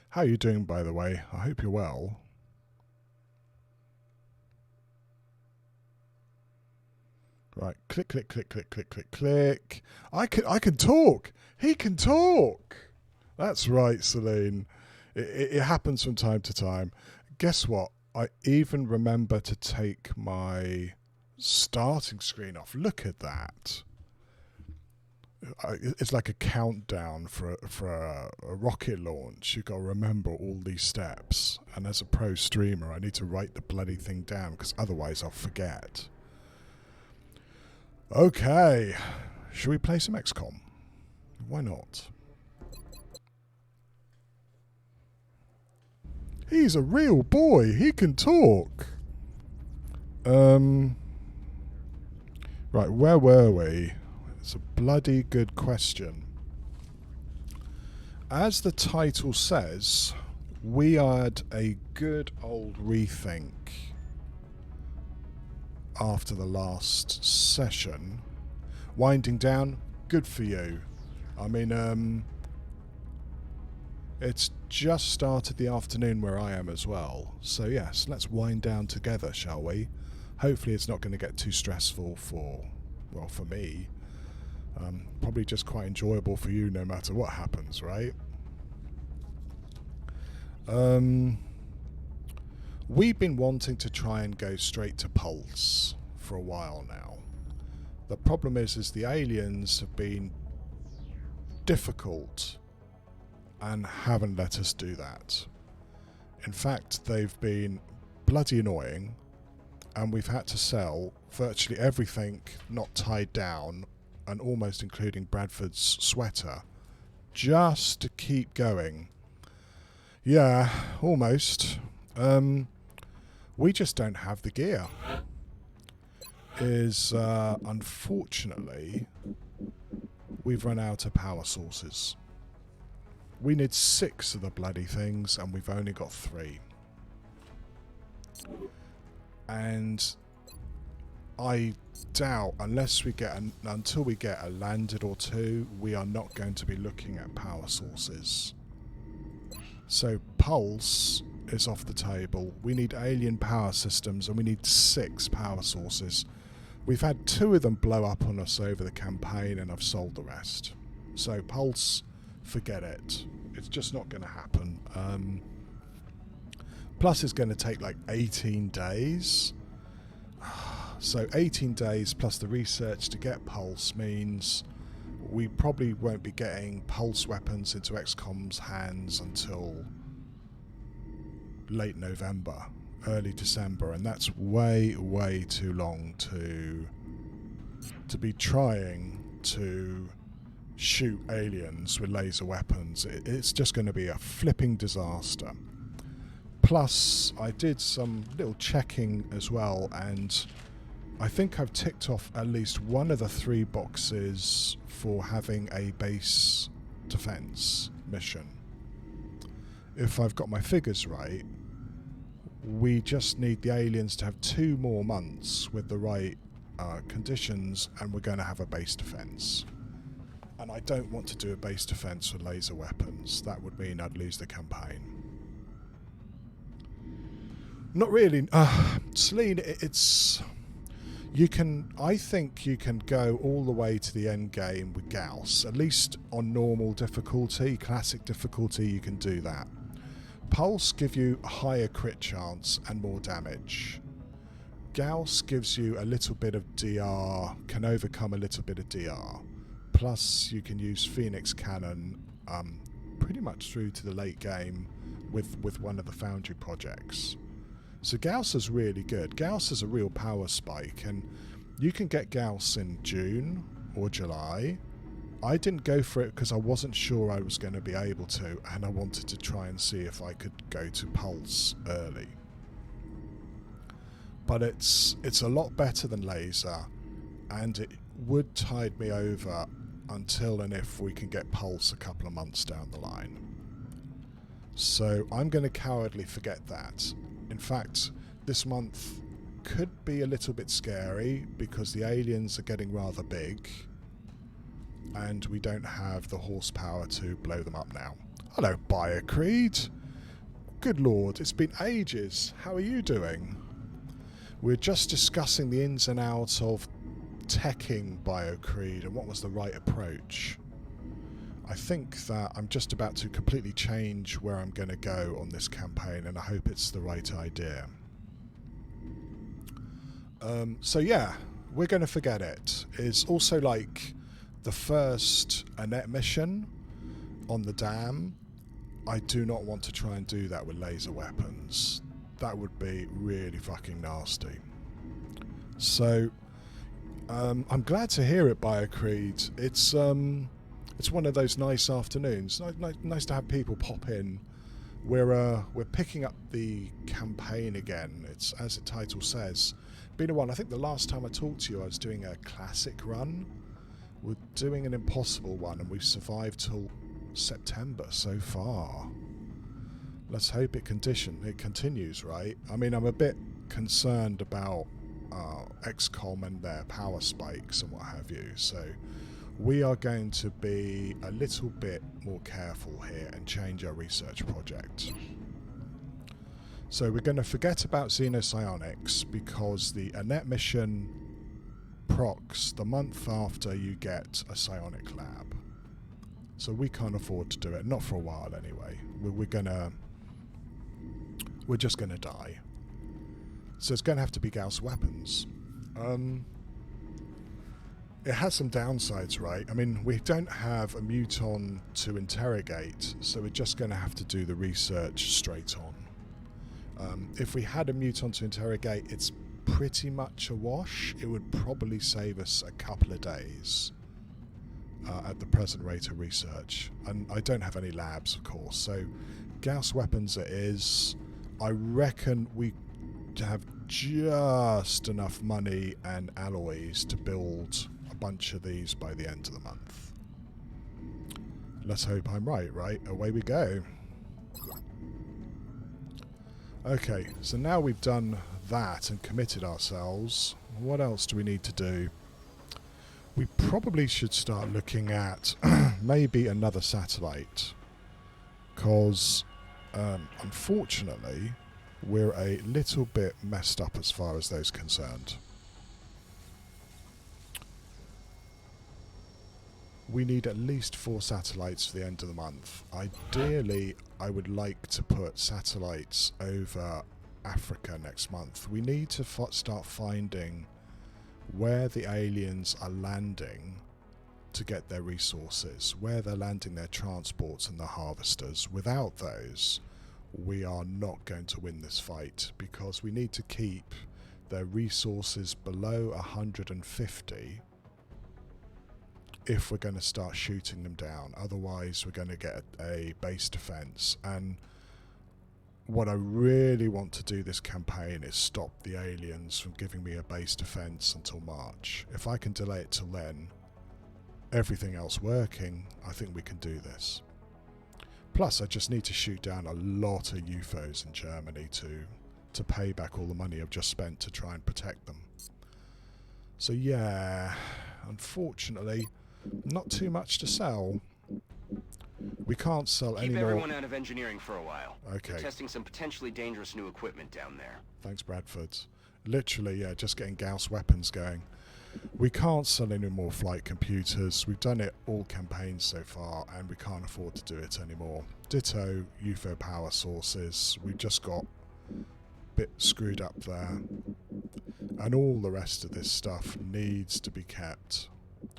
How are you doing, by the way? I hope you're well. Right, click, click, click, click, click, click, click. I can talk. He can talk. That's right, Celine. It happens from time to time. Guess what? I even remember to take my starting screen off. Look at that. It's like a countdown for a rocket launch. You've got to remember all these steps. And as a pro streamer, I need to write the bloody thing down because otherwise I'll forget. Okay, should we play some XCOM? Why not? He's a real boy. He can talk. Right, where were we? It's a bloody good question. As the title says, we had a good old rethink after the last session. Winding down, good for you. I mean, it's just started the afternoon where I am as well. So yes, let's wind down together, shall we? Hopefully it's not going to get too stressful for me. Probably just quite enjoyable for you no matter what happens, right? We've been wanting to try and go straight to Pulse for a while now. The problem is the aliens have been difficult and haven't let us do that. In fact, they've been bloody annoying, and we've had to sell virtually everything not tied down, and almost including Bradford's sweater, just to keep going. Yeah, almost. We just don't have the gear. Unfortunately, we've run out of power sources. We need 6 of the bloody things, and we've only got 3. And I doubt, until we get a landed or 2, we are not going to be looking at power sources. So Pulse is off the table. We need alien power systems, and we need 6 power sources. We've had 2 of them blow up on us over the campaign, and I've sold the rest. So Pulse, forget it. It's just not going to happen. Plus it's going to take like 18 days. So 18 days plus the research to get Pulse means we probably won't be getting Pulse weapons into XCOM's hands until late November, early December, and that's way, way too long to be trying to shoot aliens with laser weapons. It's just going to be a flipping disaster. Plus, I did some little checking as well, and I think I've ticked off at least one of the 3 boxes for having a base defense mission. If I've got my figures right, we just need the aliens to have 2 more months with the right conditions, and we're going to have a base defense. And I don't want to do a base defense with laser weapons. That would mean I'd lose the campaign. Not really. Celine, I think you can go all the way to the end game with Gauss. At least on normal difficulty, classic difficulty, you can do that. Pulse give you a higher crit chance and more damage. Gauss gives you a little bit of DR, can overcome a little bit of DR. Plus you can use Phoenix Cannon pretty much through to the late game with one of the Foundry projects. So Gauss is really good. Gauss is a real power spike, and you can get Gauss in June or July. I didn't go for it because I wasn't sure I was going to be able to, and I wanted to try and see if I could go to Pulse early. But it's a lot better than laser, and it would tide me over until and if we can get Pulse a couple of months down the line. So I'm going to cowardly forget that. In fact, this month could be a little bit scary because the aliens are getting rather big and we don't have the horsepower to blow them up now. Hello, Biocreed. Good lord, it's been ages. How are you doing? We're just discussing the ins and outs of teching Biocreed and what was the right approach. I think that I'm just about to completely change where I'm going to go on this campaign, and I hope it's the right idea. So yeah, we're going to forget it. It's also like the first Annette mission on the dam. I do not want to try and do that with laser weapons. That would be really fucking nasty. So I'm glad to hear it, Biocreed. It's one of those nice afternoons. Nice to have people pop in. We're picking up the campaign again. It's, as the title says, been a while. I think the last time I talked to you, I was doing a classic run. We're doing an impossible one, and we've survived till September so far. Let's hope it continues, right? I mean, I'm a bit concerned about XCOM and their power spikes and what have you. So we are going to be a little bit more careful here and change our research project. So we're going to forget about xenopsionics because the Annette mission procs the month after you get a psionic lab. So we can't afford to do it, not for a while anyway. We're just gonna die. So it's gonna have to be Gauss weapons. It has some downsides, right? I mean, we don't have a muton to interrogate, so we're just gonna have to do the research straight on. If we had a muton to interrogate, it's pretty much a wash. It would probably save us a couple of days at the present rate of research. And I don't have any labs, of course, so Gauss weapons it is. I reckon we have just enough money and alloys to build a bunch of these by the end of the month. Let's hope I'm right, right? Away we go. Okay, so now we've done that and committed ourselves, what else do we need to do? We probably should start looking at maybe another satellite, because unfortunately we're a little bit messed up as far as those concerned. We need at least 4 satellites for the end of the month. Ideally, I would like to put satellites over Africa next month. We need to start finding where the aliens are landing to get their resources, where they're landing their transports and the harvesters. Without those, we are not going to win this fight, because we need to keep their resources below 150 if we're going to start shooting them down. Otherwise, we're going to get a base defense. And what I really want to do this campaign is stop the aliens from giving me a base defense until March. If I can delay it till then, everything else working, I think we can do this. Plus, I just need to shoot down a lot of UFOs in Germany to pay back all the money I've just spent to try and protect them. So yeah, unfortunately, not too much to sell. We can't sell any more. Keep everyone out of engineering for a while. Okay. We're testing some potentially dangerous new equipment down there. Thanks, Bradford. Literally, yeah, just getting Gauss weapons going. We can't sell any more flight computers. We've done it all campaigns so far, and we can't afford to do it anymore. Ditto UFO power sources. We just got a bit screwed up there. And all the rest of this stuff needs to be kept.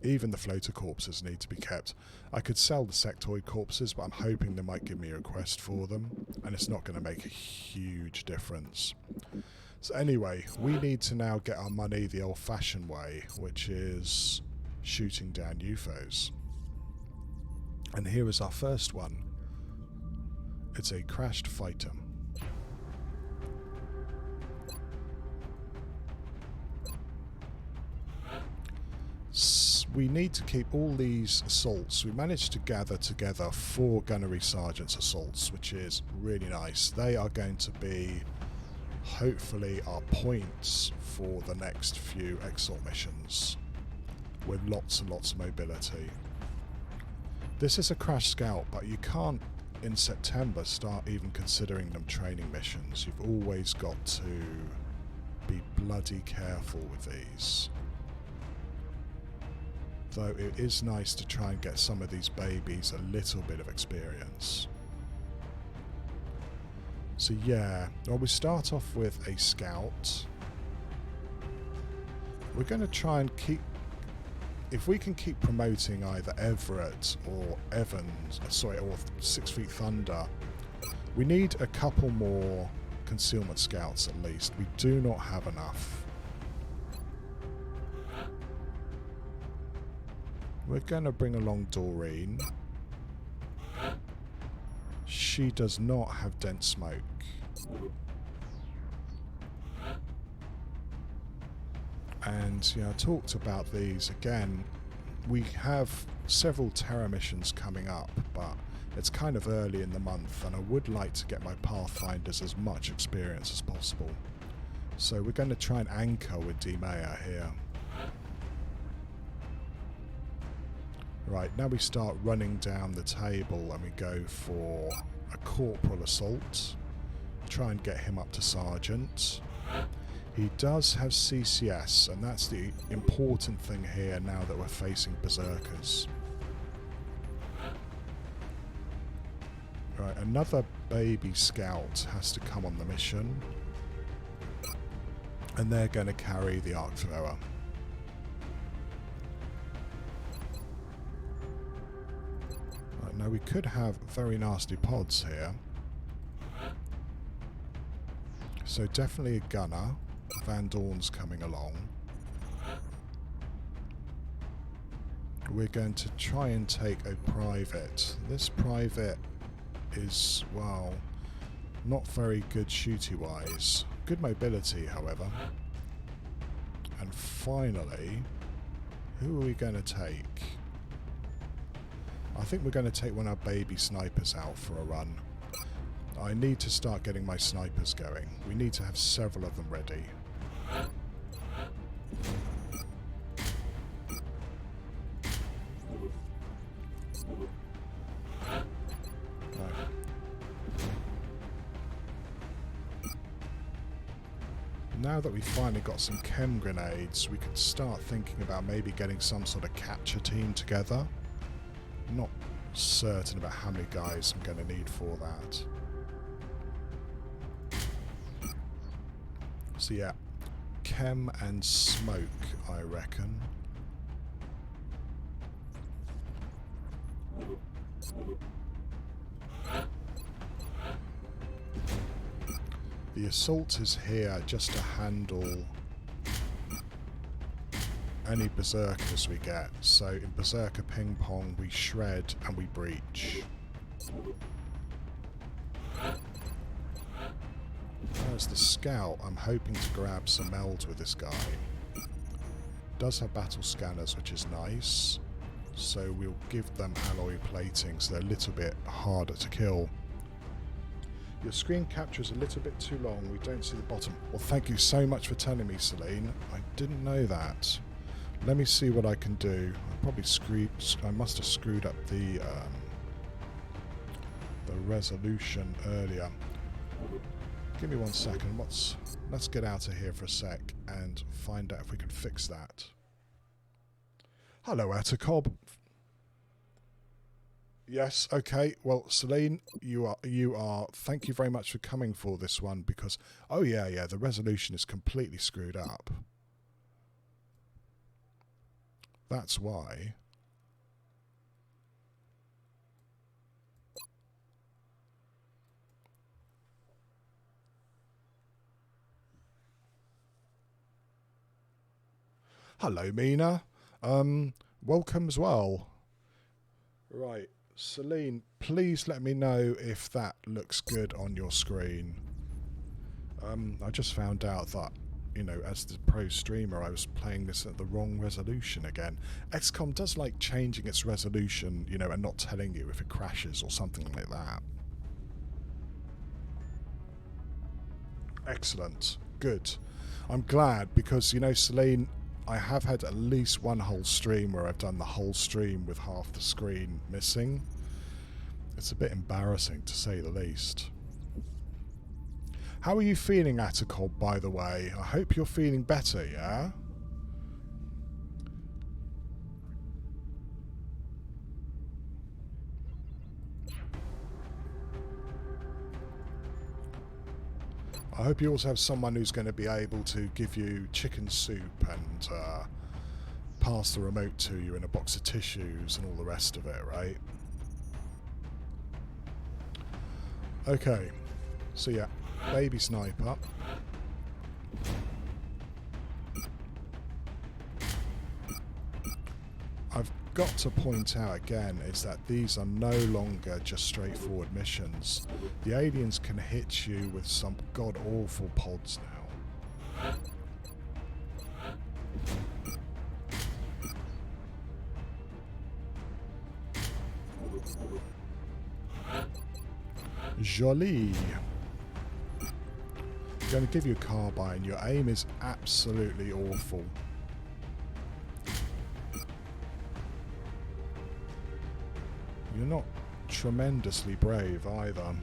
Even the floater corpses need to be kept. I could sell the sectoid corpses, but I'm hoping they might give me a request for them, and it's not going to make a huge difference. So anyway, we need to now get our money the old-fashioned way, which is shooting down UFOs. And here is our first one. It's a crashed fighter. We need to keep all these assaults. We managed to gather together 4 gunnery sergeants assaults, which is really nice. They are going to be hopefully our points for the next few exalt missions, with lots and lots of mobility. This is a crash scout, but you can't in September, start even considering them training missions. You've always got to be bloody careful with these. Though it is nice to try and get some of these babies a little bit of experience. So yeah, well, we start off with a scout. We're going to try and keep, if we can keep promoting either Everett or Evans, or 6 Feet Thunder, we need a couple more concealment scouts at least. We do not have enough. We're going to bring along Doreen. She does not have dense smoke. And I talked about these again. We have several Terra missions coming up, but it's kind of early in the month, and I would like to get my Pathfinders as much experience as possible. So we're going to try and anchor with Dimea here. Right, now we start running down the table and we go for a corporal assault. Try and get him up to sergeant. He does have CCS, and that's the important thing here now that we're facing berserkers. Right, another baby scout has to come on the mission, and they're going to carry the arc thrower. Right, now we could have very nasty pods here. So definitely a gunner. Van Dorn's coming along. We're going to try and take a private. This private is, well, not very good shooty-wise. Good mobility, however. And finally, who are we going to take? I think we're going to take one of our baby snipers out for a run. I need to start getting my snipers going. We need to have several of them ready. Right. Now that we've finally got some chem grenades, we could start thinking about maybe getting some sort of capture team together. I'm not certain about how many guys I'm going to need for that. So yeah, chem and smoke, I reckon. The assault is here just to handle any berserkers we get. So in berserker ping pong we shred and we breach. As the scout, I'm hoping to grab some melds with this guy. Does have battle scanners, which is nice. So we'll give them alloy plating so they're a little bit harder to kill. Your screen capture is a little bit too long. We don't see the bottom. Well, thank you so much for telling me, Celine. I didn't know that. Let me see what I can do. I must have screwed up the resolution earlier. Give me 1 second. Let's get out of here for a sec and find out if we can fix that. Hello, Attercob. Yes, okay. Well, Celine, you are. Thank you very much for coming for this one because, oh yeah, the resolution is completely screwed up. That's why. Hello, Mina. Welcome as well. Right, Celine, please let me know if that looks good on your screen. I just found out that, as the pro streamer, I was playing this at the wrong resolution again. XCOM does like changing its resolution, and not telling you if it crashes or something like that. Excellent. Good. I'm glad because, Celine, I have had at least one whole stream where I've done the whole stream with half the screen missing. It's a bit embarrassing, to say the least. How are you feeling, Atacob, by the way? I hope you're feeling better, yeah? I hope you also have someone who's going to be able to give you chicken soup and pass the remote to you in a box of tissues and all the rest of it, right? Okay, so yeah, baby sniper. I've got to point out again is that these are no longer just straightforward missions. The aliens can hit you with some god-awful pods now. Jolie. I'm going to give you a carbine. Your aim is absolutely awful. You're not tremendously brave either.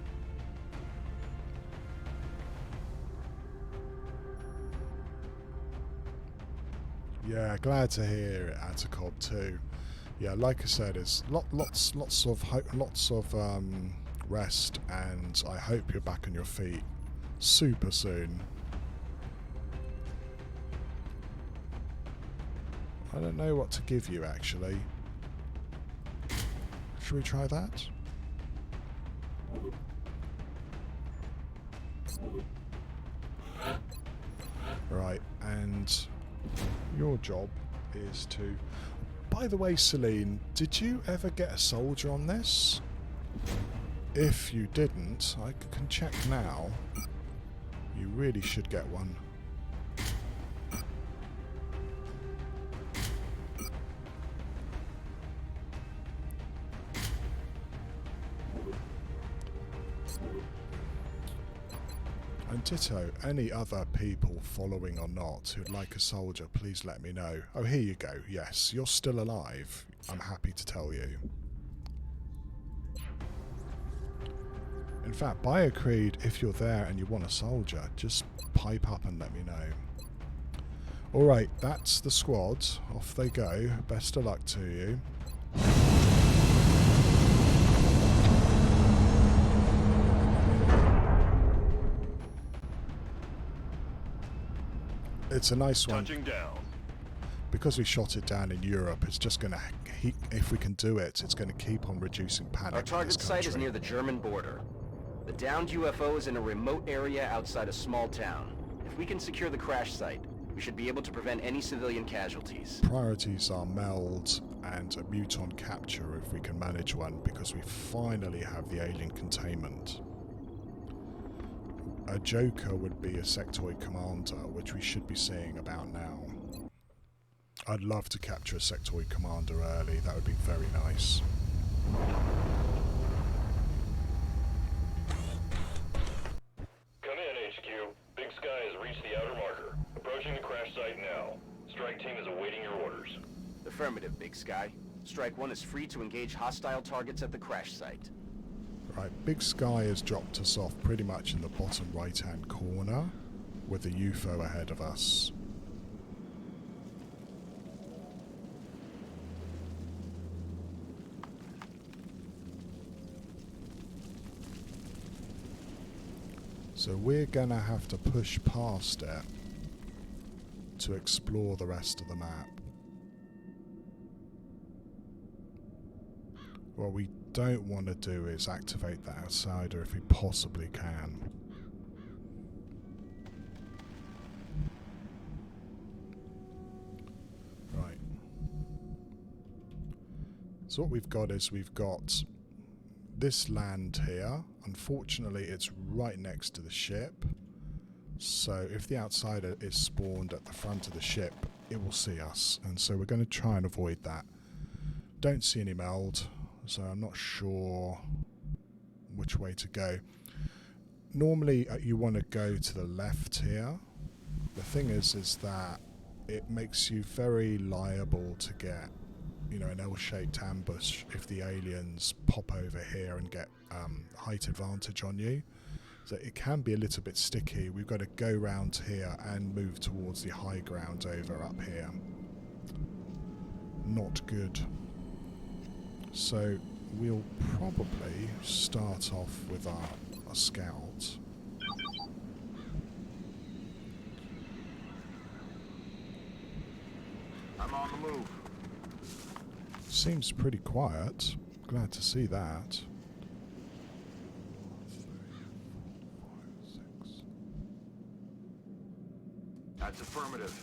Yeah, glad to hear it, Atacob too. Yeah, like I said, it's lots of rest, and I hope you're back on your feet super soon. I don't know what to give you actually. Should we try that? Right, and your job is to... By the way, Celine, did you ever get a soldier on this? If you didn't, I can check now. You really should get one. And ditto, any other people following or not who'd like a soldier, please let me know. Oh, here you go. Yes, you're still alive. I'm happy to tell you. In fact, Biocreed, if you're there and you want a soldier, just pipe up and let me know. Alright, that's the squad. Off they go. Best of luck to you. It's a nice one. Touching down. Because we shot it down in Europe, it's just going to... If we can do it, it's going to keep on reducing panic. Our target site is near the German border. The downed UFO is in a remote area outside a small town. If we can secure the crash site, we should be able to prevent any civilian casualties. Priorities are meld and a muton capture if we can manage one, because we finally have the alien containment. A joker would be a sectoid commander, which we should be seeing about now. I'd love to capture a sectoid commander early, that would be very nice. Come in, HQ. Big Sky has reached the outer marker. Approaching the crash site now. Strike team is awaiting your orders. Affirmative, Big Sky. Strike 1 is free to engage hostile targets at the crash site. Right, Big Sky has dropped us off pretty much in the bottom right-hand corner with the UFO ahead of us. So we're gonna have to push past it to explore the rest of the map. What we don't want to do is activate the outsider if we possibly can. Right. So what we've got is we've got this land here. Unfortunately, it's right next to the ship. So if the outsider is spawned at the front of the ship, it will see us. And so we're going to try and avoid that. Don't see any meld, so I'm not sure which way to go. Normally, you want to go to the left here. The thing is that it makes you very liable to get you know, an L-shaped ambush if the aliens pop over here and get height advantage on you. So it can be a little bit sticky. We've got to go round here and move towards the high ground over up here. Not good. So we'll probably start off with our scout. I'm on the move. Seems pretty quiet. Glad to see that. 3, 4, 5, 6. That's affirmative.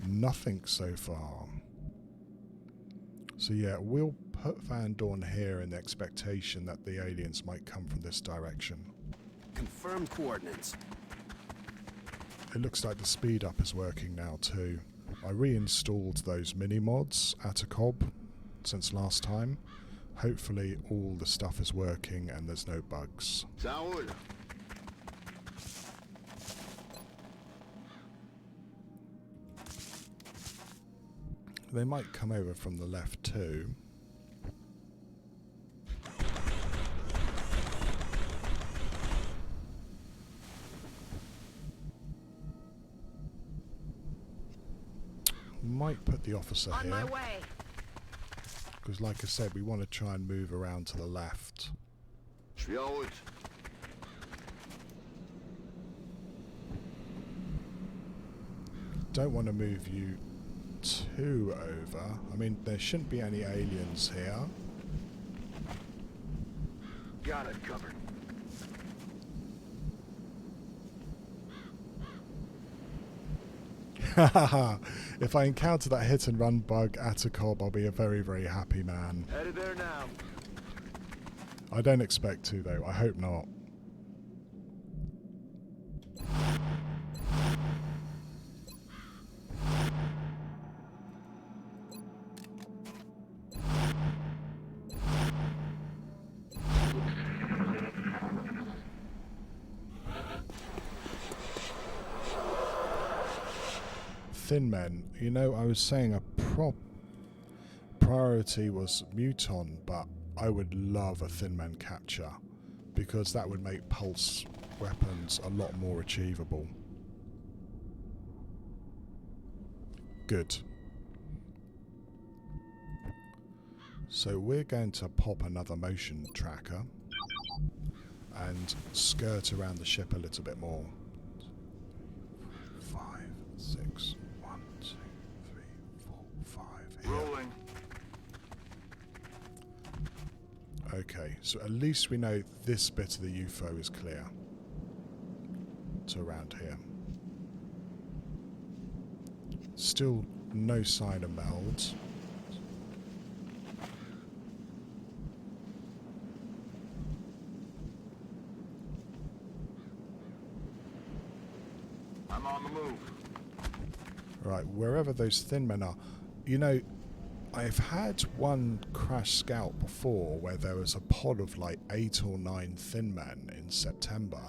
Nothing so far. So yeah, we'll put Van Dorn here in the expectation that the aliens might come from this direction. Confirm coordinates. It looks like the speed up is working now too. I reinstalled those mini mods at a cob since last time. Hopefully all the stuff is working and there's no bugs. Saúl. They might come over from the left too. Might put the officer On here. my way. Because like I said, we want to try and move around to the left. Saúl. Don't want to move you too over. I mean, there shouldn't be any aliens here. Got it covered. If I encounter that hit and run bug at a cob, I'll be a very, very happy man. Headed there now. I don't expect to, though. I hope not. Thin men. You know, I was saying a priority was Muton, but I would love a thin man capture because that would make pulse weapons a lot more achievable. Good. So we're going to pop another motion tracker and skirt around the ship a little bit more. 5, 6, 1, 2, 3, 4, 5. Here. Rolling. Okay, so at least we know this bit of the UFO is clear. To around here. Still no sign of meld. I'm on the move. Right, wherever those thin men are. You know, I've had one crash scout before where there was a pod of like 8 or 9 thin men in September.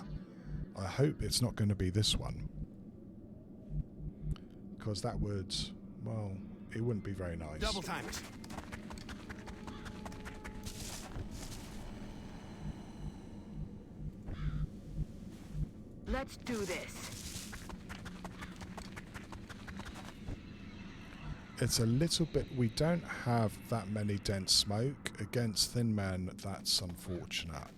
I hope it's not going to be this one. Because that would, well, it wouldn't be very nice. Double timers. Let's do this. It's a little bit, we don't have that many dense smoke. Against thin men, that's unfortunate.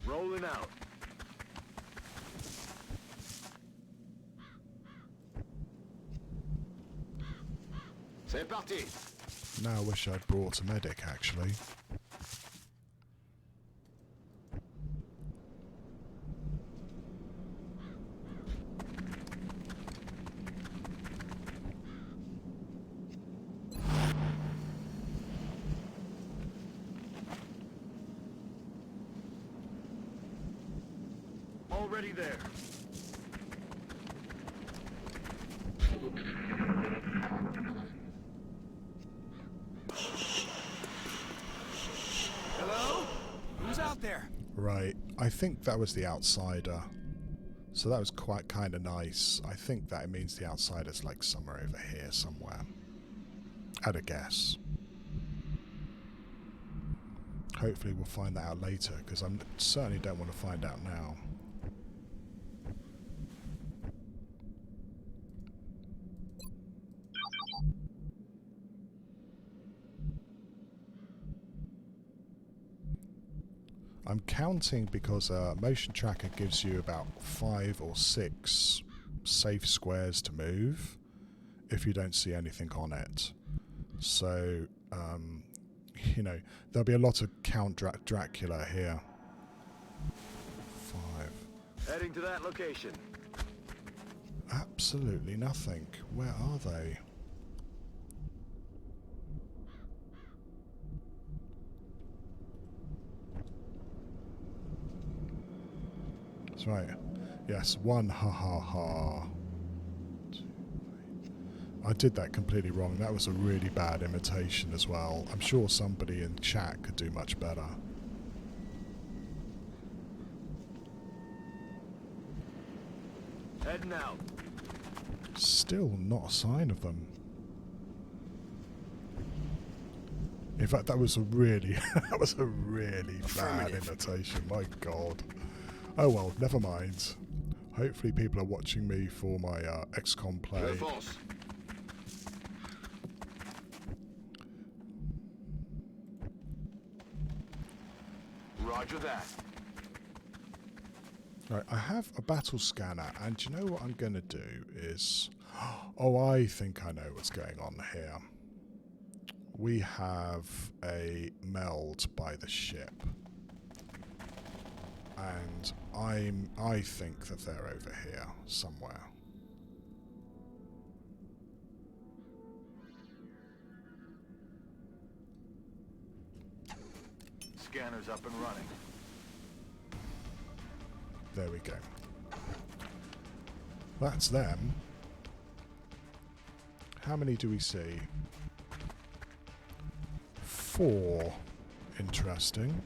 Rolling out. C'est parti. Now I wish I'd brought a medic, actually. Already there. Right, I think that was the outsider. So that was quite kind of nice. I think that it means the outsider's like somewhere over here somewhere. At a guess. Hopefully we'll find that out later, because I certainly don't want to find out now. I'm counting because a motion tracker gives you about 5 or 6 safe squares to move if you don't see anything on it. So, you know, there'll be a lot of Count Dracula here. 5. Heading to that location. Absolutely nothing. Where are they? That's right. Yes, 1, ha ha ha. 2, 3. I did that completely wrong. That was a really bad imitation as well. I'm sure somebody in chat could do much better. Heading out. Still not a sign of them. In fact, that was a really bad imitation. My God. Oh well, never mind. Hopefully people are watching me for my XCOM play. Clear false. Roger that. Right, I have a battle scanner, and do you know what I'm going to do is... Oh, I think I know what's going on here. We have a meld by the ship. And I think that they're over here somewhere. Scanner's up and running. There we go. That's them. How many do we see? 4. Interesting.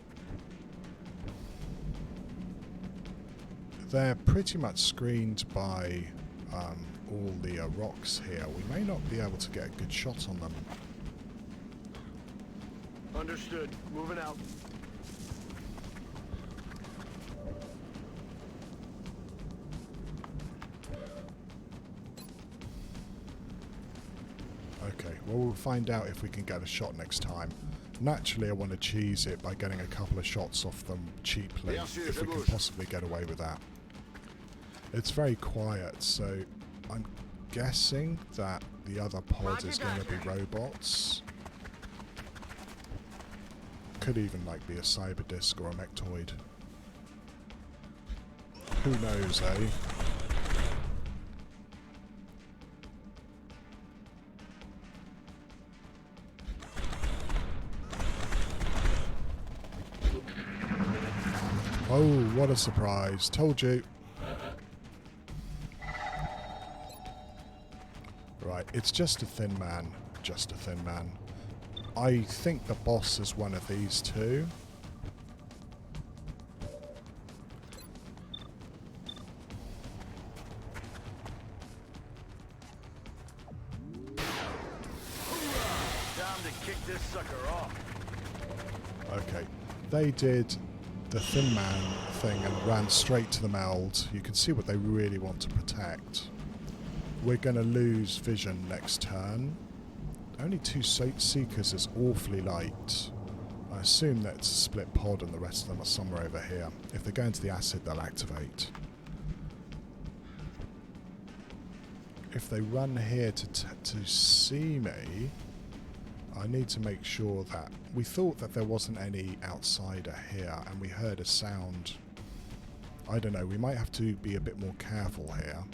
They're pretty much screened by all the rocks here. We may not be able to get a good shot on them. Understood. Moving out. Okay, well we'll find out if we can get a shot next time. Naturally I want to cheese it by getting a couple of shots off them cheaply, if we can possibly get away with that. It's very quiet, so I'm guessing that the other pod is going to be robots. Could even like be a cyber disc or a mectoid. Who knows, eh? Oh, what a surprise. Told you. Right, it's just a thin man. Just a thin man. I think the boss is one of these two. Time to kick this sucker off. Okay, they did the thin man thing and ran straight to the meld. You can see what they really want to protect. We're going to lose vision next turn. Only 2 seekers is awfully light. I assume that it's a split pod and the rest of them are somewhere over here. If they go into the acid, they'll activate. If they run here to see me, I need to make sure that... We thought that there wasn't any outsider here, and we heard a sound. I don't know, we might have to be a bit more careful here.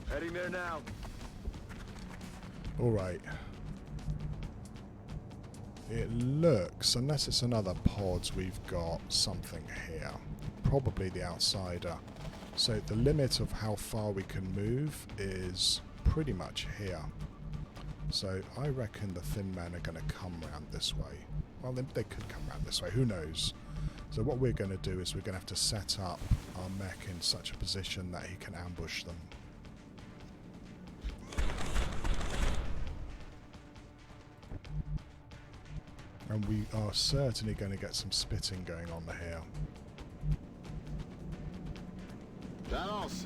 Heading there now. Alright. It looks, unless it's another pod, we've got something here. Probably the outsider. So the limit of how far we can move is pretty much here. So I reckon the thin men are going to come round this way. Well, they could come round this way, who knows. So what we're going to do is we're going to have to set up our mech in such a position that he can ambush them. And we are certainly going to get some spitting going on here. Gauss.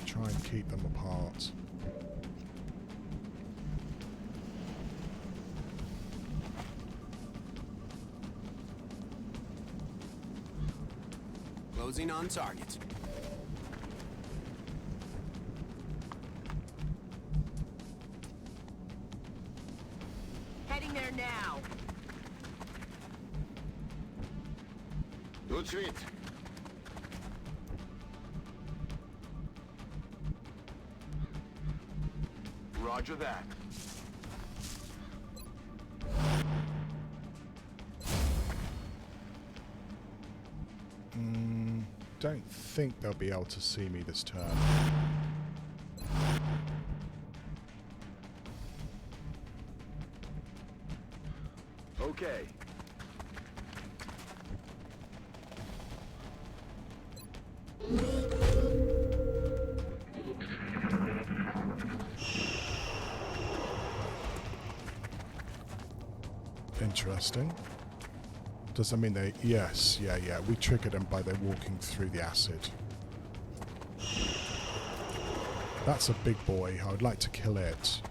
Try and keep them apart. Closing on target. Heading there now. Good sweet. Roger that. Don't think they'll be able to see me this turn. Okay. Interesting. Does that mean they... Yes, yeah. We triggered them by their walking through the acid. That's a big boy. I would like to kill it.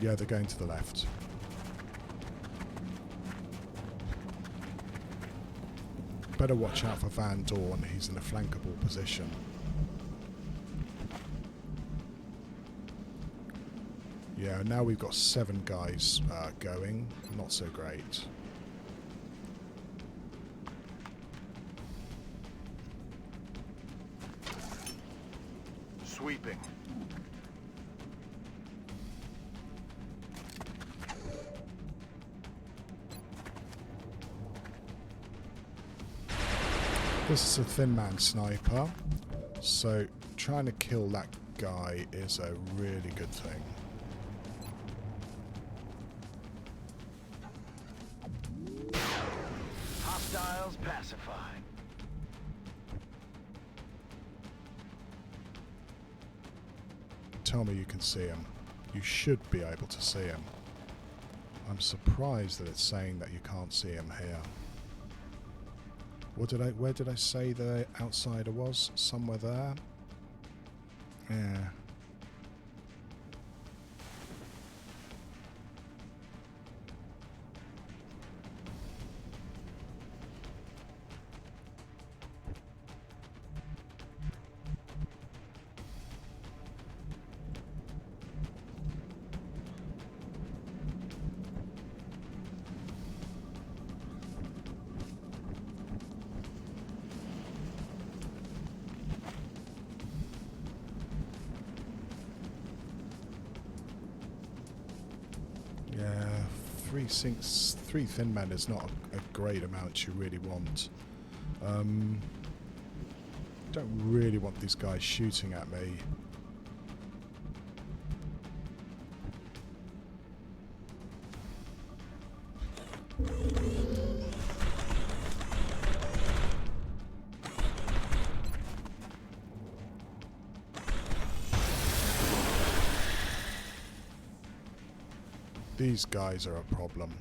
Yeah, they're going to the left. Better watch out for Van Dorn. He's in a flankable position. Yeah, now we've got 7 guys going. Not so great. Sweeping. This is a thin man sniper, so trying to kill that guy is a really good thing. Hostiles pacified. Tell me you can see him. You should be able to see him. I'm surprised that it's saying that you can't see him here. Where did I say the outsider was? Somewhere there? Yeah. Yeah, 3 thin men is not a great amount you really want. Don't really want these guys shooting at me. These guys are a problem.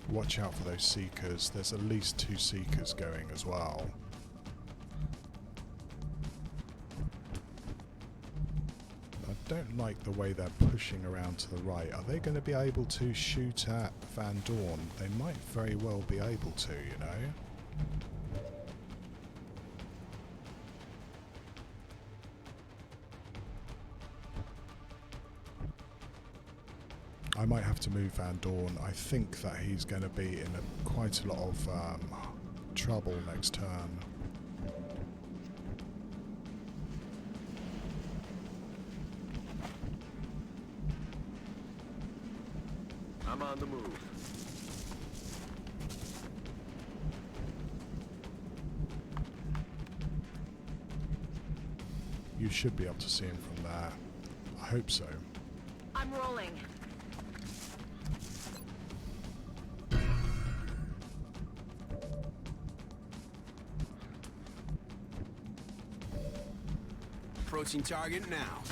Watch out for those seekers. There's at least 2 seekers going as well. I don't like the way they're pushing around to the right. Are they going to be able to shoot at Van Dorn? They might very well be able to, you know. I might have to move Van Dorn. I think that he's going to be in quite a lot of trouble next turn. I'm on the move. You should be able to see him from there. I hope so. I'm rolling. Approaching target now.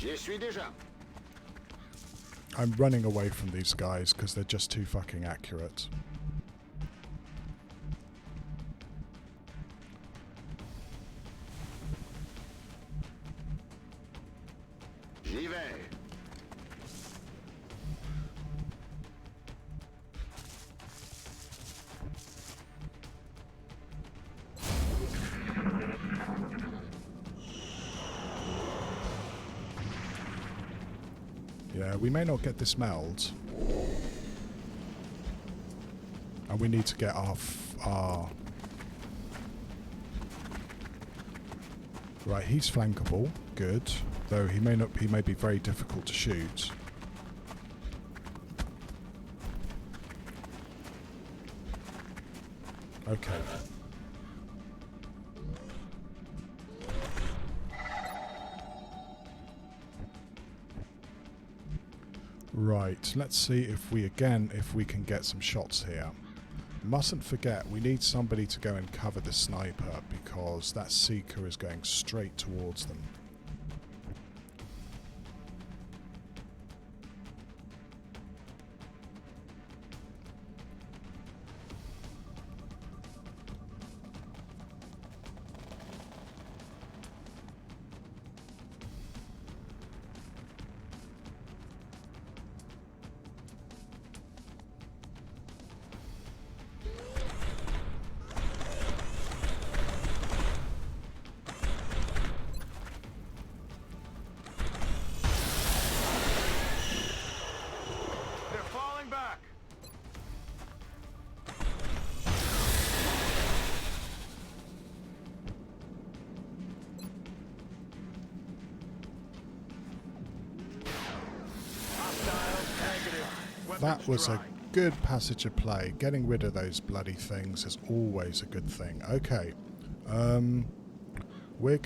J'y suis déjà. I'm running away from these guys because they're just too fucking accurate. J'y vais. Yeah, we may not get this meld. And we need to get our... Right, he's flankable. Good. Though he may be very difficult to shoot. Okay. Right, let's see if we can get some shots here. Mustn't forget, we need somebody to go and cover the sniper because that seeker is going straight towards them. They're falling back. Hostile, negative. Weapons That was dry. a good passage of play. Getting rid of those bloody things is always a good thing. Okay. We're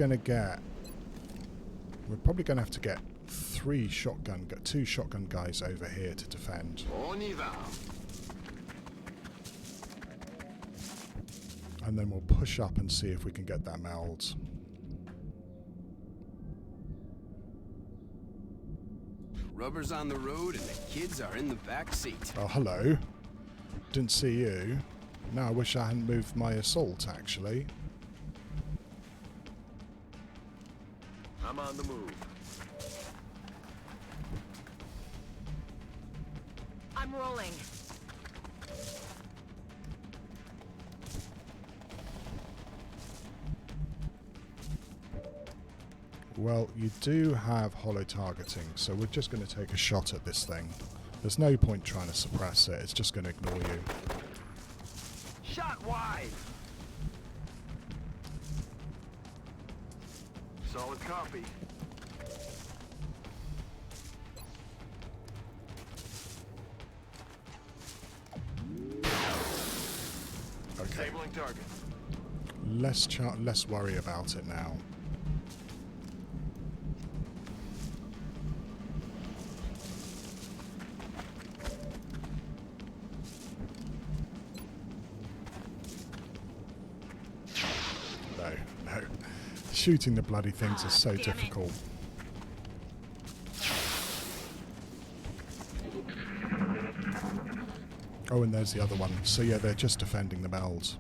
probably going to have to get two shotgun guys over here to defend. On y va. And then we'll push up and see if we can get that meld. Rubber's on the road and the kids are in the back seat. Oh, hello. Didn't see you. Now I wish I hadn't moved my assault, actually. I'm on the move. I'm rolling. Well, you do have hollow targeting, so we're just going to take a shot at this thing. There's no point trying to suppress it, it's just going to ignore you. Shot wide. Solid copy. Okay, Disabling target. less worry about it now. No. Shooting the bloody things is so difficult. Oh, and there's the other one. So yeah, they're just defending the bells.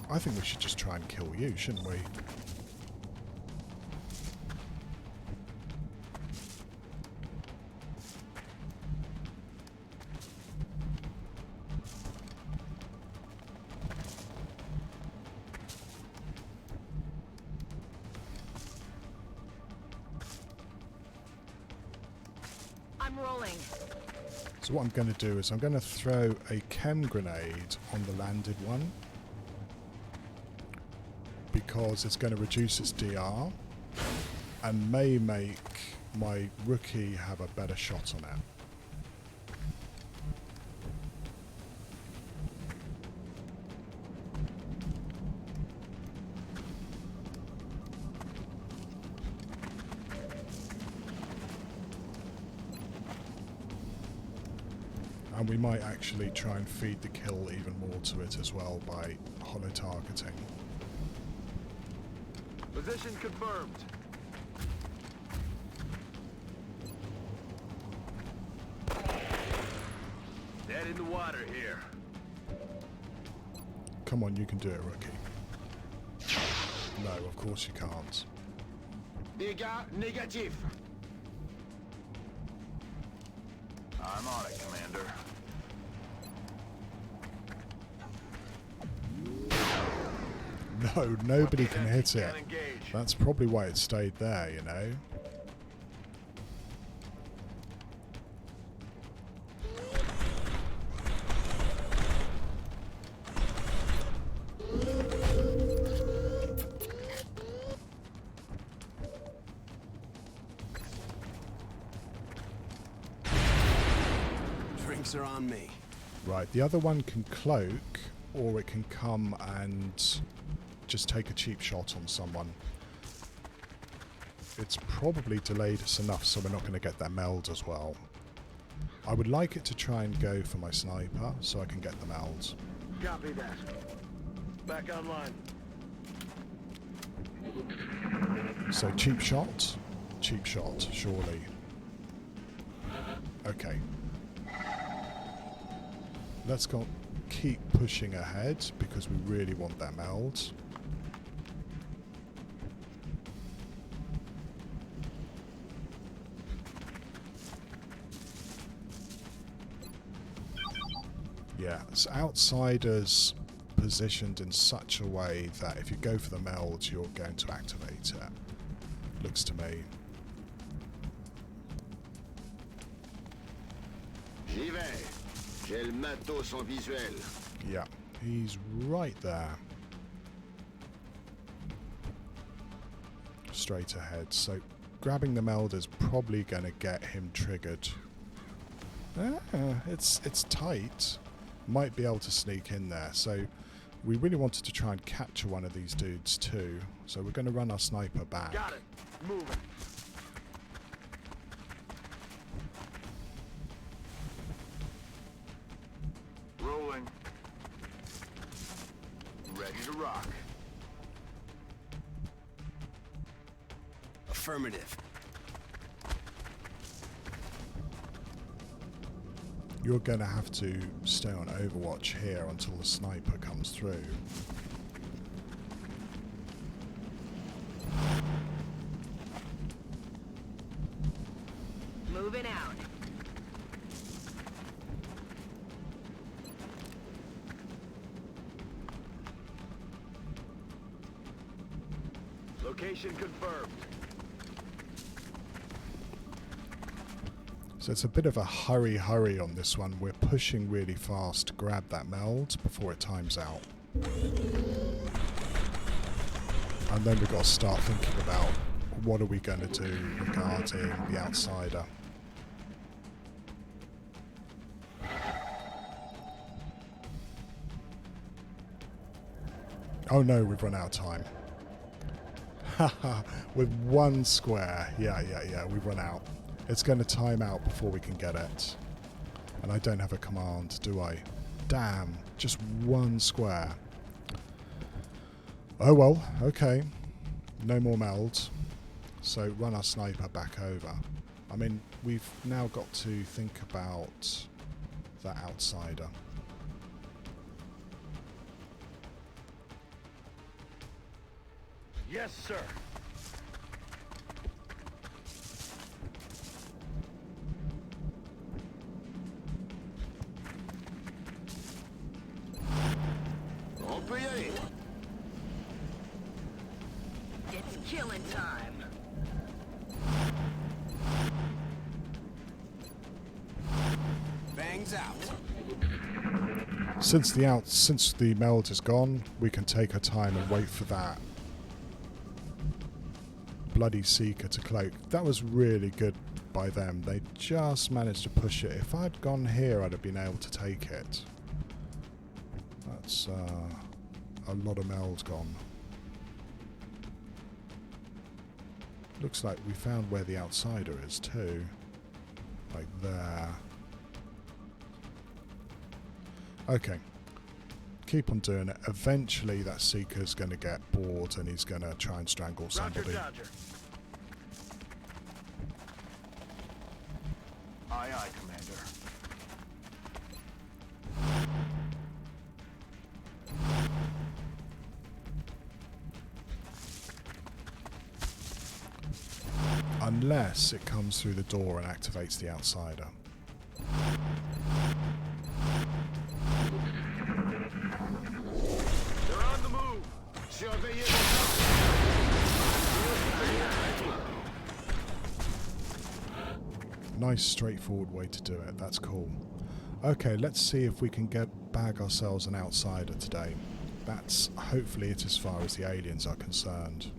I think we should just try and kill you, shouldn't we? I'm rolling. So what I'm going to do is I'm going to throw a chem grenade on the landed one, because it's going to reduce its DR and may make my rookie have a better shot on it. And we might actually try and feed the kill even more to it as well by holo targeting. Position confirmed. Dead in the water here. Come on, you can do it, rookie. No, of course you can't. Dégâts négatifs. I'm on it, Commander. No, nobody can hit it. Can't engage. That's probably why it stayed there, you know. Drinks are on me. Right, the other one can cloak, or it can come and just take a cheap shot on someone. It's probably delayed us enough so we're not going to get that meld as well. I would like it to try and go for my sniper so I can get the meld. Copy that. Back online. So cheap shot, surely. Okay. Let's go keep pushing ahead because we really want that meld. Yeah, it's outsiders positioned in such a way that if you go for the meld, you're going to activate it. Looks to me. J'y vais. J'ai le matos en visuel. Yeah, he's right there. Straight ahead. So grabbing the meld is probably going to get him triggered. It's tight. Might be able to sneak in there. So we really wanted to try and capture one of these dudes too. So we're going to run our sniper back. Got it. Moving. Rolling. Ready to rock. Affirmative. You're going to have to stay on Overwatch here until the sniper comes through. Moving out. Location confirmed. So it's a bit of a hurry on this one. We're pushing really fast to grab that meld before it times out. And then we've got to start thinking about what are we going to do regarding the outsider. Oh no, we've run out of time. Haha, with one square. Yeah, we've run out. It's going to time out before we can get it. And I don't have a command, do I? Damn, just one square. Oh well, okay. No more meld. So run our sniper back over. I mean, we've now got to think about that outsider. Yes, sir. On peut y aller. It's killing time. things out. Since the meld is gone, we can take our time and wait for that bloody Seeker to cloak. That was really good by them. They just managed to push it. If I'd gone here, I'd have been able to take it. That's a lot of meld gone. Looks like we found where the outsider is too. Like there. Okay. Keep on doing it. Eventually that Seeker's going to get bored and he's going to try and strangle somebody. Roger, Dodger. Aye, aye, Commander. Unless it comes through the door and activates the outsider. They're on the move. Nice straightforward way to do it. That's cool. Okay, let's see if we can bag ourselves an outsider today. That's hopefully it as far as the aliens are concerned.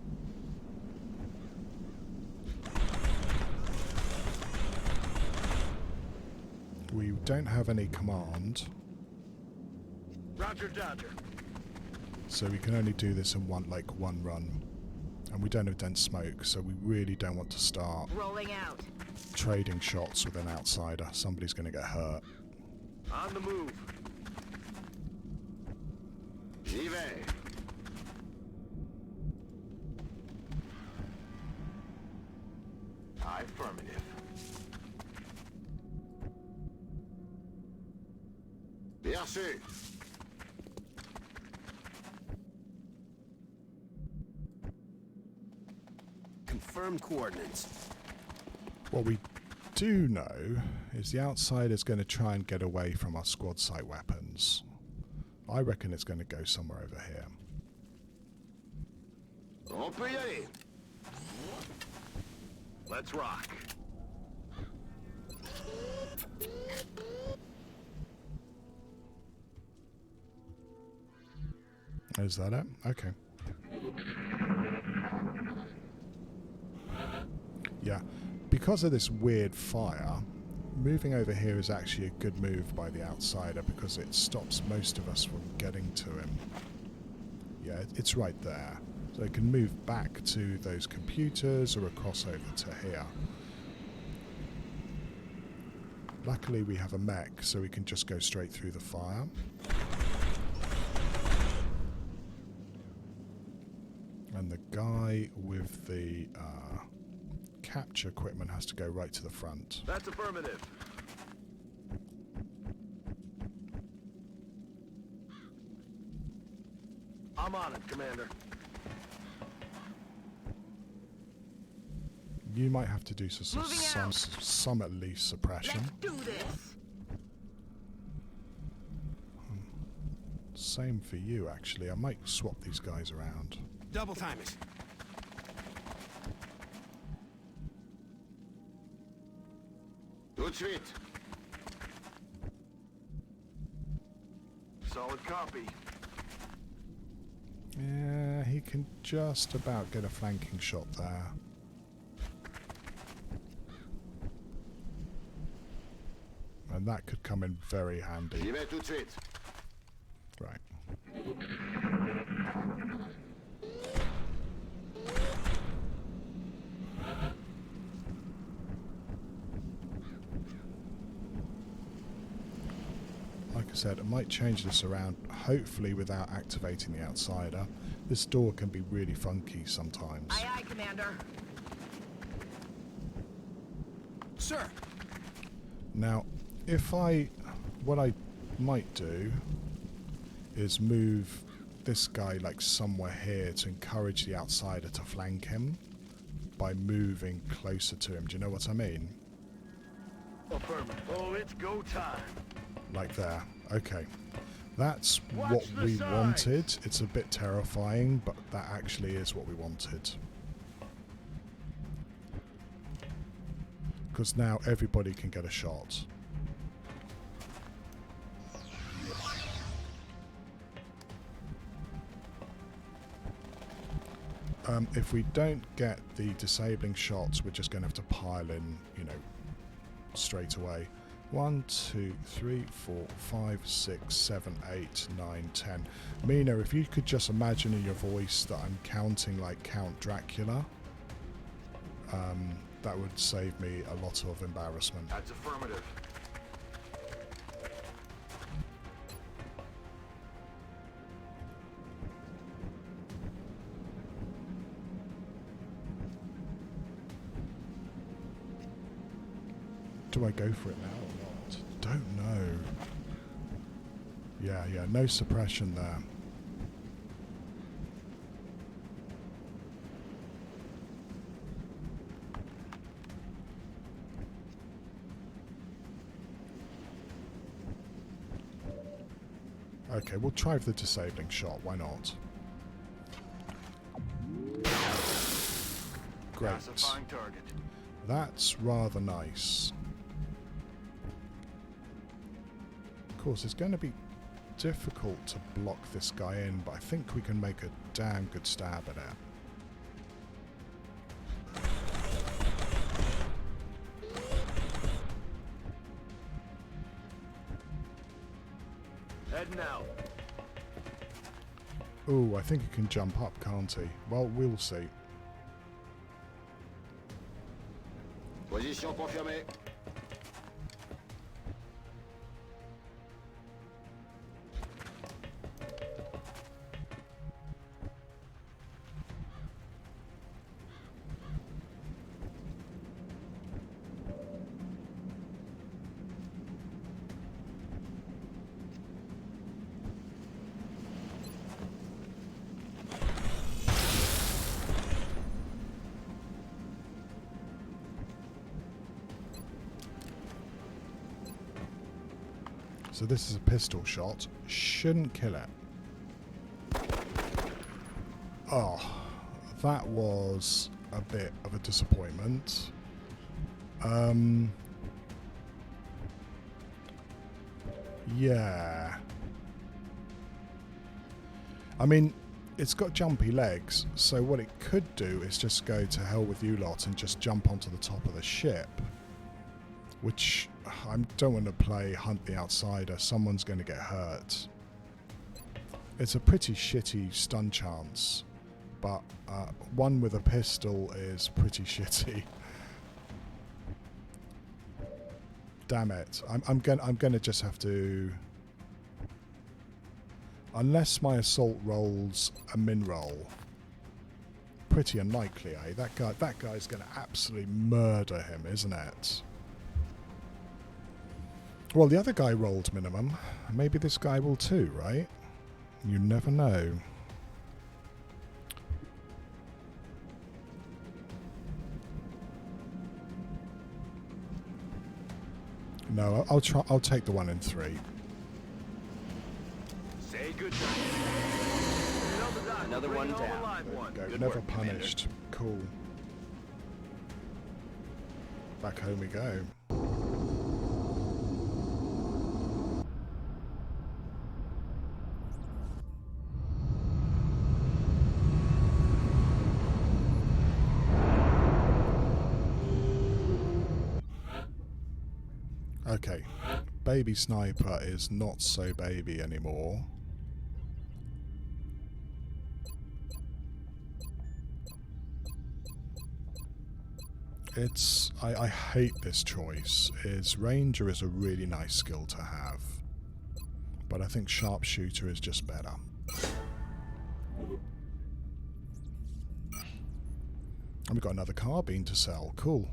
We don't have any command, Roger, Dodger. so we can only do this in one run. And we don't have dense smoke, so we really don't want to start Rolling out. trading shots with an outsider. Somebody's going to get hurt. On the move. J'y vais. Affirmative. Bien sûr. Confirm coordinates. What we do know is the outsider's going to try and get away from our squad site weapons. I reckon it's going to go somewhere over here. On peut y aller. Let's rock. Is that it? Okay. Yeah. Because of this weird fire, moving over here is actually a good move by the outsider because it stops most of us from getting to him. Yeah, it's right there. So it can move back to those computers or across over to here. Luckily we have a mech, so we can just go straight through the fire. And the guy with the capture equipment has to go right to the front. That's affirmative. I'm on it, Commander. You might have to do some at least suppression. Let's do this. Same for you, actually. I might swap these guys around. Double time it. Tout de suite. Solid copy. Yeah, he can just about get a flanking shot there. And that could come in very handy. J'y vais tout de suite. Right. Like I said, I might change this around, hopefully without activating the outsider. This door can be really funky sometimes. Aye, aye, Commander. Sir. Now, what I might do is move this guy like somewhere here to encourage the outsider to flank him by moving closer to him. Do you know what I mean? Affirmative. Oh, it's go time. Like there. Okay. That's Watch what the we sides. wanted. It's a bit terrifying, but that actually is what we wanted. Because now everybody can get a shot. If we don't get the disabling shots, we're just going to have to pile in, you know, straight away. 1, 2, 3, 4, 5, 6, 7, 8, 9, 10. Mina, if you could just imagine in your voice that I'm counting like Count Dracula, that would save me a lot of embarrassment. That's affirmative. Do I go for it now or not? Don't know. Yeah, no suppression there. Okay, we'll try for the disabling shot, why not? Great. Classifying target. That's rather nice. Of course, it's going to be difficult to block this guy in, but I think we can make a damn good stab at it. Heading out. Ooh, I think he can jump up, can't he? Well, we'll see. Position confirmée. So this is a pistol shot. Shouldn't kill it. Oh, that was a bit of a disappointment. Yeah. I mean, it's got jumpy legs, so what it could do is just go to hell with you lot and just jump onto the top of the ship. Which, I don't want to play Hunt the Outsider, someone's going to get hurt. It's a pretty shitty stun chance, but one with a pistol is pretty shitty. Damn it, I'm gonna just have to... Unless my assault rolls a min roll. Pretty unlikely, eh? That guy's gonna absolutely murder him, isn't it? Well, the other guy rolled minimum. Maybe this guy will too, right? You never know. No, I'll try. I'll take the 1 in 3. Say good night. Another one down. Go. Good Never work, Commander. punished. Cool. Back home we go. Okay, baby sniper is not so baby anymore. I hate this choice. Ranger is a really nice skill to have, but I think sharpshooter is just better. And we've got another carbine to sell. Cool.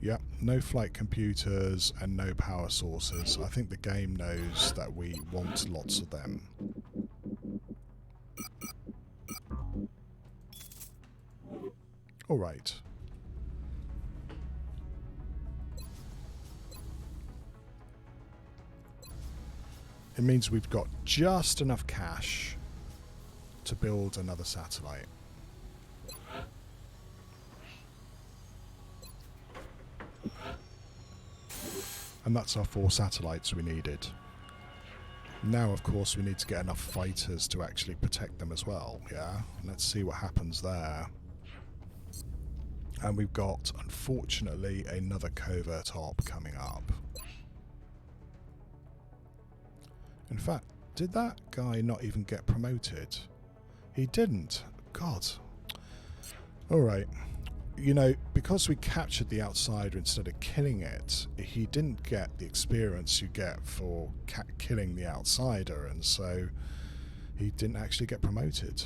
Yep, no flight computers and no power sources. I think the game knows that we want lots of them. Alright. It means we've got just enough cash to build another satellite. And that's our 4 satellites we needed. Now, of course, we need to get enough fighters to actually protect them as well, yeah? Let's see what happens there. And we've got, unfortunately, another covert op coming up. In fact, did that guy not even get promoted? He didn't. God. Alright. You know, because we captured the outsider instead of killing it, he didn't get the experience you get for killing the outsider, and so he didn't actually get promoted.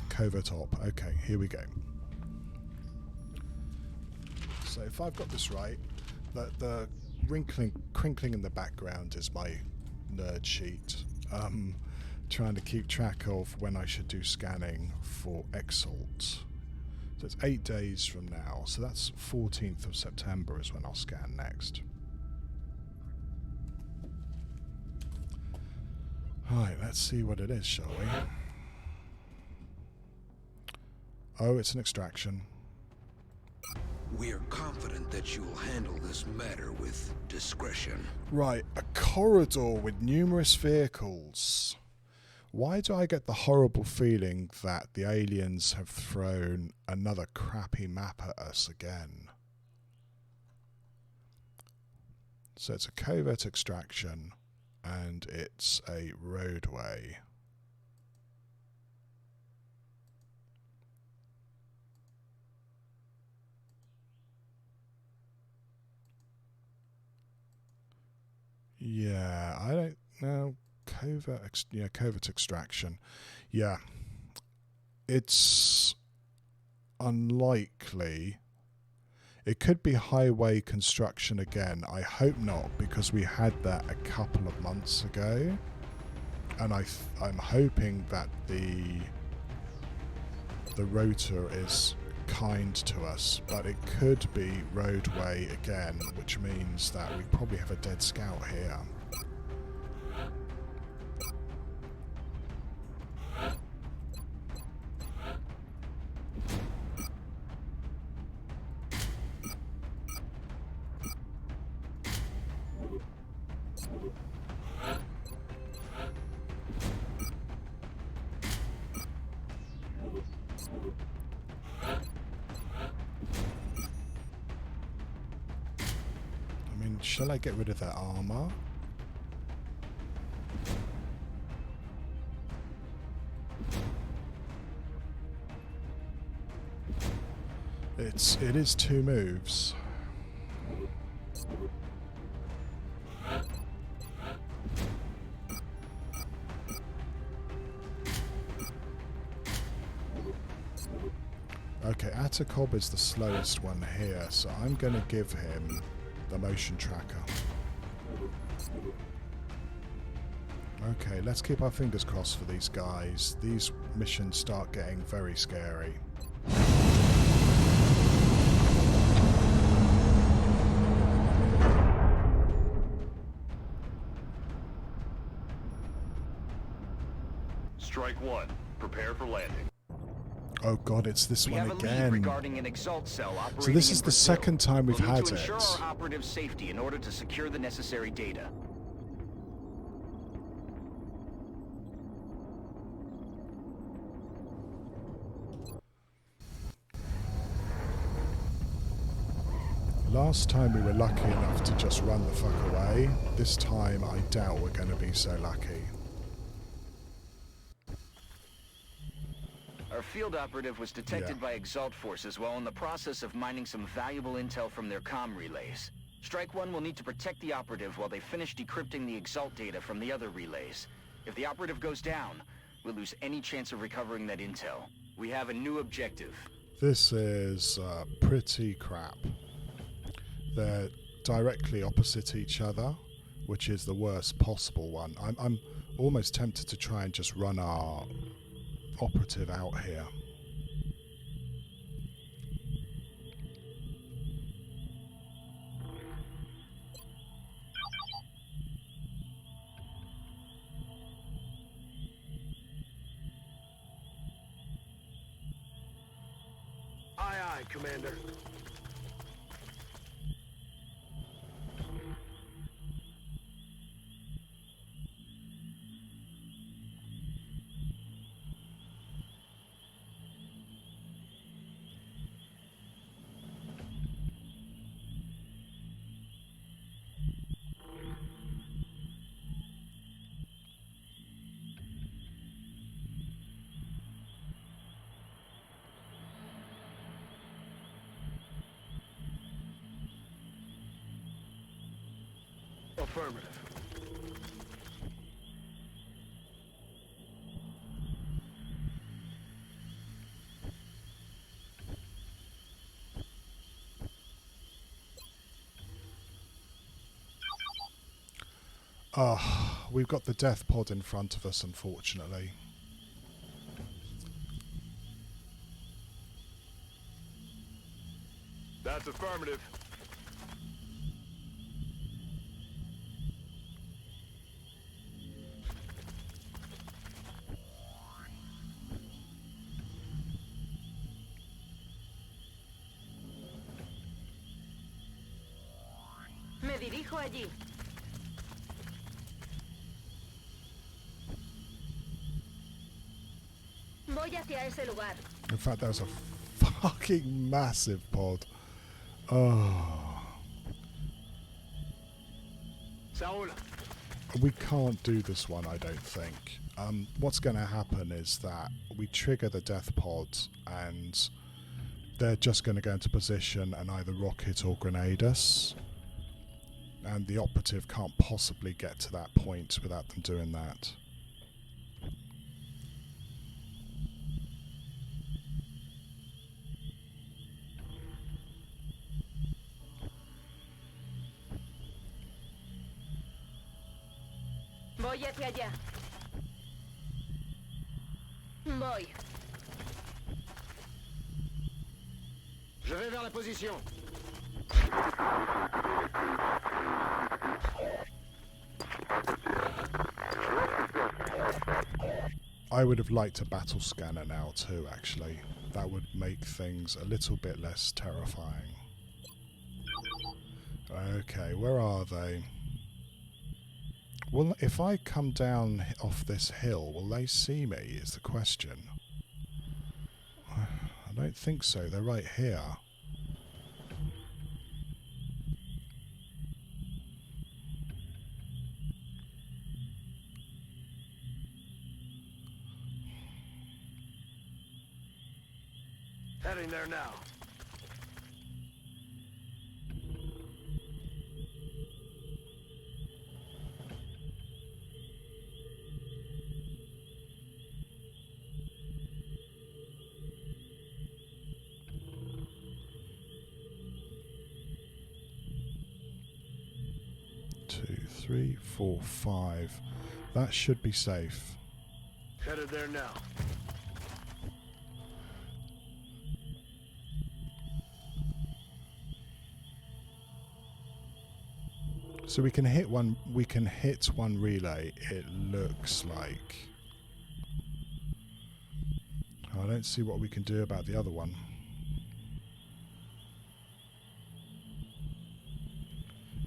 Covert op. Okay, here we go. So if I've got this right, the crinkling in the background is my nerd sheet. Trying to keep track of when I should do scanning for Exalt. So it's 8 days from now, so that's 14th of September is when I'll scan next. Alright, let's see what it is, shall we? Oh, it's an extraction. We are confident that you will handle this matter with discretion. Right, a corridor with numerous vehicles. Why do I get the horrible feeling that the aliens have thrown another crappy map at us again? So it's a covert extraction, and it's a roadway. Yeah, I don't know. Covert extraction. Yeah. It's unlikely. It could be highway construction again. I hope not, because we had that a couple of months ago. And I'm hoping that the rotor is kind to us, but it could be roadway again, which means that we probably have a dead scout here. Shall I get rid of that armor? It is 2 moves. Okay, Atacob is the slowest one here, so I'm going to give him the motion tracker. Okay, let's keep our fingers crossed for these guys. These missions start getting very scary. Strike 1. Prepare for landing. Oh god, it's this one We have a lead again. regarding an Exalt cell operating So this is in the Brazil. second time we've We'll need had to it. ensure our operative's safety in order to secure the necessary data. Last time we were lucky enough to just run the fuck away. This time I doubt we're going to be so lucky. Our field operative was detected by Exalt forces while in the process of mining some valuable intel from their comm relays. Strike 1 will need to protect the operative while they finish decrypting the Exalt data from the other relays. If the operative goes down, we'll lose any chance of recovering that intel. We have a new objective. This is pretty crap. They're directly opposite each other, which is the worst possible one. I'm almost tempted to try and just run our operative out here. Aye, aye, Commander. Affirmative. We've got the death pod in front of us, unfortunately. That's affirmative. Me dirijo allí. Voy hacia ese lugar. In fact, that was a fucking massive pod. Oh. Saúl. We can't do this one, I don't think. What's going to happen is that we trigger the death pod and they're just going to go into position and either rocket or grenade us. And the operative can't possibly get to that point without them doing that. Voy hacia allá. Voy. Je vais vers la position. I would have liked a battle scanner now too, actually. That would make things a little bit less terrifying. Okay, where are they? Well, if I come down off this hill, will they see me, is the question. I don't think so, they're right here. Heading there now. Two, three, 4, 5. That should be safe. Headed there now. So we can hit one. We can hit one relay. It looks like. I don't see what we can do about the other one.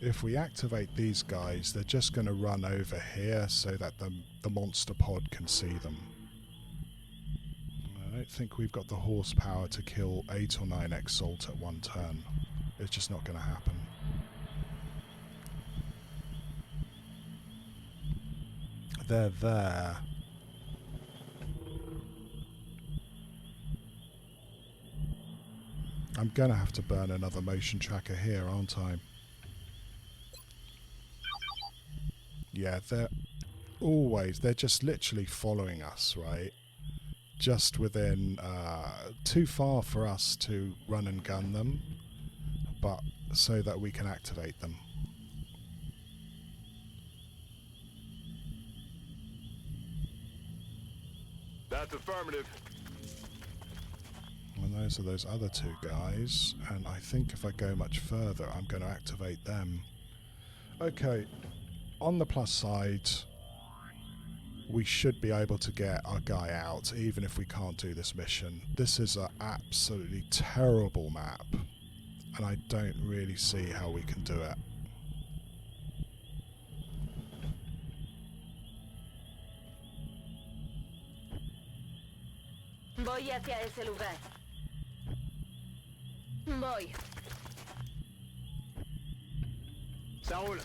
If we activate these guys, they're just going to run over here so that the monster pod can see them. I don't think we've got the horsepower to kill 8 or 9 Exalt at one turn. It's just not going to happen. They're there. I'm going to have to burn another motion tracker here, aren't I? Yeah, they're just literally following us, right? Just within, too far for us to run and gun them, but so that we can activate them. That's affirmative. And those are those other 2 guys, and I think if I go much further, I'm going to activate them. Okay. On the plus side, we should be able to get our guy out, even if we can't do this mission. This is an absolutely terrible map, and I don't really see how we can do it. Voy hacia ese lugar. Voy. Saúl.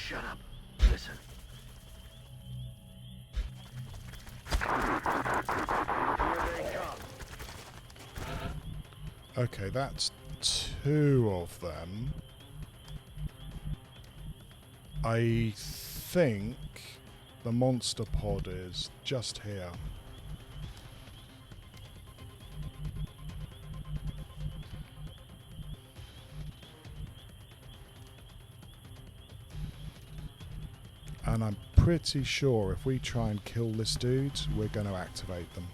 Shut up. Listen. Here they come. Okay, that's 2 of them. I think the monster pod is just here. And I'm pretty sure if we try and kill this dude, we're going to activate them.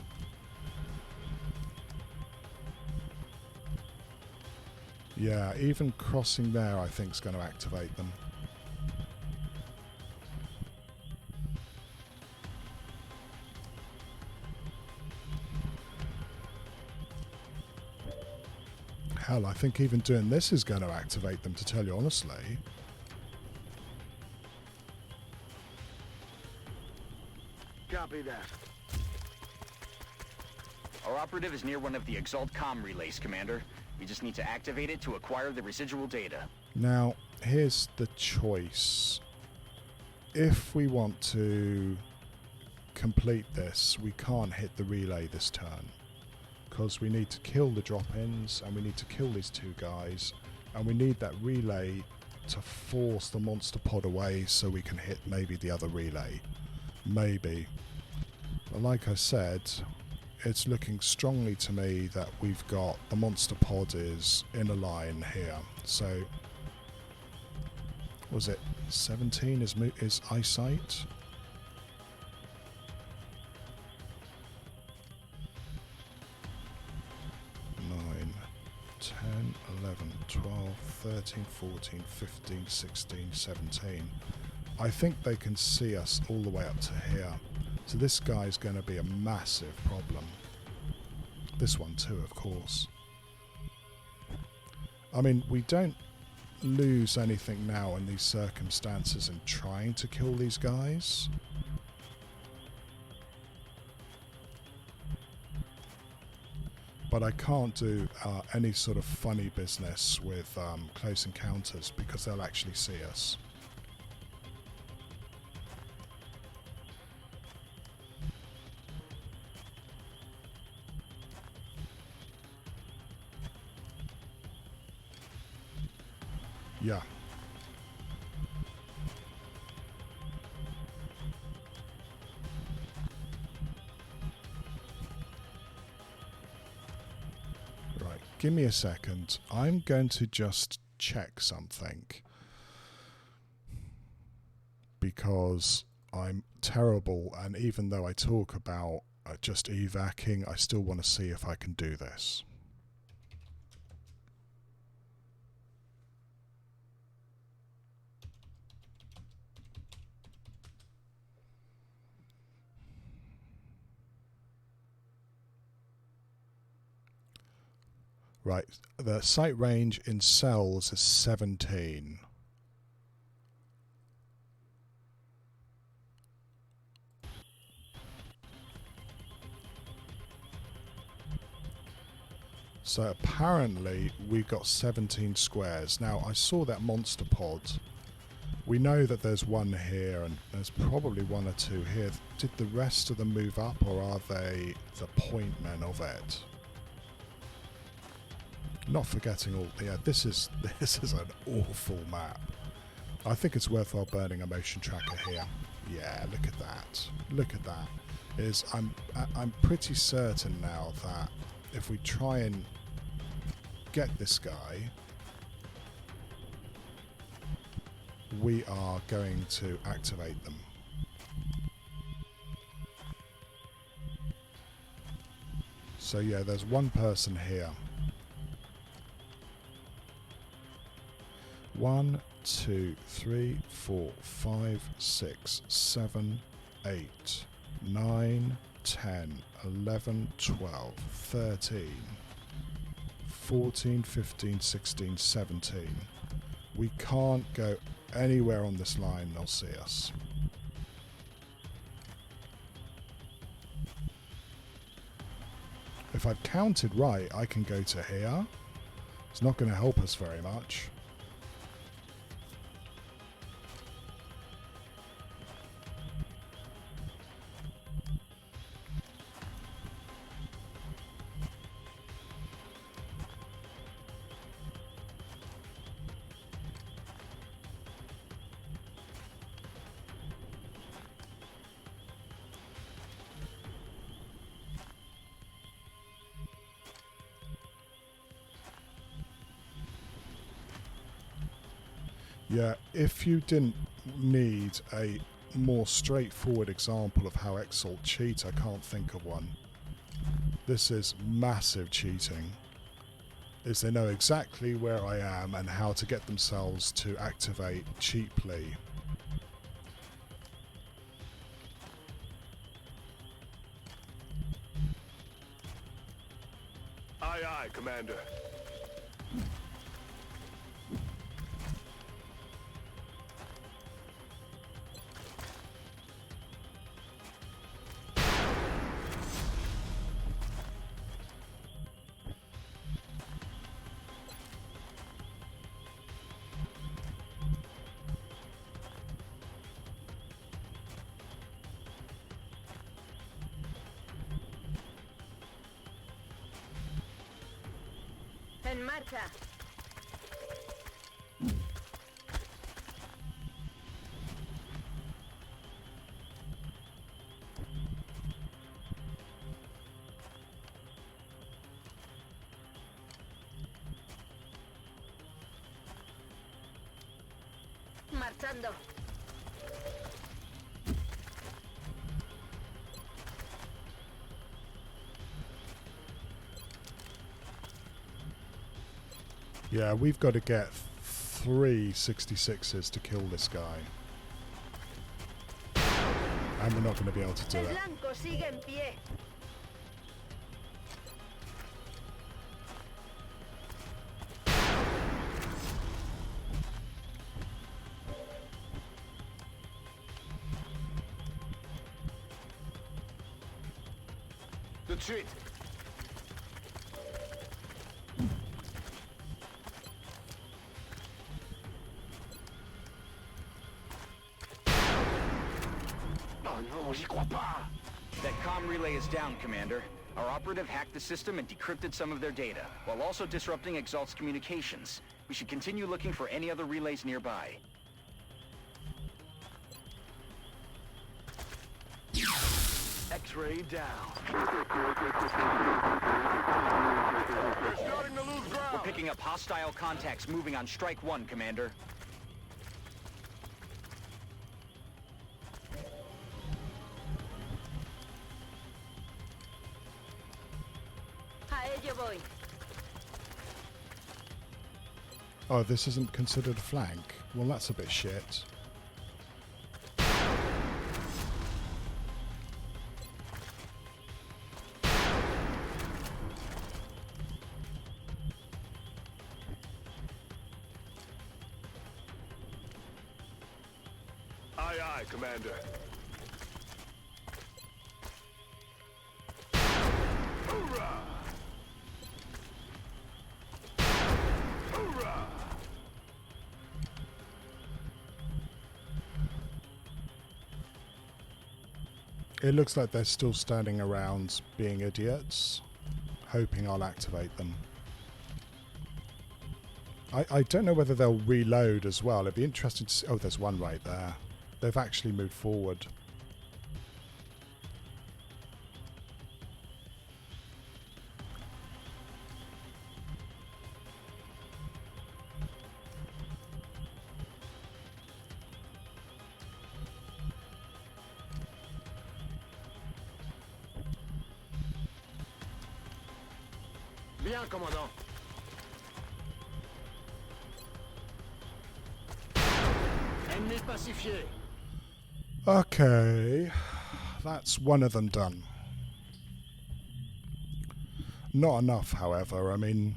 Yeah, even crossing there I think is going to activate them. Hell, I think even doing this is going to activate them, to tell you honestly. Copy that. Our operative is near one of the Exalt comm relays, Commander. We just need to activate it to acquire the residual data. Now, here's the choice. If we want to complete this, we can't hit the relay this turn, because we need to kill the drop-ins, and we need to kill these 2 guys, and we need that relay to force the monster pod away so we can hit maybe the other relay. Maybe. But like I said, it's looking strongly to me that we've got the monster pod is in a line here. So, was it 17 is eyesight? Nine, 10, 11, 12, 13, 14, 15, 16, 17. I think they can see us all the way up to here. So this guy's going to be a massive problem. This one too, of course. I mean, we don't lose anything now in these circumstances in trying to kill these guys. But I can't do any sort of funny business with close encounters because they'll actually see us. Yeah. Right, give me a second. I'm going to just check something, because I'm terrible, and even though I talk about just evacing, I still want to see if I can do this. Right, the sight range in cells is 17. So apparently we got 17 squares. Now I saw that monster pod. We know that there's one here and there's probably 1 or 2 here. Did the rest of them move up, or are they the point men of it? Not forgetting all. Yeah, this is an awful map. I think it's worthwhile burning a motion tracker here. Yeah, look at that. Look at that. I'm pretty certain now that if we try and get this guy, we are going to activate them. So yeah, there's one person here. 1, 2, 3, 4, 5, 6, 7, 8, 9, 10, 11, 12, 13, 14, 15, 16, 17. We can't go anywhere on this line, they'll see us. If I've counted right, I can go to here. It's not going to help us very much. Yeah, if you didn't need a more straightforward example of how Exalt cheat, I can't think of one. This is massive cheating. Is they know exactly where I am and how to get themselves to activate cheaply. Aye, aye, Commander. En marcha. Marchando. Yeah, we've got to get 3 66s to kill this guy. And we're not going to be able to do El it. blanco sigue en pie. Tout de suite. Oh non, j'y crois pas. That comm relay is down, Commander. Our operative hacked the system and decrypted some of their data, while also disrupting Exalt's communications. We should continue looking for any other relays nearby. X-ray down. We're starting to lose ground. We're picking up hostile contacts moving on Strike 1, Commander. A ello voy. Oh, this isn't considered a flank? Well, that's a bit shit. Aye, aye, Commander. Hoorah! Hoorah! It looks like they're still standing around being idiots, hoping I'll activate them. I don't know whether they'll reload as well. It'd be interesting to see. Oh, there's one right there. They've actually moved forward. Bien, commandant. Ennemi pacifié. Okay, that's one of them done. Not enough, however. I mean,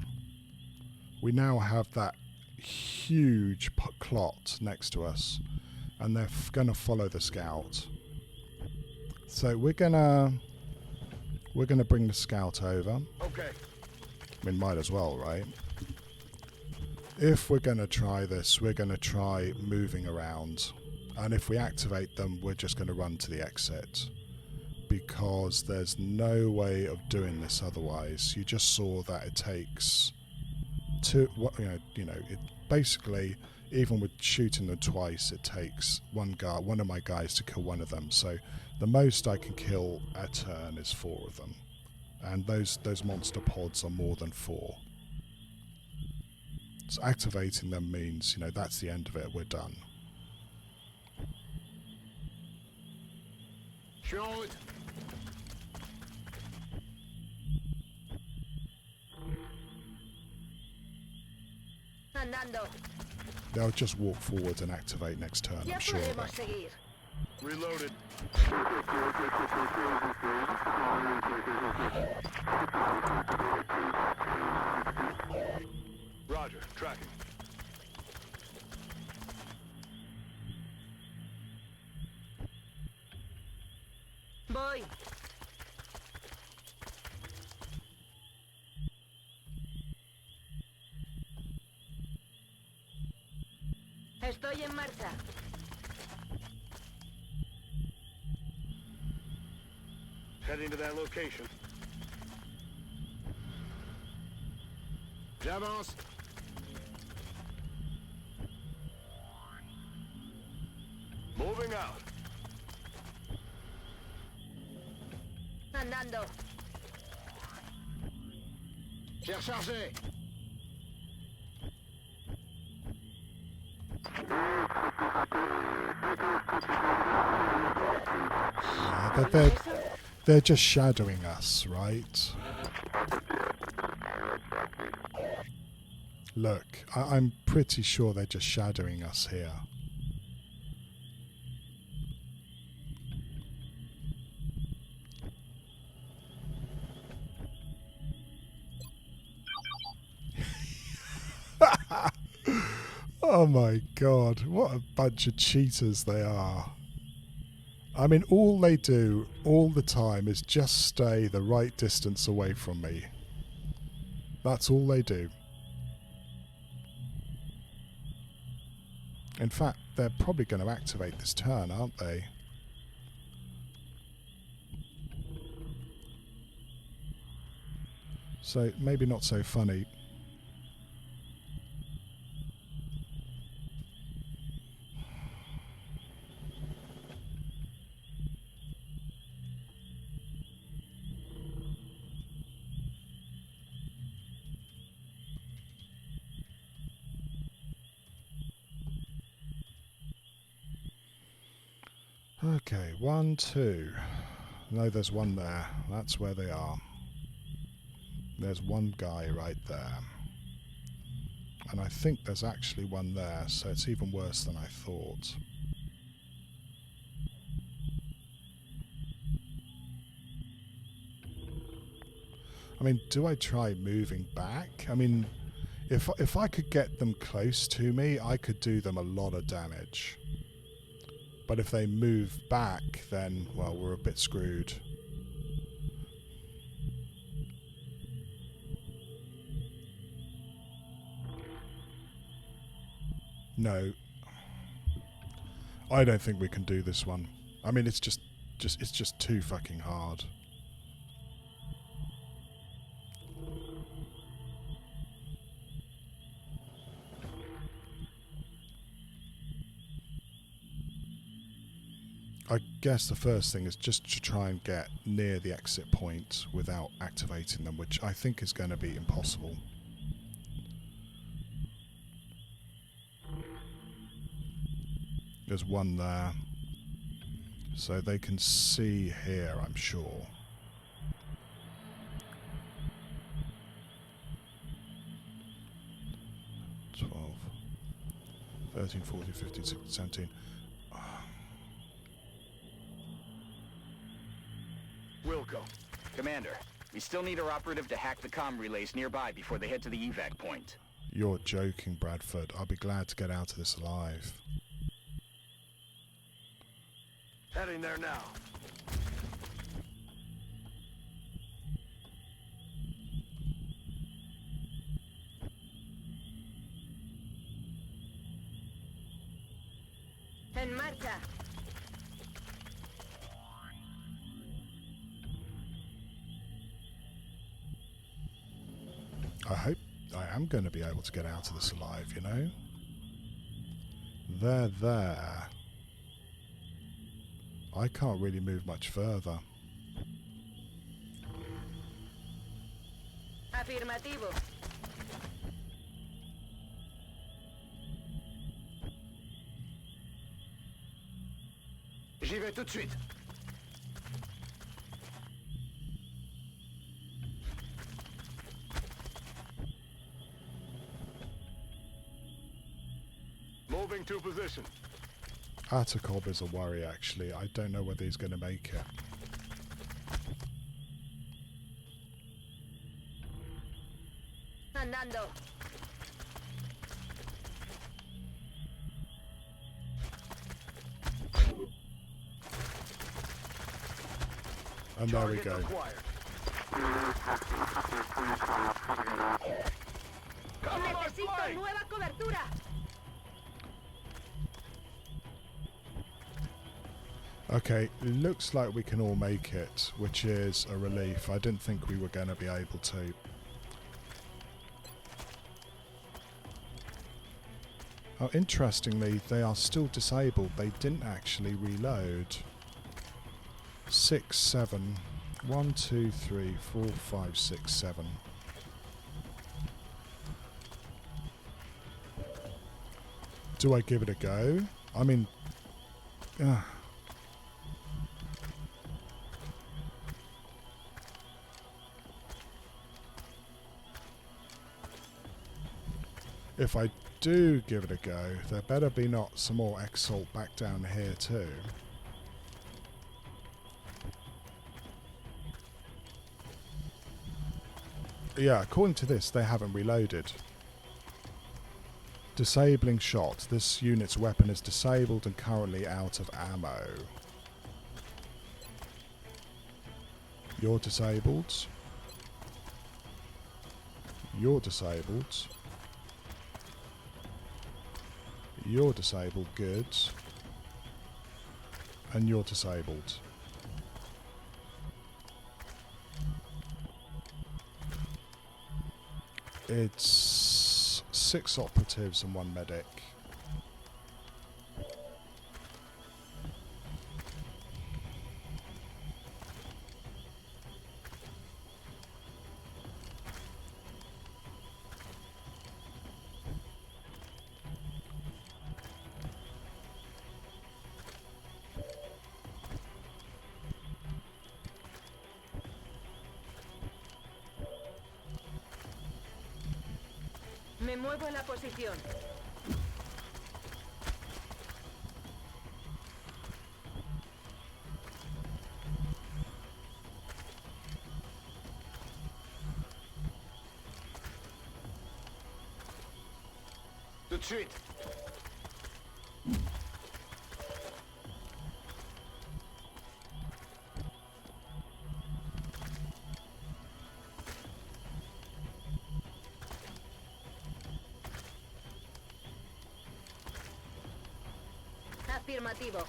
we now have that huge clot next to us, and they're going to follow the scout. So we're gonna bring the scout over. Okay. I mean, might as well, right? If we're going to try this, we're going to try moving around. And if we activate them, we're just going to run to the exit. Because there's no way of doing this otherwise. You just saw that it takes two, it basically, even with shooting them twice, it takes one of my guys to kill one of them. So the most I can kill a turn is 4 of them. And those monster pods are more than 4. So activating them means, you know, that's the end of it, we're done. Show it. Andando. They'll just walk forward and activate next turn, Ya I'm sure of podemos it. seguir. Reloaded. Roger. Tracking. Voy. Estoy en marcha. Heading to that location. J'avance. Moving out. Andando. Cher chargé. But they're just shadowing us, right? Look, I'm pretty sure they're just shadowing us here. Oh my god, what a bunch of cheaters they are. I mean, all they do all the time is just stay the right distance away from me. That's all they do. In fact, they're probably going to activate this turn, aren't they? So, maybe not so funny. Okay, 1, 2. No, there's one there. That's where they are. There's one guy right there. And I think there's actually one there, so it's even worse than I thought. I mean, do I try moving back? I mean, if I could get them close to me, I could do them a lot of damage. But if they move back, then, well, we're a bit screwed. No. I don't think we can do this one. I mean, it's just too fucking hard. I guess the first thing is just to try and get near the exit point without activating them, which I think is going to be impossible. There's one there. So they can see here, I'm sure. $12, $13, $14, $15, $16, $17. Wilco. Commander, we still need our operative to hack the comm relays nearby before they head to the evac point. You're joking, Bradford. I'll be glad to get out of this alive. Heading there now. En marcha. I hope I am going to be able to get out of this alive, you know? They're there. I can't really move much further. Afirmativo. tout de suite. Moving to position. Atacob is a worry, actually. I don't know whether he's going to make it. Andando. And there we Target go. acquired. Cover my Necesito flank. nueva cobertura. Okay, looks like we can all make it, which is a relief. I didn't think we were going to be able to. Oh, interestingly, they are still disabled. They didn't actually reload. 6, 7. 1, 2, 3, 4, 5, 6, 7. Do I give it a go? I mean... If I do give it a go, there better be not some more Exalt back down here too. Yeah, according to this, they haven't reloaded. Disabling shot. This unit's weapon is disabled and currently out of ammo. You're disabled. You're disabled. You're disabled, good. And you're disabled. It's 6 operatives and 1 medic. Me muevo en la posición. Tout de suite. Afirmativo.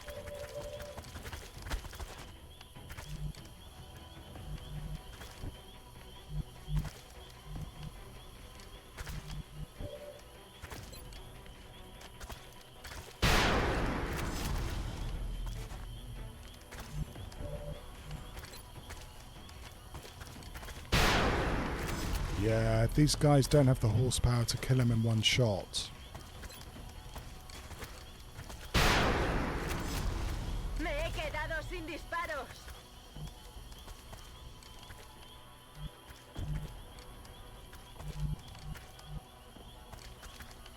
Yeah, these guys don't have the horsepower to kill him in one shot. Me he quedado sin disparos.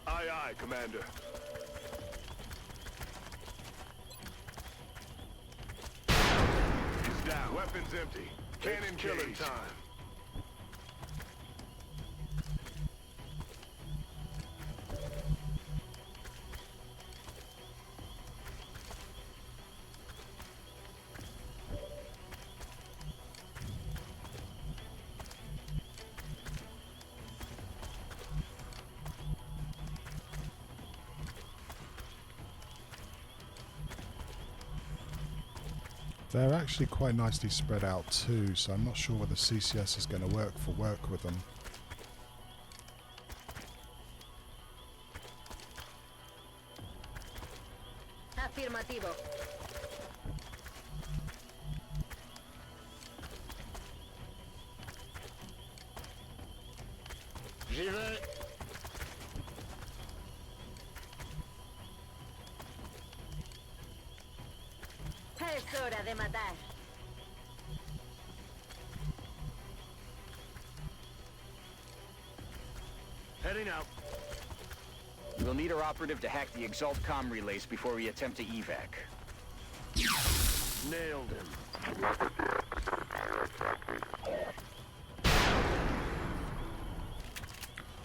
Aye, aye, Commander. He's down. Weapons empty. Cannon killing time. They're actually quite nicely spread out too, so I'm not sure whether CCS is going to work with them. Afirmativo. J'y vais. Es hora de matar. Heading out. We'll need our operative to hack the Exalt comm relays before we attempt to evac. Nailed him.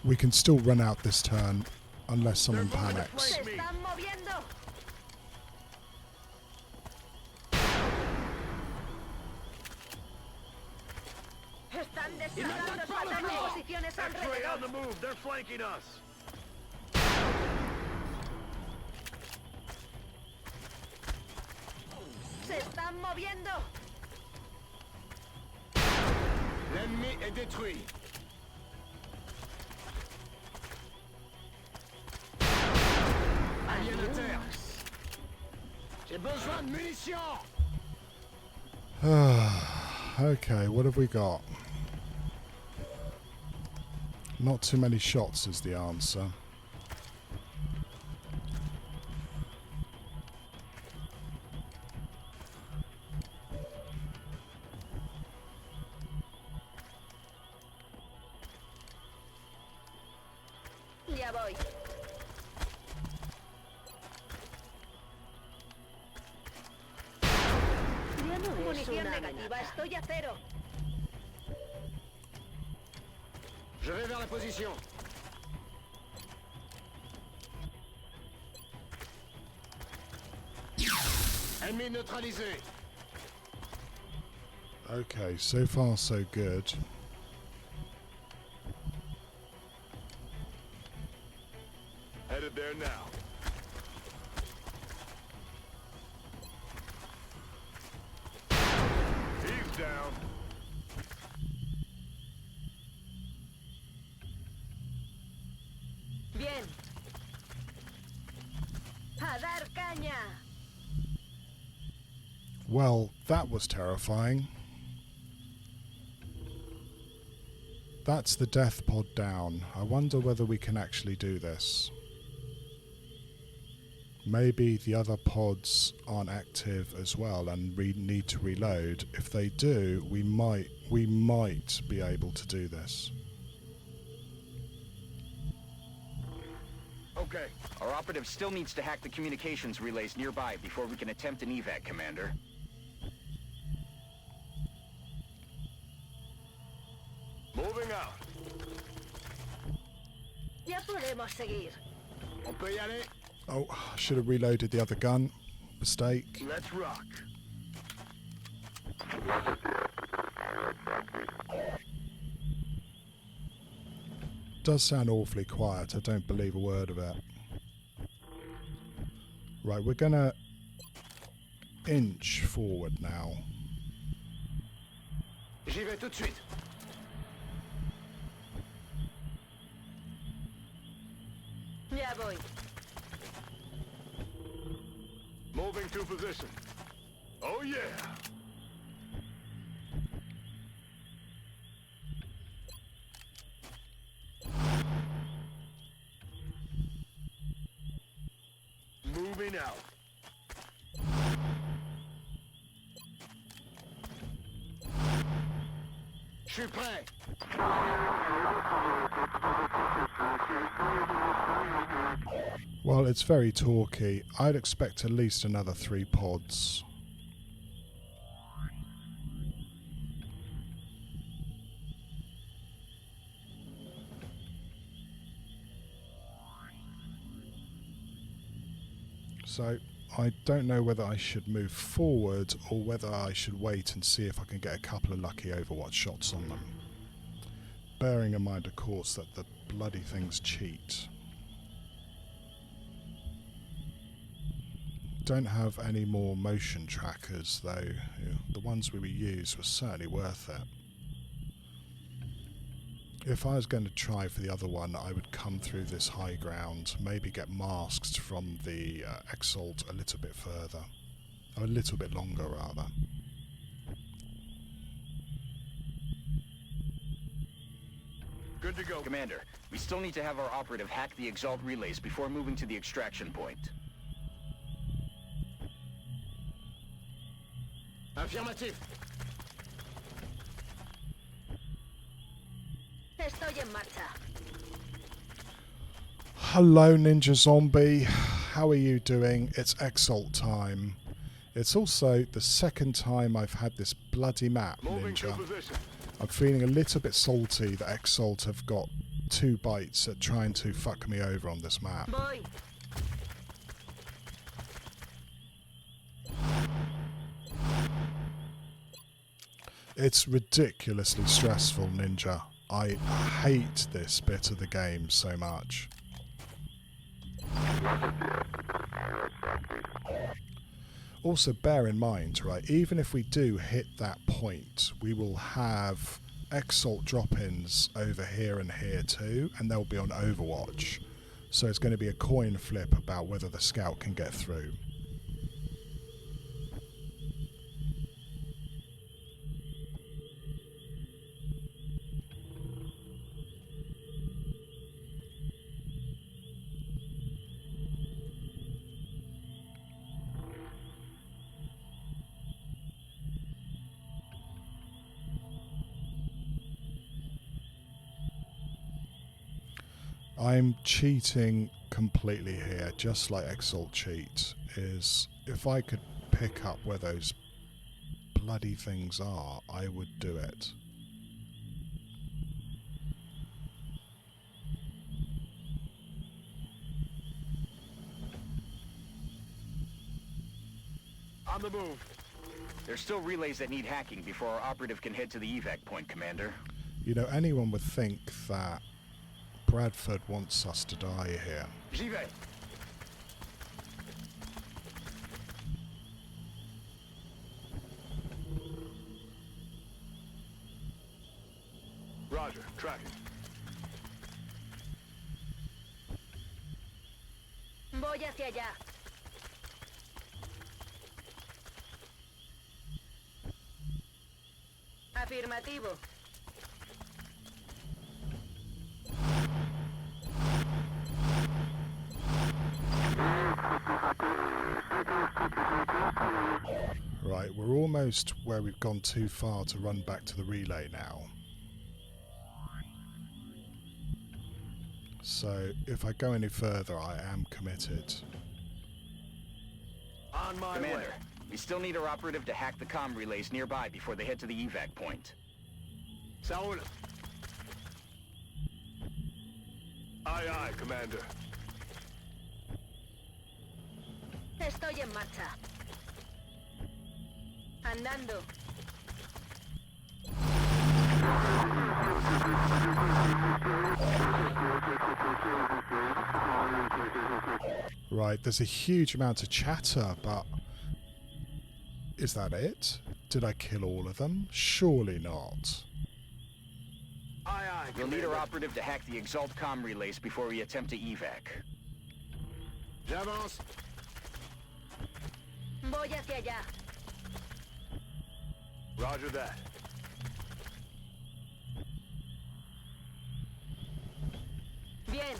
We can still run out this turn unless someone They're moving to panics. Se flank me. están moviendo. Están descargando su ataque. Posiciones X-ray on alrededor. the move. They're flanking us. Se están moviendo. L'ennemi est détruit. Alien à terre. J'ai besoin de munitions. Okay, what have we got? Not too many shots is the answer. Ya voy. Ya no es munición negativa. Estoy a cero. Je vais vers la position. Ennemi neutralisé. Okay, so far so good. Headed there now. He's down. Bien. A dar caña. Well, that was terrifying. That's the death pod down. I wonder whether we can actually do this. Maybe the other pods aren't active as well and we need to reload. If they do, we might be able to do this. Okay. Our operative still needs to hack the communications relays nearby before we can attempt an evac, Commander. Moving out. Ya podemos seguir. On peut y aller. Oh, I should have reloaded the other gun. Mistake. Let's rock. Does sound awfully quiet. I don't believe a word of it. Right, we're gonna inch forward now. J'y vais tout de suite. Ya voy. Moving to position. Oh yeah. Moving out. Je suis prêt. Well, it's very talky. I'd expect at least another 3 pods. So, I don't know whether I should move forward or whether I should wait and see if I can get a couple of lucky Overwatch shots on them. Bearing in mind, of course, that the bloody things cheat. Don't have any more motion trackers, though. The ones we used were certainly worth it. If I was going to try for the other one, I would come through this high ground, maybe get masked from the Exalt a little bit further. Or a little bit longer, rather. Good to go. Commander, we still need to have our operative hack the Exalt relays before moving to the extraction point. Affirmatif. Estoy en marcha. Hello, Ninja Zombie. How are you doing? It's Exalt time. It's also the second time I've had this bloody map, Moving to Ninja. position. I'm feeling a little bit salty that Exalt have got 2 bites at trying to fuck me over on this map. Voy. It's ridiculously stressful, Ninja. I hate this bit of the game so much. Also, bear in mind, right, even if we do hit that point, we will have Exalt drop-ins over here and here too, and they'll be on Overwatch. So it's going to be a coin flip about whether the scout can get through. I'm cheating completely here, just like Exalt cheat, is if I could pick up where those bloody things are, I would do it. On the move. There's still relays that need hacking before our operative can head to the evac point, Commander. You know, anyone would think that Bradford wants us to die here. J'y vais. Roger. Tracking. Voy hacia allá. Afirmativo. Right, we're almost where we've gone too far to run back to the relay now. So if I go any further, I am committed. On my way. Commander, we still need our operative to hack the comm relays nearby before they head to the evac point. Saúl. Aye, aye, Commander. Estoy en marcha. Andando. Right, there's a huge amount of chatter, but is that it? Did I kill all of them? Surely not. Aye, aye, We'll need Commander. our operative to hack the Exalt comm relays before we attempt to evac. J'avance. Voy hacia allá. Roger that. Bien.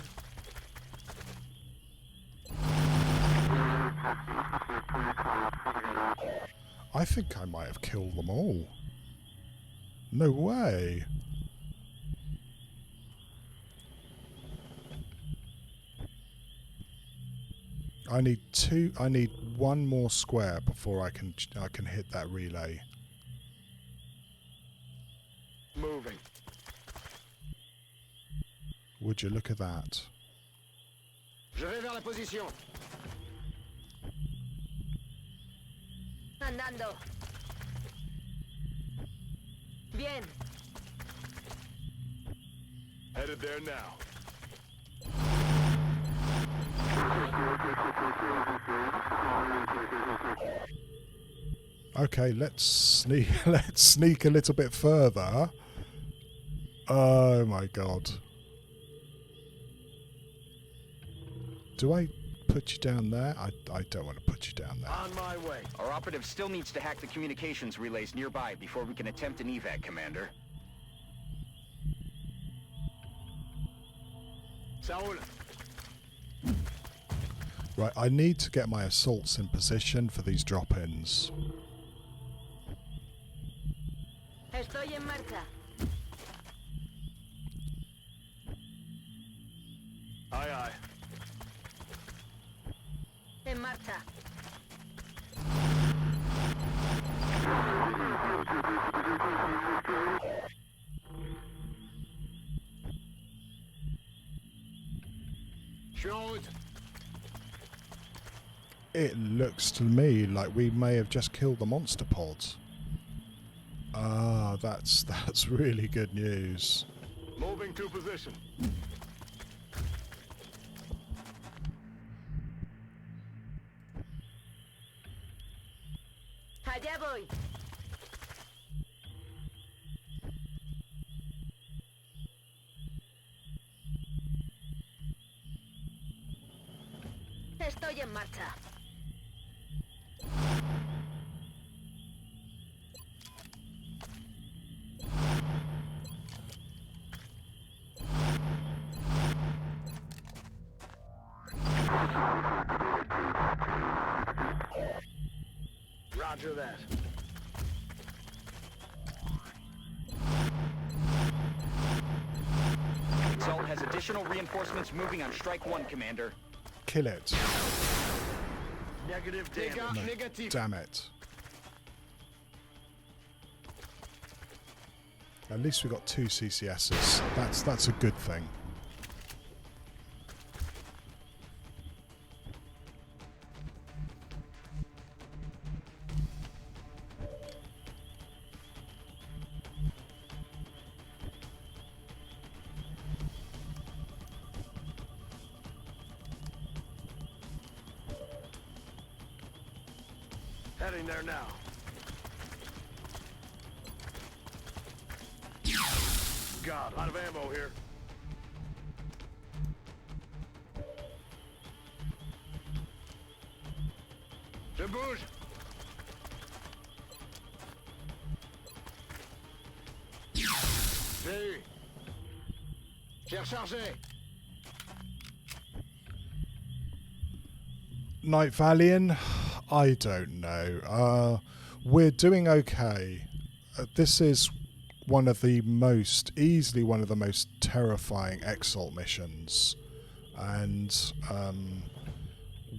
I think I might have killed them all. No way. I need one more square before I can hit that relay. Moving. Would you look at that? Je vais vers la position. Andando. Bien. Headed there now. Okay, let's sneak. Let's sneak a little bit further. Oh my god! Do I put you down there? I don't want to put you down there. On my way. Our operative still needs to hack the communications relays nearby before we can attempt an evac, Commander. Saúl. Right, I need to get my assaults in position for these drop-ins. Estoy en marcha. Aye, aye. En marcha. Shoot. It looks to me like we may have just killed the monster pods. Ah, that's really good news. Moving to position. Allá voy. Estoy en marcha. Roger that. Exalt has additional reinforcements moving on Strike 1, Commander. Kill it. Negative damage. No, Negative. damn it. At least we got 2 CCSs. That's a good thing. Heading there now. God, a lot of ammo here. Je bouge. Hey. J'ai rechargé. Night Valiant? I don't know. We're doing okay. This is easily one of the most terrifying Exalt missions, and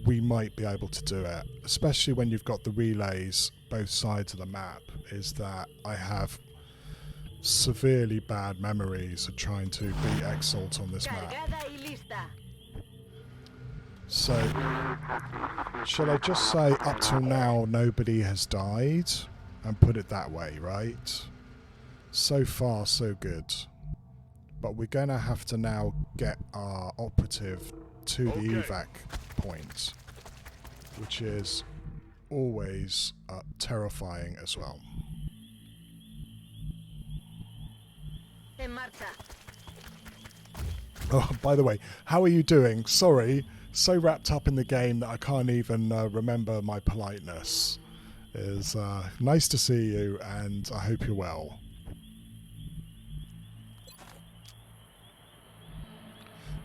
we might be able to do it, especially when you've got the relays both sides of the map. Is that I have severely bad memories of trying to beat Exalt on this map. Cargada y lista. So, shall I just say up till now nobody has died and put it that way, right? So far so good. But we're going to have to now get our operative to the evac point, which is always terrifying as well. En marcha. Oh, by the way, how are you doing? Sorry, so wrapped up in the game that I can't even remember my politeness. It's nice to see you, and I hope you're well.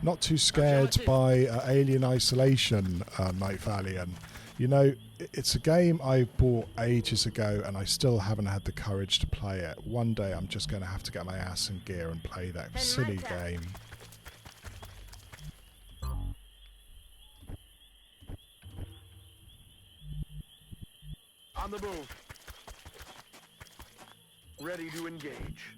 Not too scared by Alien Isolation, Night Valiant. You know, it's a game I bought ages ago, and I still haven't had the courage to play it. One day I'm just going to have to get my ass in gear and play that silly game. On the move. Ready to engage.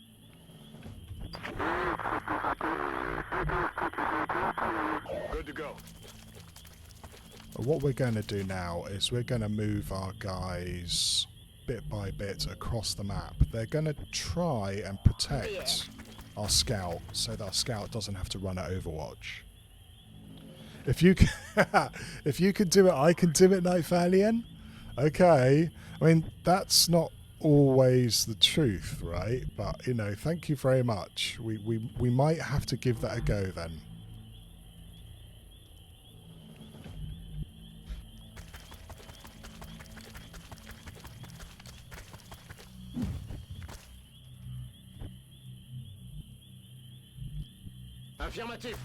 Good to go. What we're going to do now is we're going to move our guys bit by bit across the map. They're going to try and protect our scout so that our scout doesn't have to run at Overwatch. If you can, if you can do it, I can do it, Night Valiant. Okay, I mean that's not always the truth, right? But you know, thank you very much. We might have to give that a go then. Affirmative.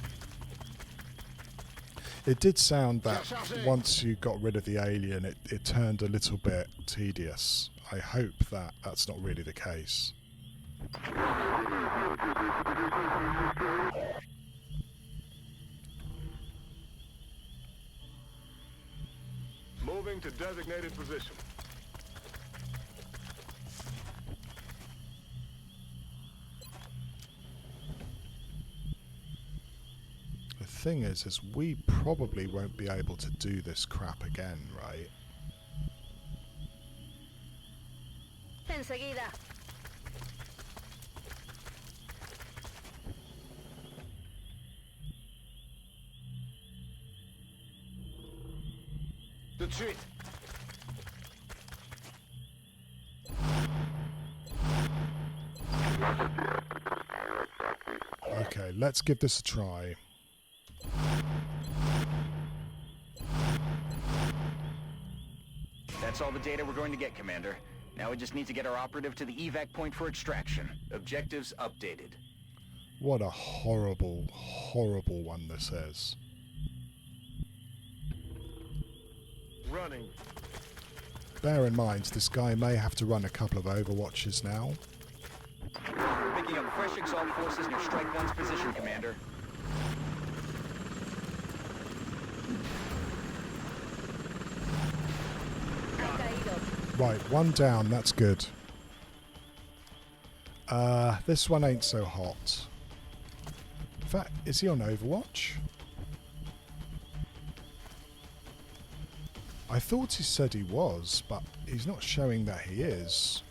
It did sound that once you got rid of the alien, it turned a little bit tedious. I hope that that's not really the case. Moving to designated position. The thing is we probably won't be able to do this crap again, right? Enseguida. The treat. Okay, let's give this a try. That's all the data we're going to get, Commander. Now we just need to get our operative to the evac point for extraction. Objectives updated. What a horrible, horrible one this is. Running. Bear in mind, this guy may have to run a couple of overwatches now. Picking up fresh exalt forces near Strike 1's position, Commander. Ha caído. Right, one down, that's good. This one ain't so hot. In fact, is he on Overwatch? I thought he said he was, but he's not showing that he is.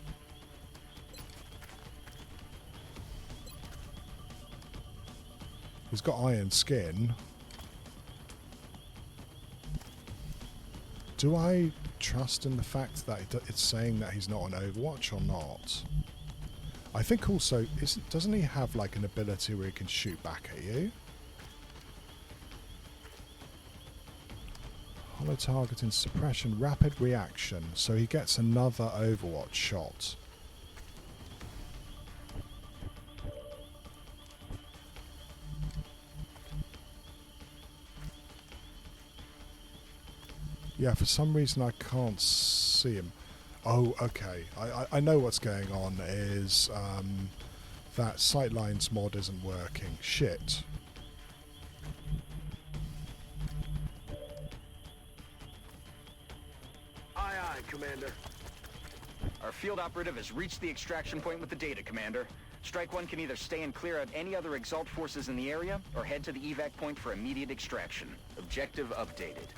He's got iron skin. Do I trust in the fact that it's saying that he's not on Overwatch or not? I think also, doesn't he have like an ability where he can shoot back at you? Hollow targeting suppression, rapid reaction, so he gets another Overwatch shot. Yeah, for some reason I can't see him. Oh, okay. I know what's going on is that Sightlines mod isn't working. Shit. Aye, aye, Commander. Our field operative has reached the extraction point with the data, Commander. Strike 1 can either stay and clear out any other exalt forces in the area, or head to the evac point for immediate extraction. Objective updated.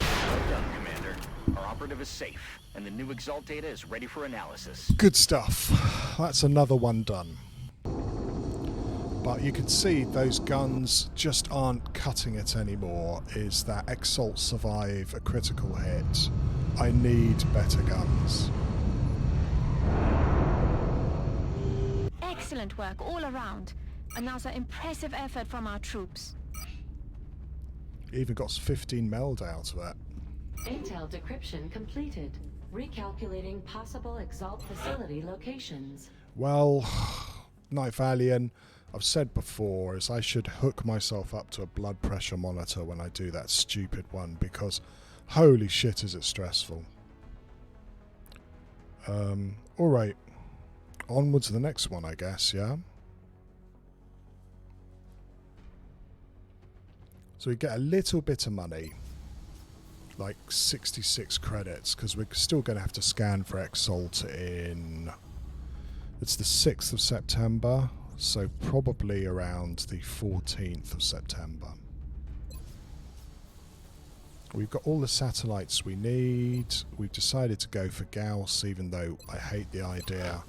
Well done, Commander. Our operative is safe, and the new exalt data is ready for analysis. Good stuff. That's another one done. But you can see those guns just aren't cutting it anymore. Is that Exalt survive a critical hit? I need better guns. Excellent work all around. Another impressive effort from our troops. Even got 15 meld out of it. Intel decryption completed. Recalculating possible Exalt facility locations. Well, Night Valiant, I've said before, is I should hook myself up to a blood pressure monitor when I do that stupid one, because holy shit is it stressful. Alright. Onwards to the next one, I guess, yeah? So we get a little bit of money. Like 66 credits, because we're still going to have to scan for Exalt in... It's the 6th of September, so probably around the 14th of September. We've got all the satellites we need. We've decided to go for Gauss, even though I hate the idea.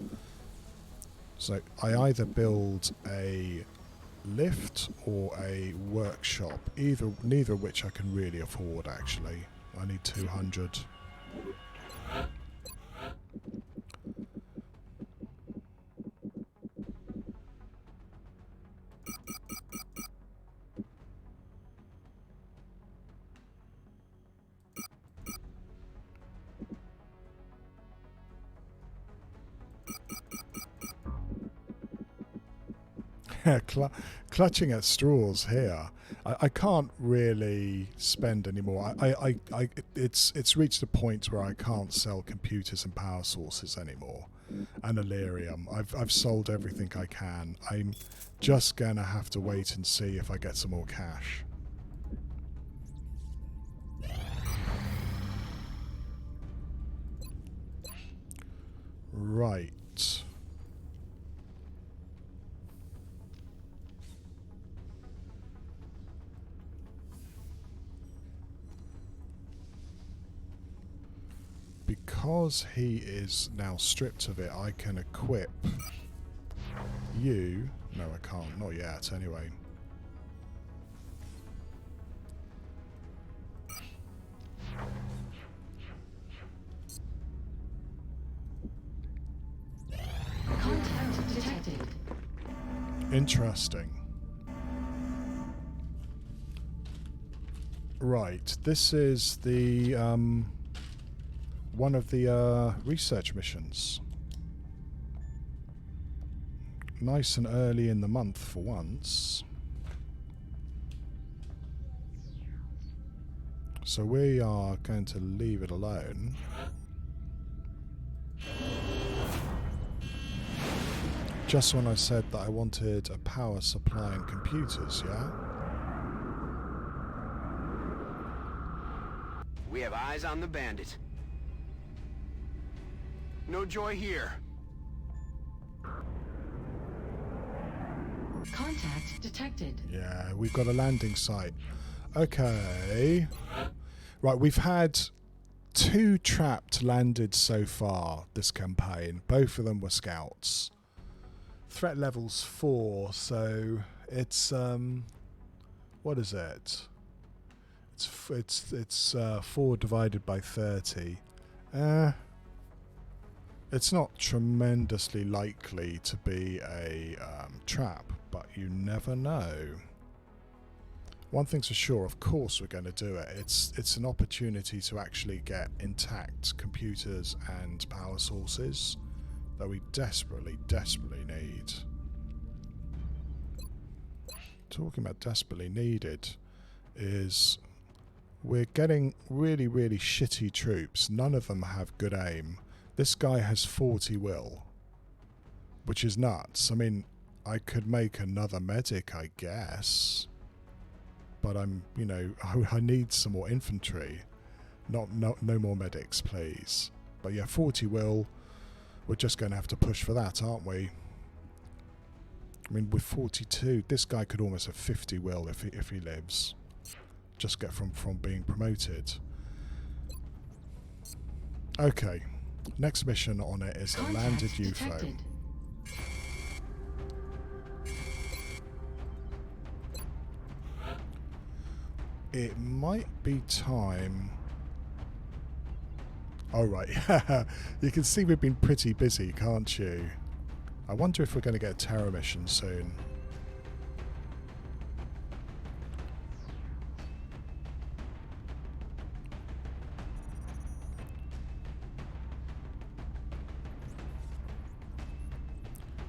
So I either build a lift or a workshop, neither of which I can really afford, actually. I need 200. clutching at straws here. I can't really spend anymore. It's reached a point where I can't sell computers and power sources anymore, and Illyrium. I've sold everything I can. I'm just gonna have to wait and see if I get some more cash. Right. Because he is now stripped of it, I can equip you. No, I can't. Not yet, anyway. Contact detected. Interesting. Right, this is the one of the research missions. Nice and early in the month for once. So we are going to leave it alone. Just when I said that I wanted a power supply and computers, yeah? We have eyes on the bandit. No joy here. Contact detected. Yeah, we've got a landing site. Okay. Right, we've had 2 trapped landed so far this campaign. Both of them were scouts. Threat level's 4, so it's what is it? It's 4 divided by 30. It's not tremendously likely to be a trap, but you never know. One thing's for sure, of course we're going to do it. It's an opportunity to actually get intact computers and power sources that we desperately, desperately need. Talking about desperately needed is we're getting really, really shitty troops. None of them have good aim. This guy has 40 will, which is nuts. I mean, I could make another medic, I guess, but I'm, you know, I need some more infantry. No more medics, please. But yeah, 40 will. We're just going to have to push for that, aren't we? I mean, with 42, this guy could almost have 50 will if he lives. Just get from being promoted. Okay. Next mission on it is a landed UFO. Detected. It might be time. Oh, right. You can see we've been pretty busy, can't you? I wonder if we're going to get a terror mission soon.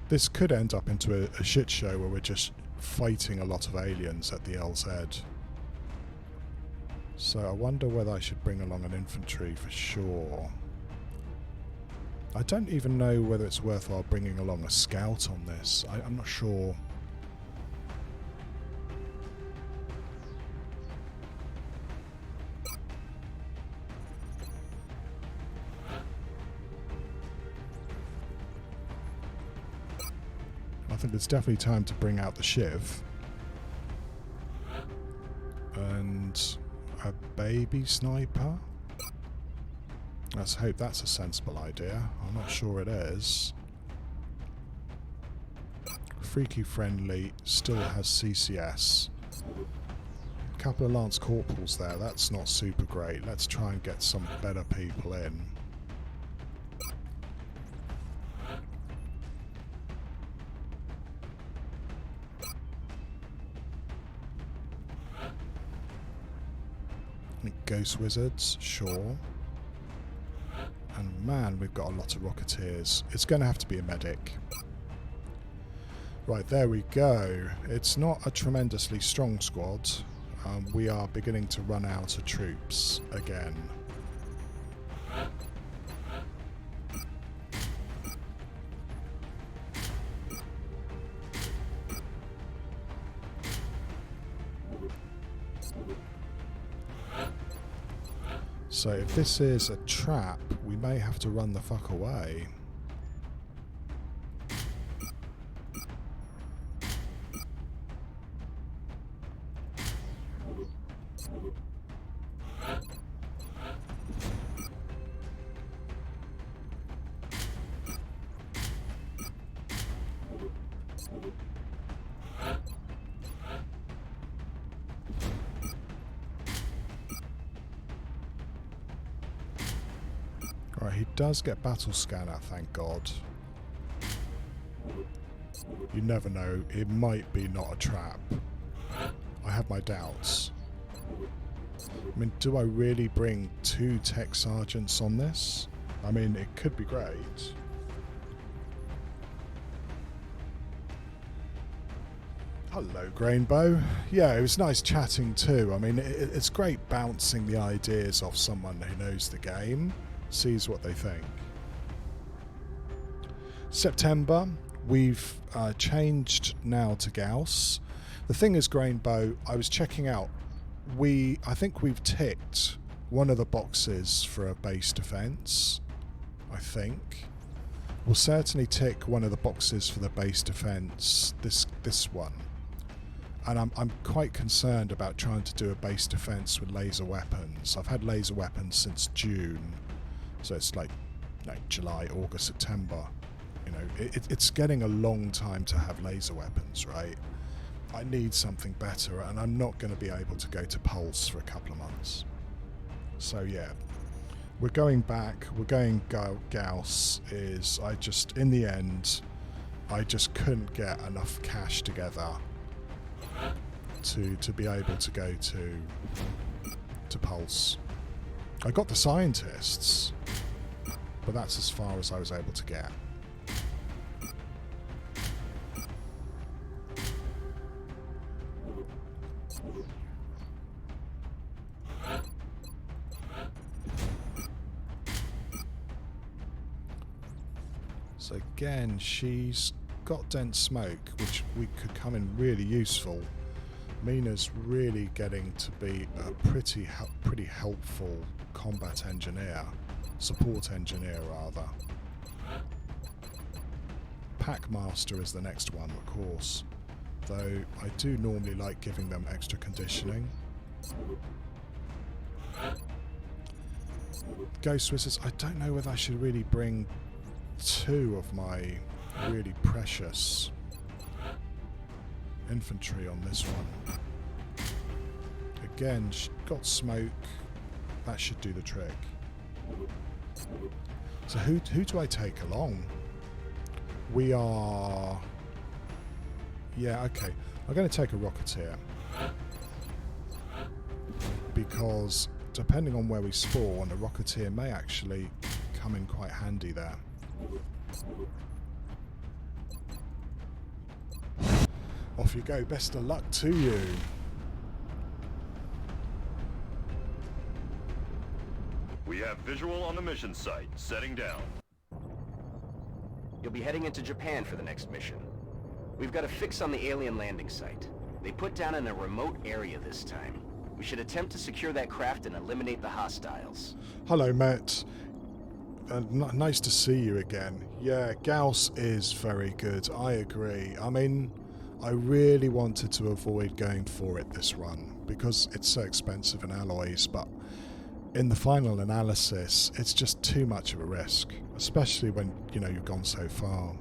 This could end up into a shit show where we're just fighting a lot of aliens at the LZ. So I wonder whether I should bring along an infantry for sure. I don't even know whether it's worthwhile bringing along a scout on this. I'm not sure. I think it's definitely time to bring out the Shiv. And a baby sniper? Let's hope that's a sensible idea. I'm not sure it is. Freaky friendly, still has CCS. A couple of Lance Corporals there, that's not super great. Let's try and get some better people in. Ghost Wizards, sure. And man, we've got a lot of Rocketeers. It's going to have to be a medic. Right, there we go. It's not a tremendously strong squad. We are beginning to run out of troops again. So if this is a trap, we may have to run the fuck away. Alright, he does get battle scanner, thank God. You never know, it might be not a trap. I have my doubts. I mean, do I really bring 2 tech sergeants on this? I mean, it could be great. Hello, Grainbow. Yeah, it was nice chatting too. I mean, it's great bouncing the ideas off someone who knows the game, sees what they think. September, we've changed now to Gauss. The thing is, Grainbow, I was checking out, I think we've ticked one of the boxes for a base defense, I think. We'll certainly tick one of the boxes for the base defense, this one. And I'm quite concerned about trying to do a base defense with laser weapons. I've had laser weapons since June, so it's like July, August, September. You know, it's getting a long time to have laser weapons, right? I need something better, and I'm not going to be able to go to Pulse for a couple of months. So yeah, we're going back. We're going Gauss. In the end, I just couldn't get enough cash together to be able to go to Pulse. I got the scientists, but that's as far as I was able to get. So again, she's got dense smoke, which could come in really useful. Mina's really getting to be a pretty helpful combat engineer, support engineer rather. Packmaster is the next one, of course, though I do normally like giving them extra conditioning. Ghost Wizards, I don't know whether I should really bring 2 of my really precious infantry on this one. Again, got smoke. That should do the trick. So who do I take along? We are... Yeah, okay. I'm going to take a Rocketeer. Because depending on where we spawn, a Rocketeer may actually come in quite handy there. Off you go. Best of luck to you. We have visual on the mission site. Setting down. You'll be heading into Japan for the next mission. We've got a fix on the alien landing site. They put down in a remote area this time. We should attempt to secure that craft and eliminate the hostiles. Hello, Matt. Nice to see you again. Yeah, Gauss is very good. I agree. I mean, I really wanted to avoid going for it this run because it's so expensive in alloys, but in the final analysis, it's just too much of a risk, especially when, you know, you've gone so far.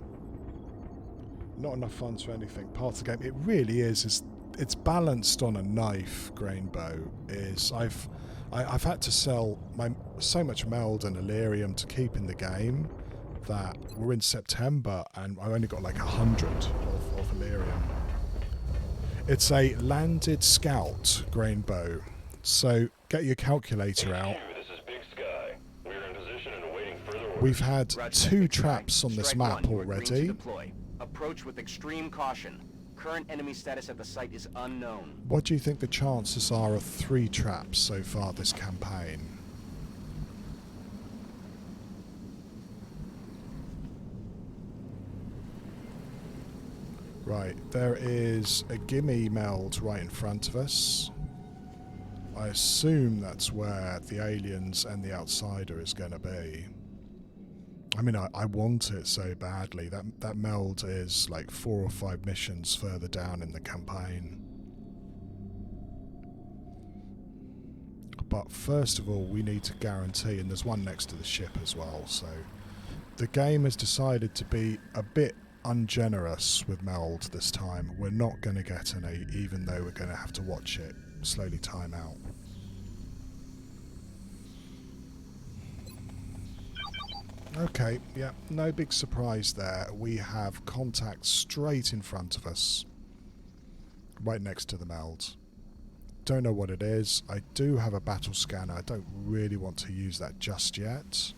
Not enough funds for anything. Part of the game, it really is it's balanced on a knife. Grainbow is I've had to sell so much meld and Illyrium to keep in the game that we're in September and I only got like 100 of Illyrium. It's a landed scout, Grainbow. So get your calculator out. This is Big Sky. We're in position and awaiting further orders. We've had Roger, 2 Big Sky. traps on this Strike map one, you are green to already. deploy. Approach with extreme caution. Current enemy status at the site is unknown. What do you think the chances are of 3 traps so far this campaign? Right, there is a gimme meld right in front of us. I assume that's where the aliens and the outsider is going to be. I mean, I want it so badly. That meld is like 4 or 5 missions further down in the campaign. But first of all, we need to guarantee, and there's one next to the ship as well, so the game has decided to be a bit ungenerous with meld this time. We're not going to get any, even though we're going to have to watch it slowly time out. Okay, yeah, no big surprise there. We have contact straight in front of us, right next to the meld. Don't know what it is. I do have a battle scanner. I don't really want to use that just yet.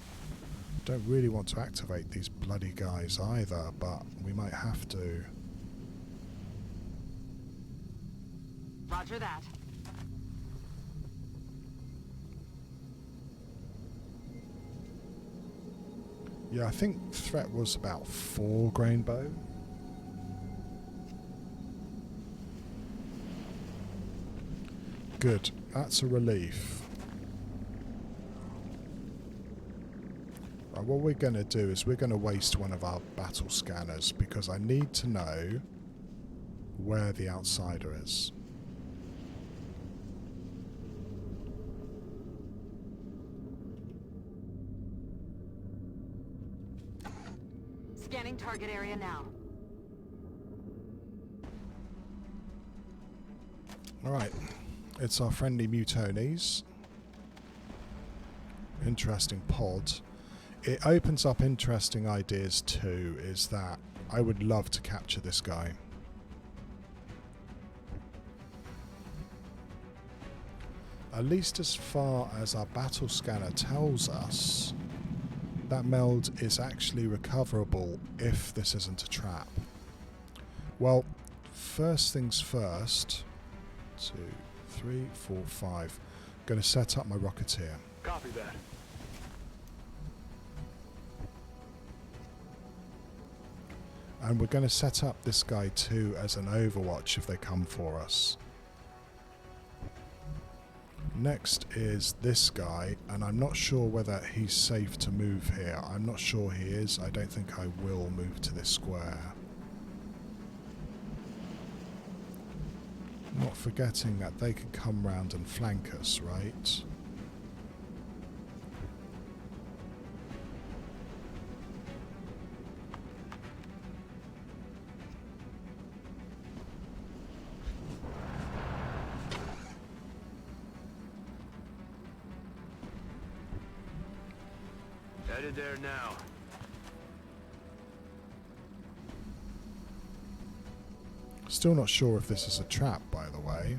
Don't really want to activate these bloody guys either, but we might have to. Roger that. Yeah, I think threat was about 4 grainbow. Good, that's a relief. Right, what we're going to do is we're going to waste one of our battle scanners because I need to know where the outsider is. Scanning target area now. Alright, it's our friendly Mutones. Interesting pod. It opens up interesting ideas too, is that I would love to capture this guy. At least as far as our battle scanner tells us, that meld is actually recoverable if this isn't a trap. Well, first things first. 2, 3, 4, 5. Going to set up my Rocketeer. Copy that. And we're going to set up this guy too as an overwatch if they come for us. Next is this guy, and I'm not sure whether he's safe to move here. I'm not sure he is. I don't think I will move to this square. Not forgetting that they could come round and flank us, right? Headed there now. Still not sure if this is a trap, by the way.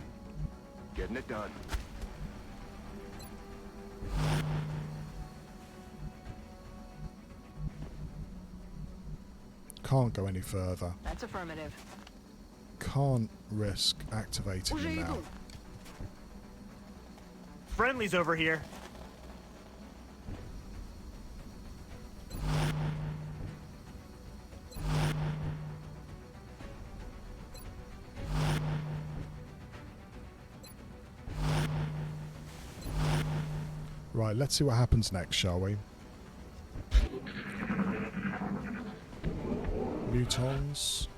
Getting it done. Can't go any further. That's affirmative. Can't risk activating them now. Friendly's over here. Right, let's see what happens next, shall we? Mutons.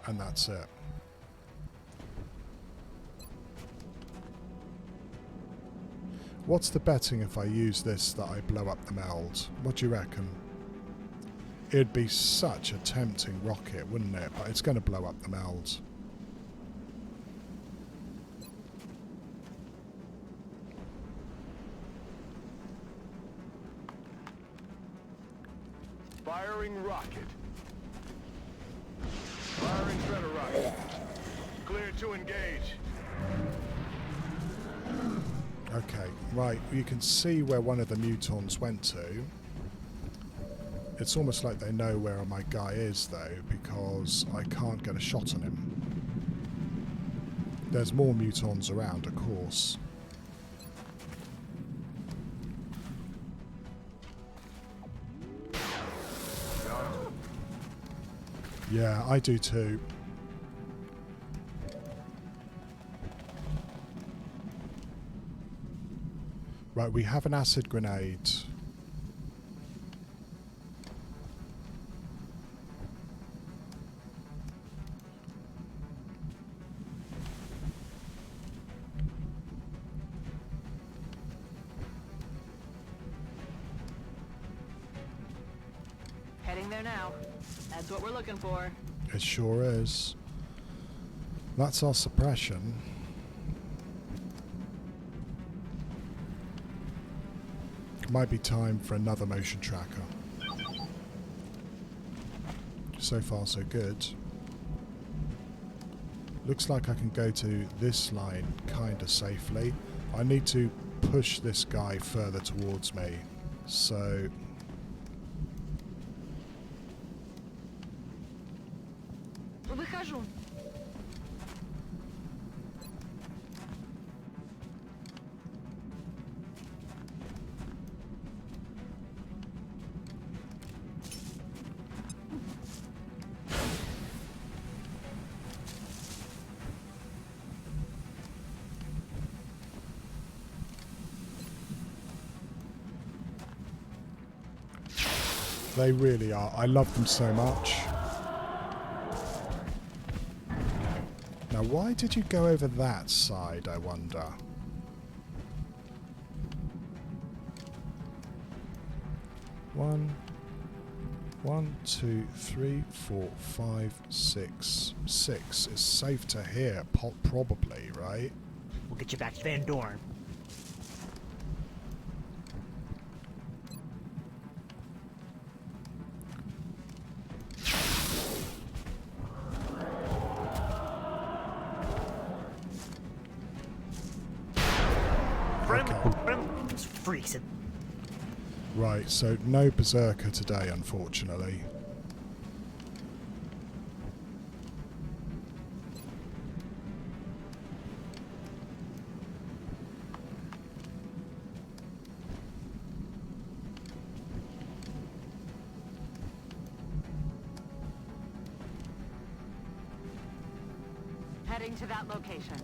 And that's it. What's the betting if I use this that I blow up the meld? What do you reckon? It'd be such a tempting rocket, wouldn't it? But it's going to blow up the meld. Firing rocket. Firing better rocket. Clear to engage. Okay, right, you can see where one of the mutons went to. It's almost like they know where my guy is, though, because I can't get a shot on him. There's more mutons around, of course. Yeah, I do too. Right, we have an acid grenade. Heading there now. That's what we're looking for. It sure is. That's our suppression. Might be time for another motion tracker. So far so good. Looks like I can go to this line kinda safely. I need to push this guy further towards me. So Выхожу. they really are. I love them so much. Now, why did you go over that side, I wonder? One, two, three, 4, 5, 6. 6 is safe to hear, probably, right? We'll get you back to Van Dorn. Freaks. Right, so no Berserker today, unfortunately. Heading to that location.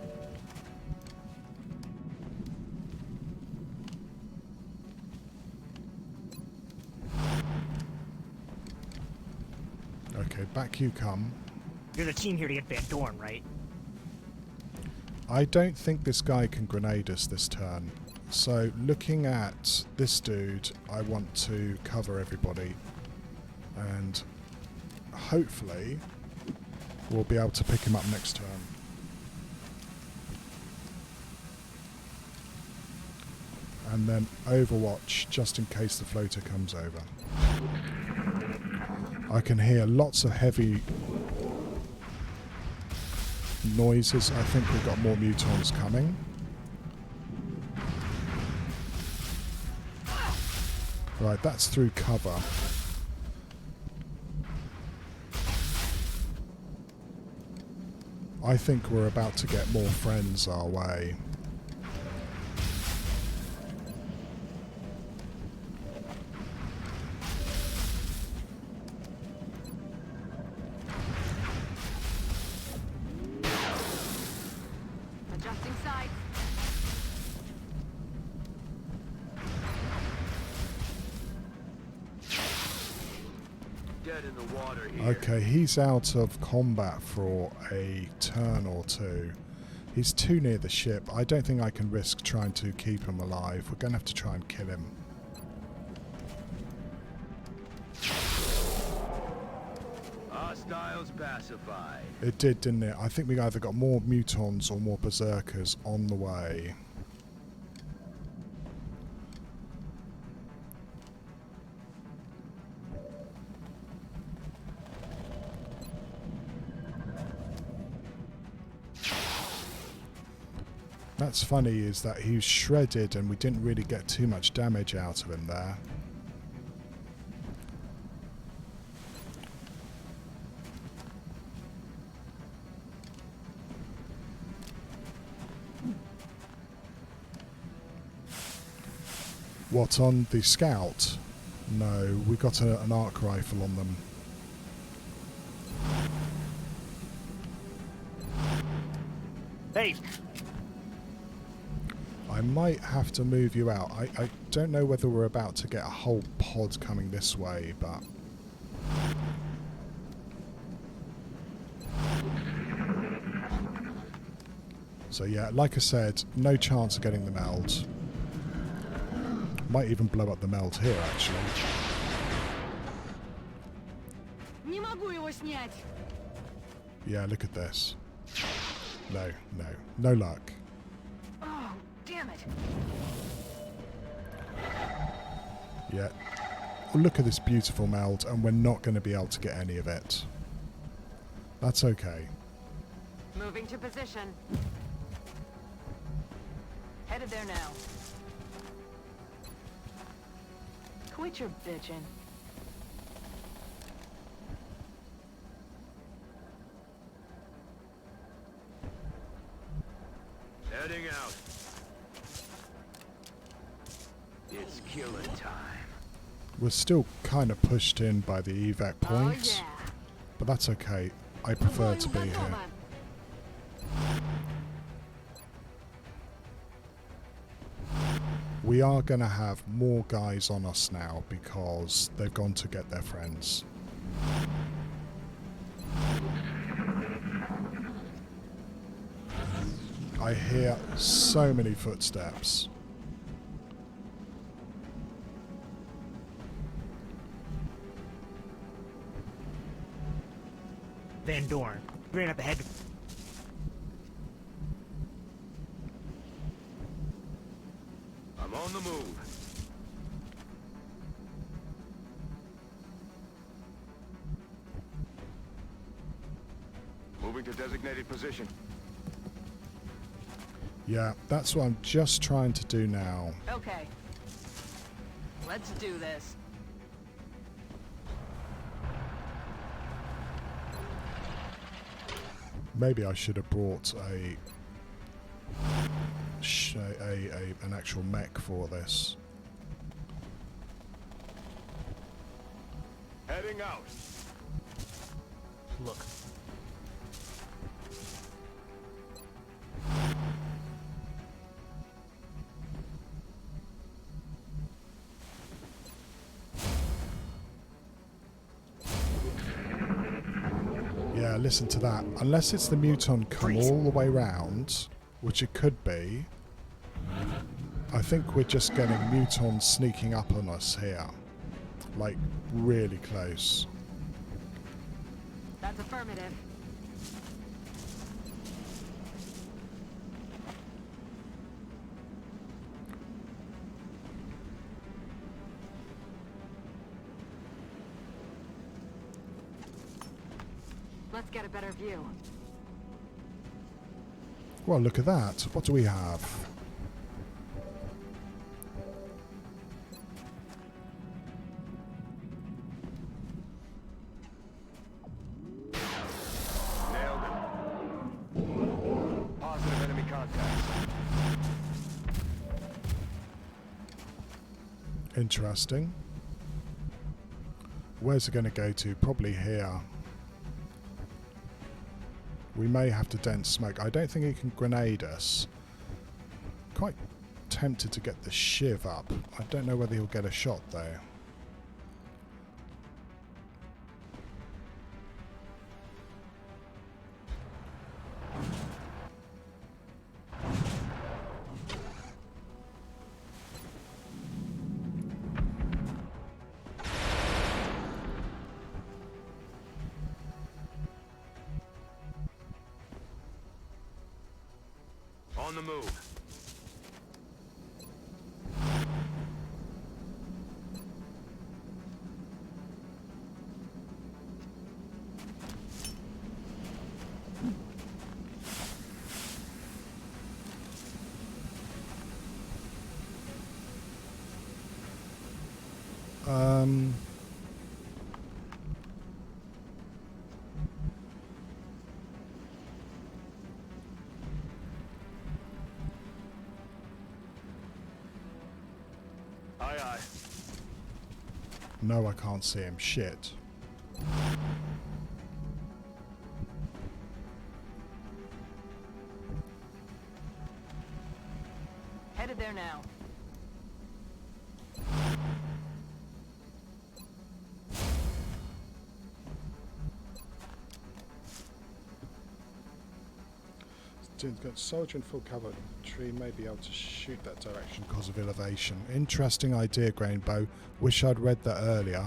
Okay, back you come. You're the team here to get Van Dorn, right? I don't think this guy can grenade us this turn. So, looking at this dude, I want to cover everybody. And hopefully, we'll be able to pick him up next turn. And then Overwatch, just in case the floater comes over. I can hear lots of heavy noises. I think we've got more mutons coming. Right, that's through cover. I think we're about to get more friends our way. Adjusting sights. Dead in the water here. Okay, he's out of combat for a turn or two. He's too near the ship. I don't think I can risk trying to keep him alive. We're going to have to try and kill him. Hostiles pacified. It did, didn't it? I think we either got more mutons or more berserkers on the way. That's funny, is that he was shredded and we didn't really get too much damage out of him there. What, on the Scout? No, we got an arc rifle on them. Hey! I might have to move you out. I don't know whether we're about to get a whole pod coming this way, but... So yeah, like I said, no chance of getting the meld. Might even blow up the meld here, actually. Не могу его снять. Yeah, look at this. No luck. Oh, damn it. Yeah. Well, look at this beautiful meld, and we're not going to be able to get any of it. That's okay. Moving to position. Headed there now. Quit your bitching. Heading out. It's killing time. We're still kind of pushed in by the evac point, Oh, yeah. but that's okay. I prefer to be here. We are going to have more guys on us now because they've gone to get their friends. I hear so many footsteps. Van Dorn. Ran up ahead. I'm on the move. Moving to designated position. Yeah, that's what I'm just trying to do now. Okay. Let's do this. Maybe I should have brought an actual mech for this. Heading out. Look. Yeah, listen to that. Unless it's the Muton come all the way round, which it could be, I think we're just getting Muton sneaking up on us here. Like, really close. That's affirmative. Let's get a better view. Well, look at that. What do we have? Nailed it. Positive enemy contact. Interesting. Where's it going to go to? Probably here. We may have to dent smoke. I don't think he can grenade us. Quite tempted to get the shiv up. I don't know whether he'll get a shot though. On the move. No, I can't see him. Shit. Headed there now. Got soldier in full cover. Tree may be able to shoot that direction because of elevation. Interesting idea, Grainbow. Wish I'd read that earlier.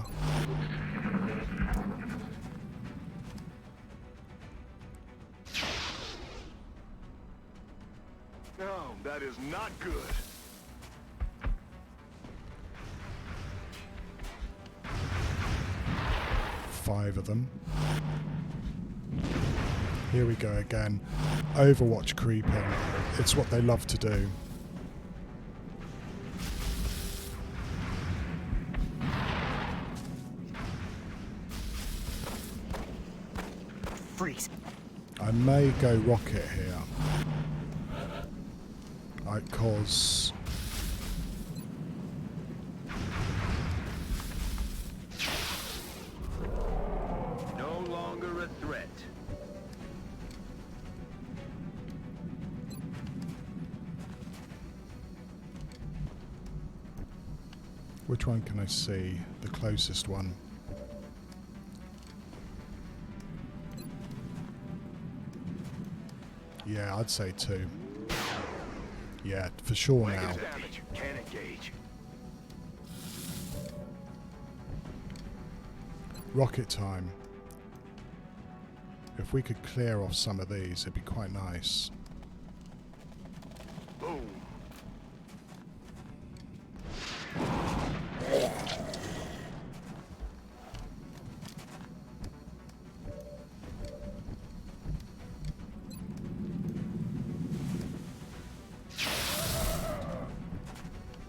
No, that is not good. Five of them. Here we go again. Overwatch creeping. It's what they love to do. Freaks. I may go rocket here. Cause No longer a threat. which one can I see? The closest one. Yeah, I'd say 2. Yeah, for sure now. Damage. Can't engage. Rocket time. If we could clear off some of these, it'd be quite nice. Boom.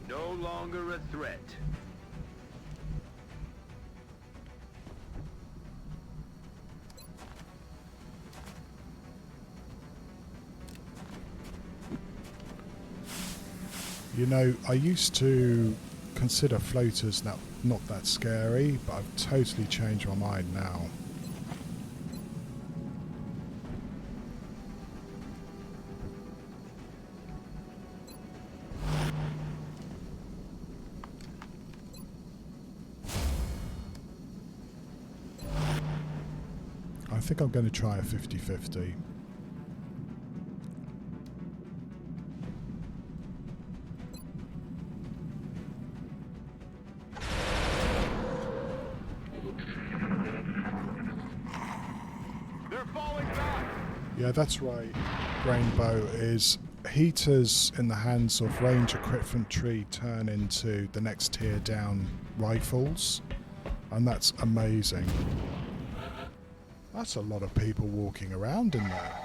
No longer a threat. You know, I used to consider floaters not that scary, but I've totally changed my mind now. I think I'm going to try a 50-50. They're falling back. Yeah, that's right. Rainbow is heaters in the hands of Ranger Crit Infantry turn into the next tier down rifles, and that's amazing. That's a lot of people walking around in there.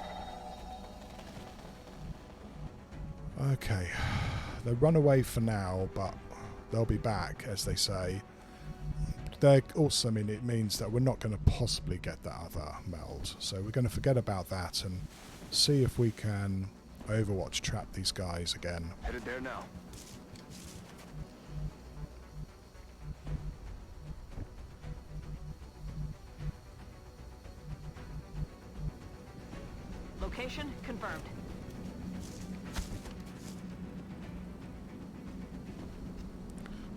Okay, they run away for now, but they'll be back, as they say. They're also, I mean, it means that we're not going to possibly get that other meld, so we're going to forget about that and see if we can Overwatch trap these guys again. Headed there now. Location confirmed.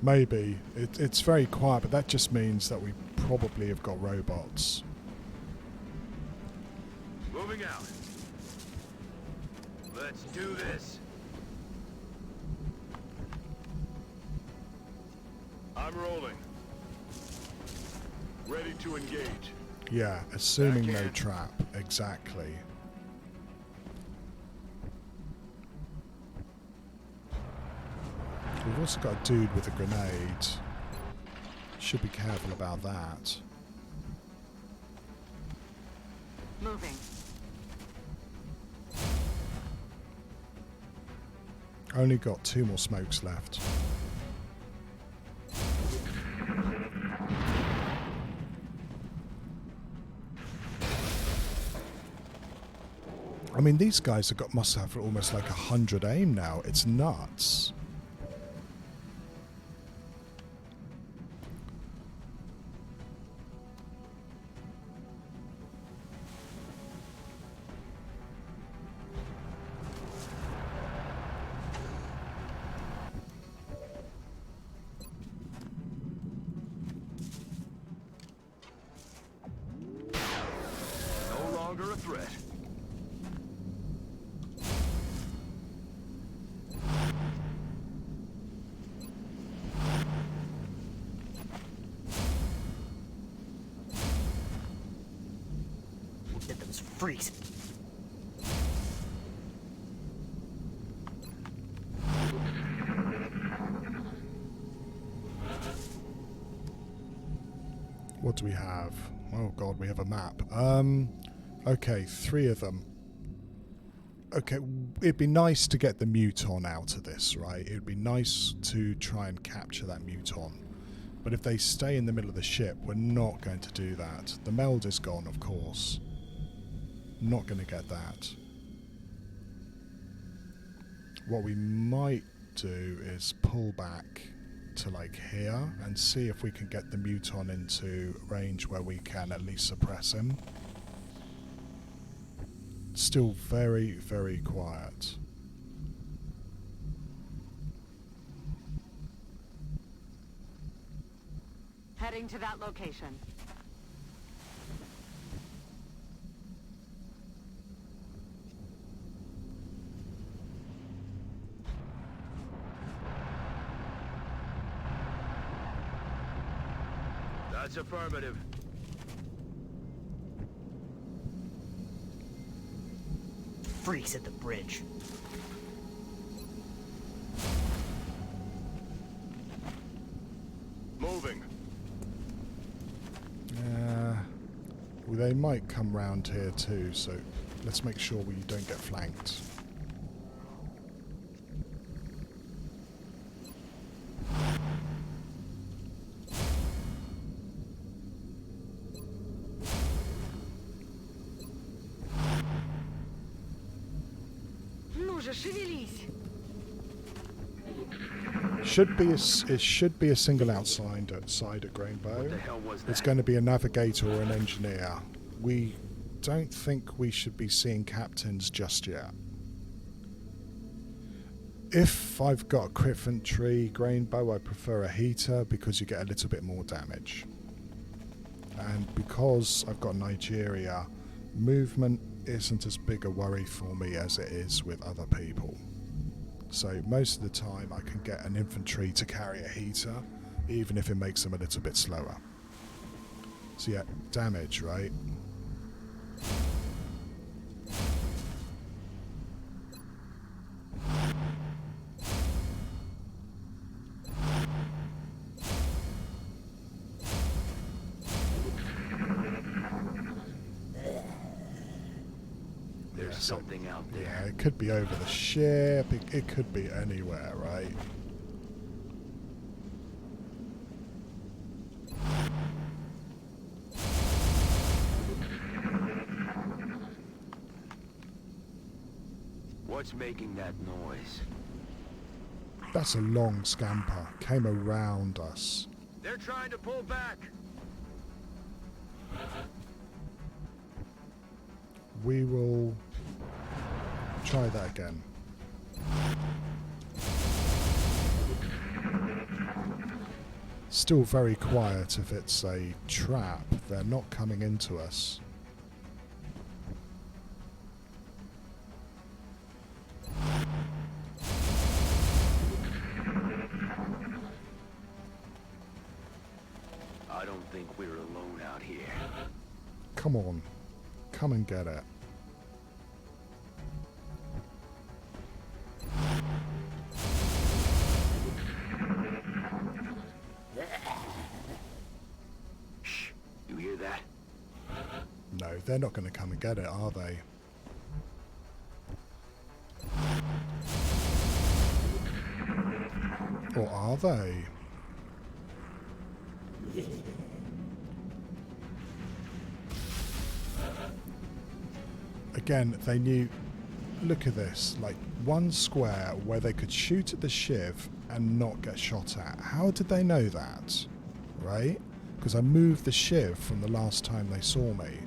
Maybe. It's very quiet, but that just means that we probably have got robots. Moving out. Let's do this. I'm rolling. Ready to engage. Yeah, assuming no Backhand. trap. Exactly. We've also got a dude with a grenade. Should be careful about that. Moving. Only got 2 more smokes left. I mean, these guys must have almost like 100 aim now. It's nuts. Get those freaks. What do we have? Oh god, we have a map. Okay, 3 of them. Okay, it'd be nice to get the muton out of this, right? It'd be nice to try and capture that muton. But if they stay in the middle of the ship, we're not going to do that. The meld is gone, of course. Not going to get that. What we might do is pull back to like here and see if we can get the muton into range where we can at least suppress him. Still very, very quiet. Heading to that location. That's affirmative. Freaks at the bridge. Moving. Well, they might come round here too, so let's make sure we don't get flanked. It should be a single outside at Grainbow. What the hell was that? It's going to be a navigator or an engineer. We don't think we should be seeing captains just yet. If I've got a crit infantry Grainbow, I prefer a heater because you get a little bit more damage. And because I've got Nigeria, movement isn't as big a worry for me as it is with other people. So most of the time I can get an infantry to carry a heater, even if it makes them a little bit slower. So yeah, damage, right? There's something out there. Yeah, it could be over the ship, it could be anywhere, right? What's making that noise? That's a long scamper. Came around us. They're trying to pull back. We will try that again. Still very quiet if it's a trap. They're not coming into us. I don't think we're alone out here. Come on. Come and get it. Shh. You hear that? No, they're not going to come and get it, are they? Or are they? Again, they knew... Look at this. Like, one square where they could shoot at the shiv and not get shot at. How did they know that? Right? Because I moved the shiv from the last time they saw me.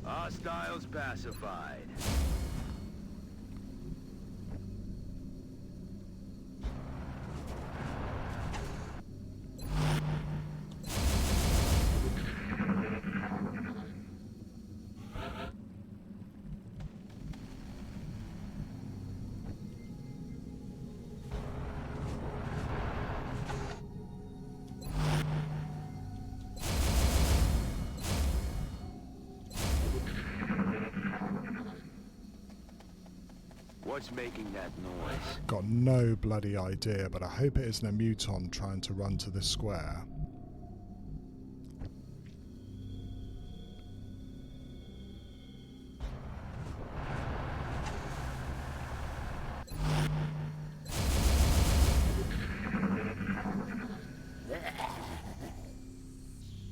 Hostiles pacified. What's making that noise? Got no bloody idea, but I hope it isn't a muton trying to run to this square.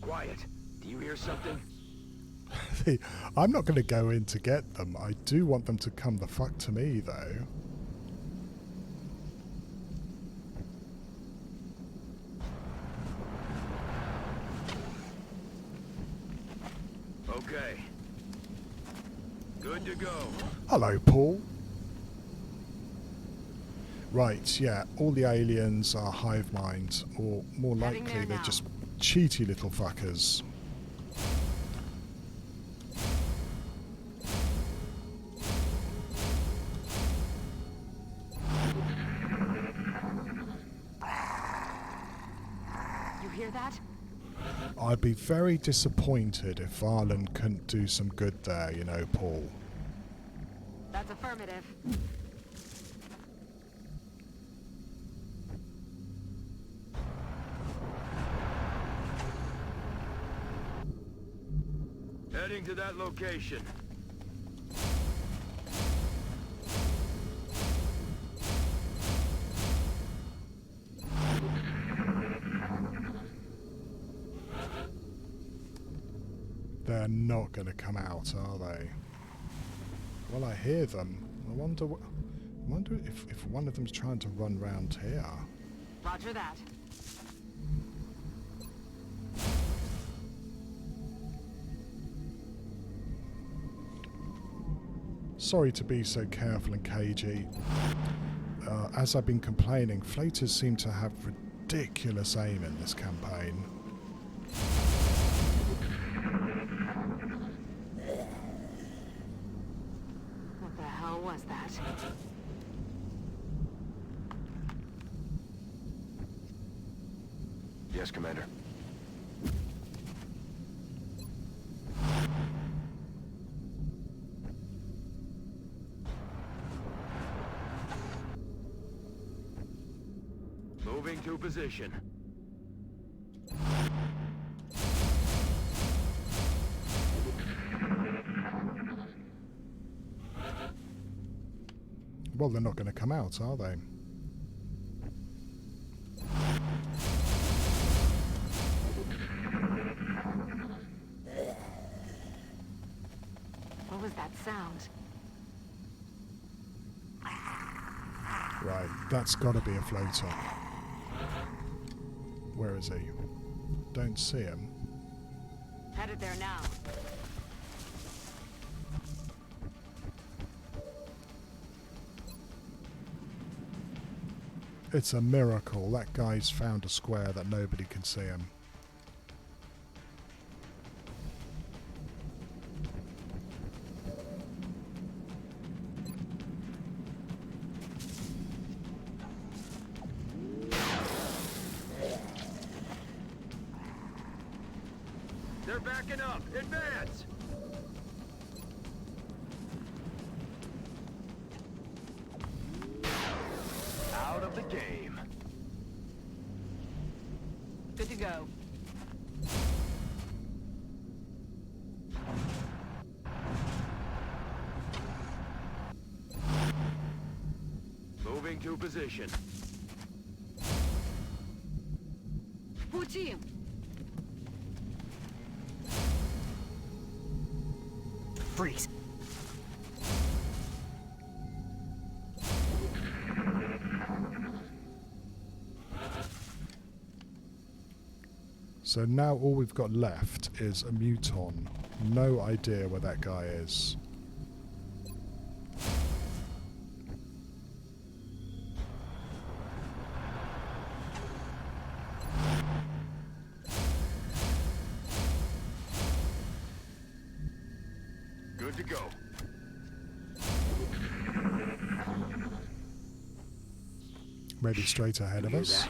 Quiet. Do you hear something? I'm not going to go in to get them. I do want them to come the fuck to me, though. Okay. Good to go. Hello, Paul. Right, yeah, all the aliens are hive minds, or more Heading likely there they're now. just cheaty little fuckers. You hear that? I'd be very disappointed if Ireland couldn't do some good there, you know, Paul. That's affirmative. Heading to that location. They're not going to come out, are they? Well, I hear them. I wonder if one of them's trying to run round here. Roger that. Sorry to be so careful and cagey. As I've been complaining, floaters seem to have ridiculous aim in this campaign. What the hell was that? Yes, Commander. Moving to position. Well, they're not going to come out, are they? What was that sound? Right, that's got to be a floater. Where is he? Don't see him. Headed there now. It's a miracle. That guy's found a square that nobody can see him. They're backing up. Advance! Out of the game. Good to go. Moving to position. Пути! Freeze. So now all we've got left is a muton. No idea where that guy is. Good to go. Maybe straight ahead of Hear us. that?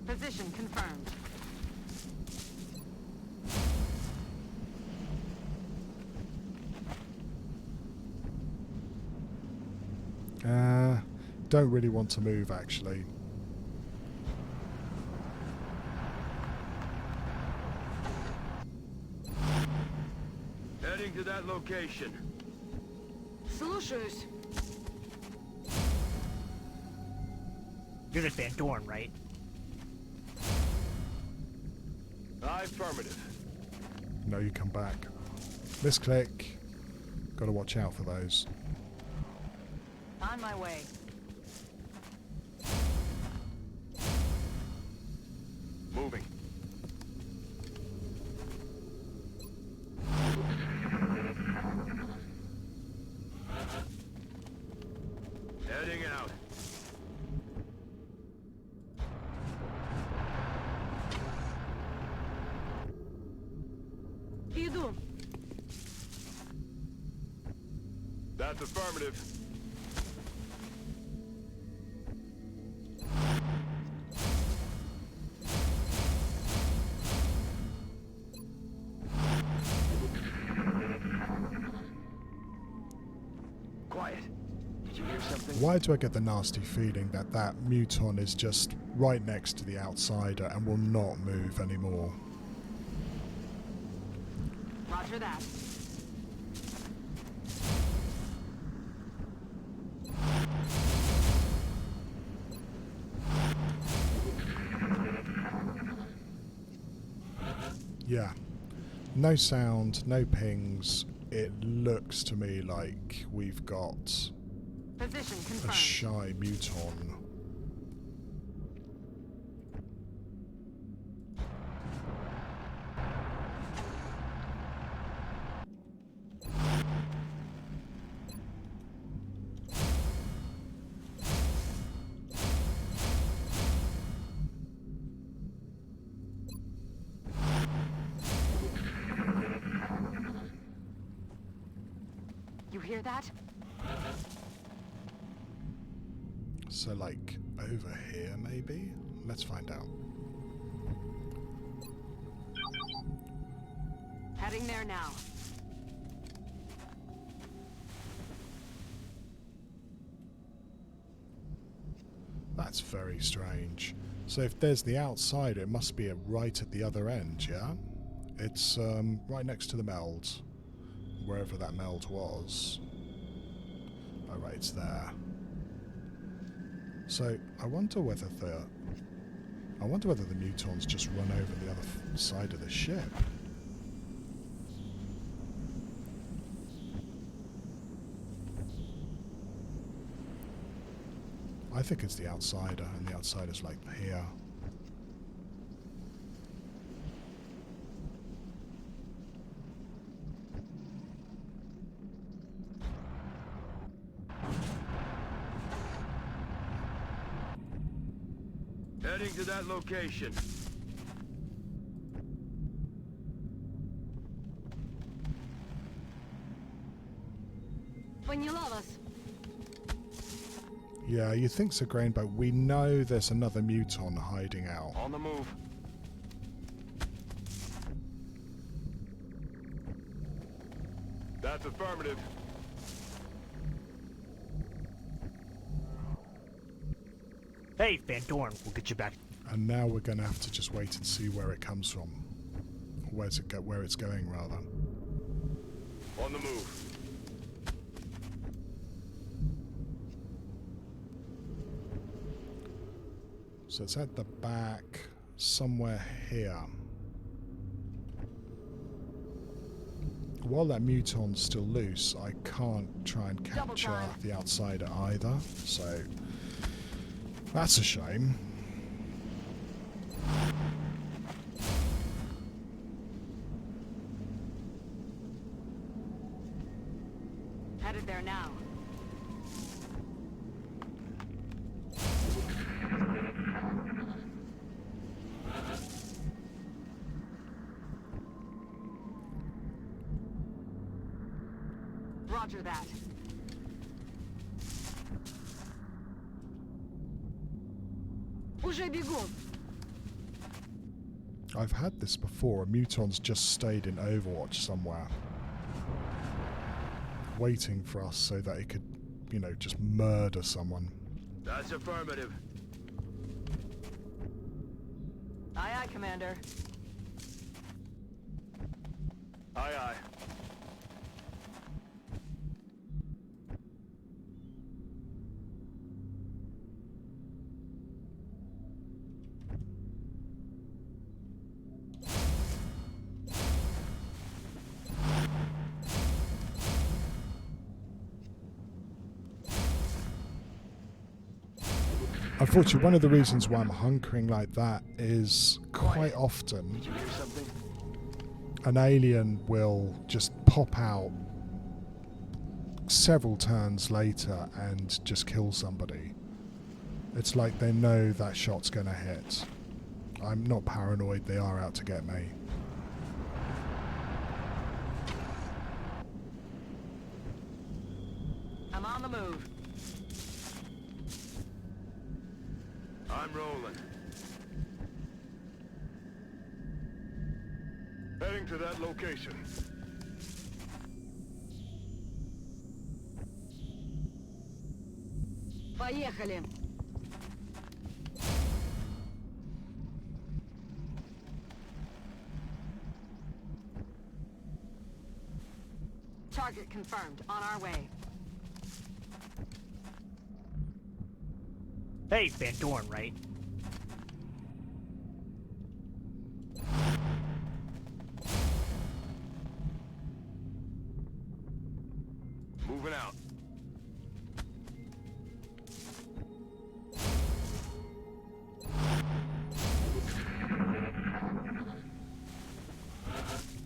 Position confirmed. don't really want to move, actually. Heading to that location. Слушаюсь. You're just Van Dorn, right? Affirmative. No, you come back. Misclick. Got to watch out for those. On my way. Moving. Heading out. Иду. That's affirmative. Quiet. Did you hear something? Why do I get the nasty feeling that that Muton is just right next to the outsider and will not move anymore? Roger that. Yeah. No sound, no pings. It looks to me like we've got Position a confirmed. shy Muton. You hear that? So, like, over here, maybe? Let's find out. Heading there now. That's very strange. So if there's the outside, it must be right at the other end, yeah? It's right next to the meld, wherever that meld was. Oh, right, it's there. So I wonder whether the Mutons just run over the other side of the ship. I think it's the outsider, and the outsider's like here. Heading to that location. Поняла вас. Yeah, you think so, Grain, but we know there's another Muton hiding out. On the move. That's affirmative. Hey, Van Dorn, we'll get you back. And now we're going to have to just wait and see where it comes from. Where it's going, rather. On the move. So it's at the back, somewhere here. While that Muton's still loose, I can't try and capture the outsider either, so that's a shame. Headed there now. Roger that. Уже бегу. I've had this before. A Muton's just stayed in Overwatch somewhere, waiting for us so that it could, you know, just murder someone. That's affirmative. Aye, aye, Commander. Aye, aye. Unfortunately, one of the reasons why I'm hunkering like that is quite often Did you hear something? an alien will just pop out several turns later and just kill somebody. It's like they know that shot's gonna hit. I'm not paranoid, they are out to get me. I'm on the move. I'm rolling. Heading to that location. Поехали. Target confirmed. On our way. Hey, Van Dorn, right? Moving out.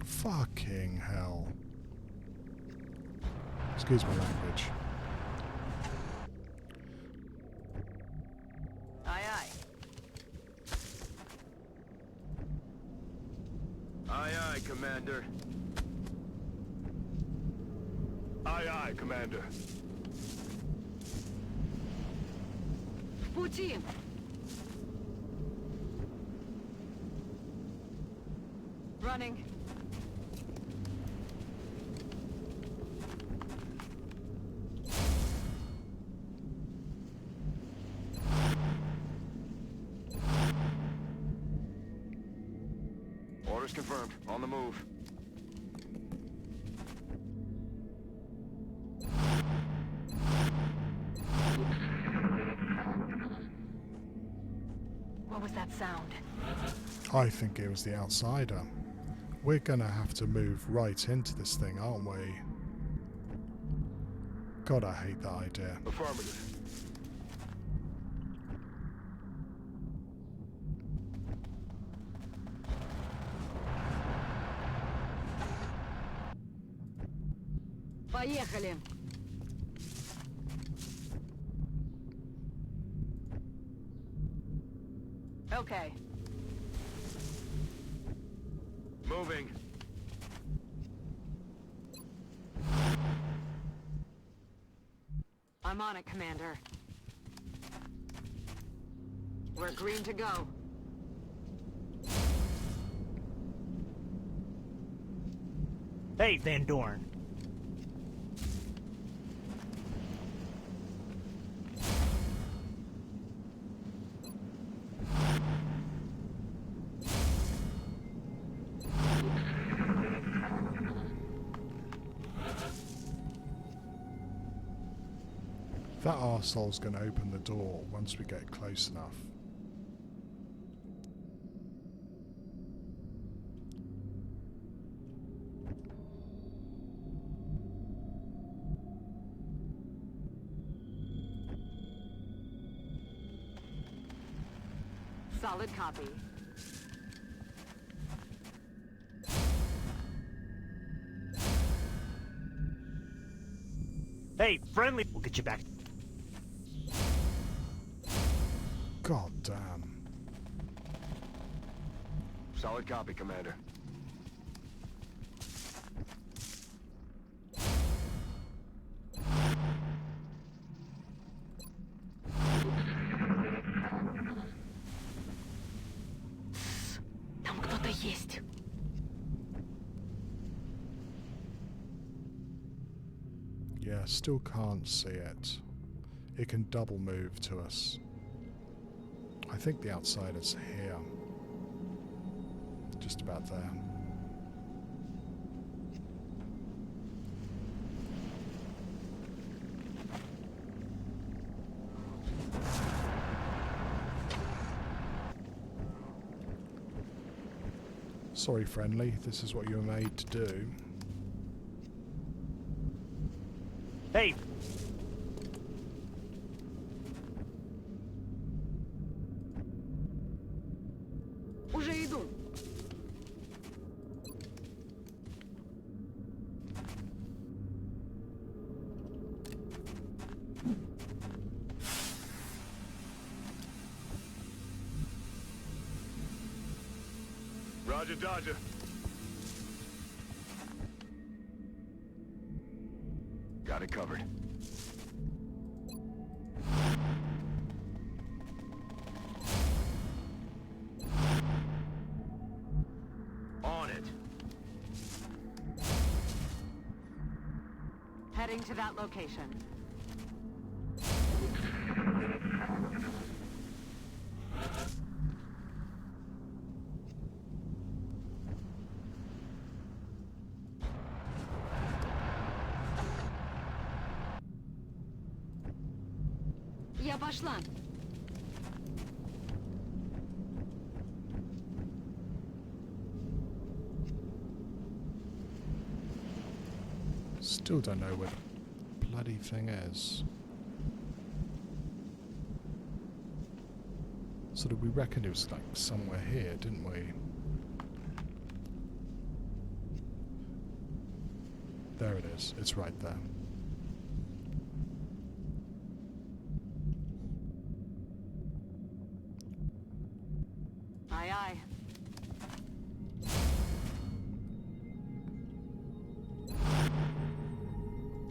Fucking hell. Excuse my language. Aye, aye. Aye, aye, Commander. Aye, aye, Commander. В пути. Running. Orders confirmed. On the move. What was that sound? I think it was the outsider. We're gonna have to move right into this thing, aren't we? God, I hate that idea. Affirmative. Поехали. Okay. Moving. I'm on it, Commander. We're green to go. Hey, Van Dorn. That arsehole's gonna open the door once we get close enough. Solid copy. Hey, friendly. We'll get you back. God damn. Solid copy, Commander. Там кто-то есть. Yeah, still can't see it. it can double move to us. I think the outsider's here. Just about there. Sorry, friendly, this is what you were made to do. Hey! Уже иду. Roger, Dodger. Got it covered. On it. Heading to that location. Я пошла. Still don't know where the bloody thing is. So did we reckon it was like somewhere here, didn't we? There it is. It's right there. Aye, aye.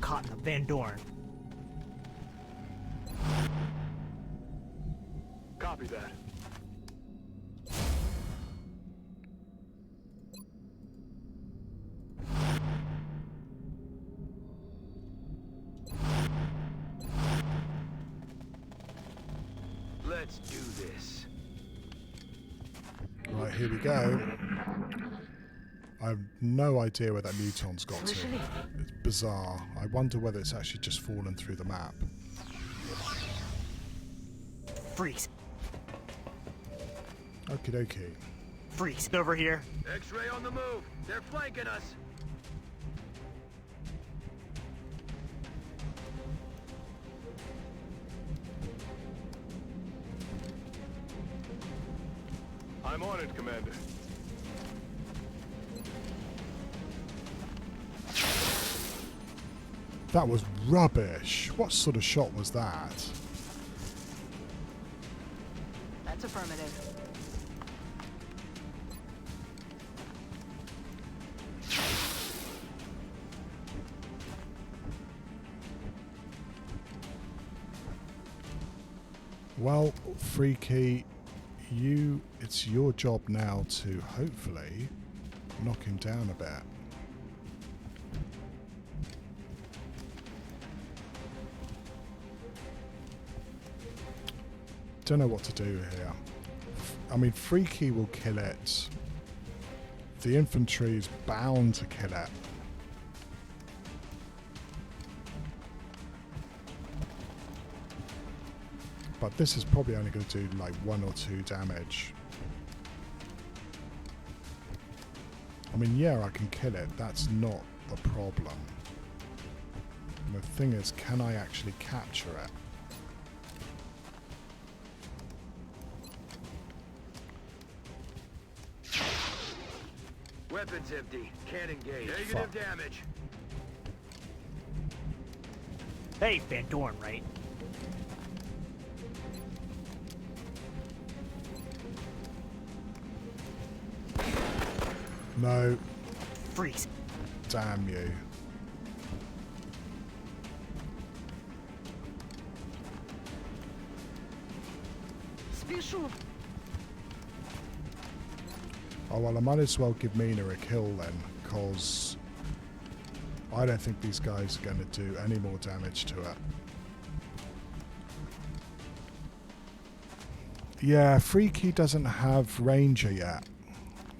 Caught in a Van Dorn. Copy that. Let's do this. Right, here we go. I have no idea where that muton's got to. It's bizarre. I wonder whether it's actually just fallen through the map. Freeze. Okie dokie. Freeze. Over here. X-ray on the move. They're flanking us. I'm on it, Commander. That was rubbish. What sort of shot was that? That's affirmative. Well, Freaky, it's your job now to hopefully knock him down a bit. Don't know what to do here. I mean, Freaky will kill it. The infantry is bound to kill it. But this is probably only going to do like 1 or 2 damage. I mean, yeah, I can kill it. That's not the problem. And the thing is, can I actually capture it? Weapons empty. Can't engage. Negative Fuck. damage. Hey, Van Dorn, right? No. Freeze. Damn you. Спешу. Oh well, I might as well give Mina a kill then, because I don't think these guys are going to do any more damage to it. Yeah, Freaky doesn't have Ranger yet.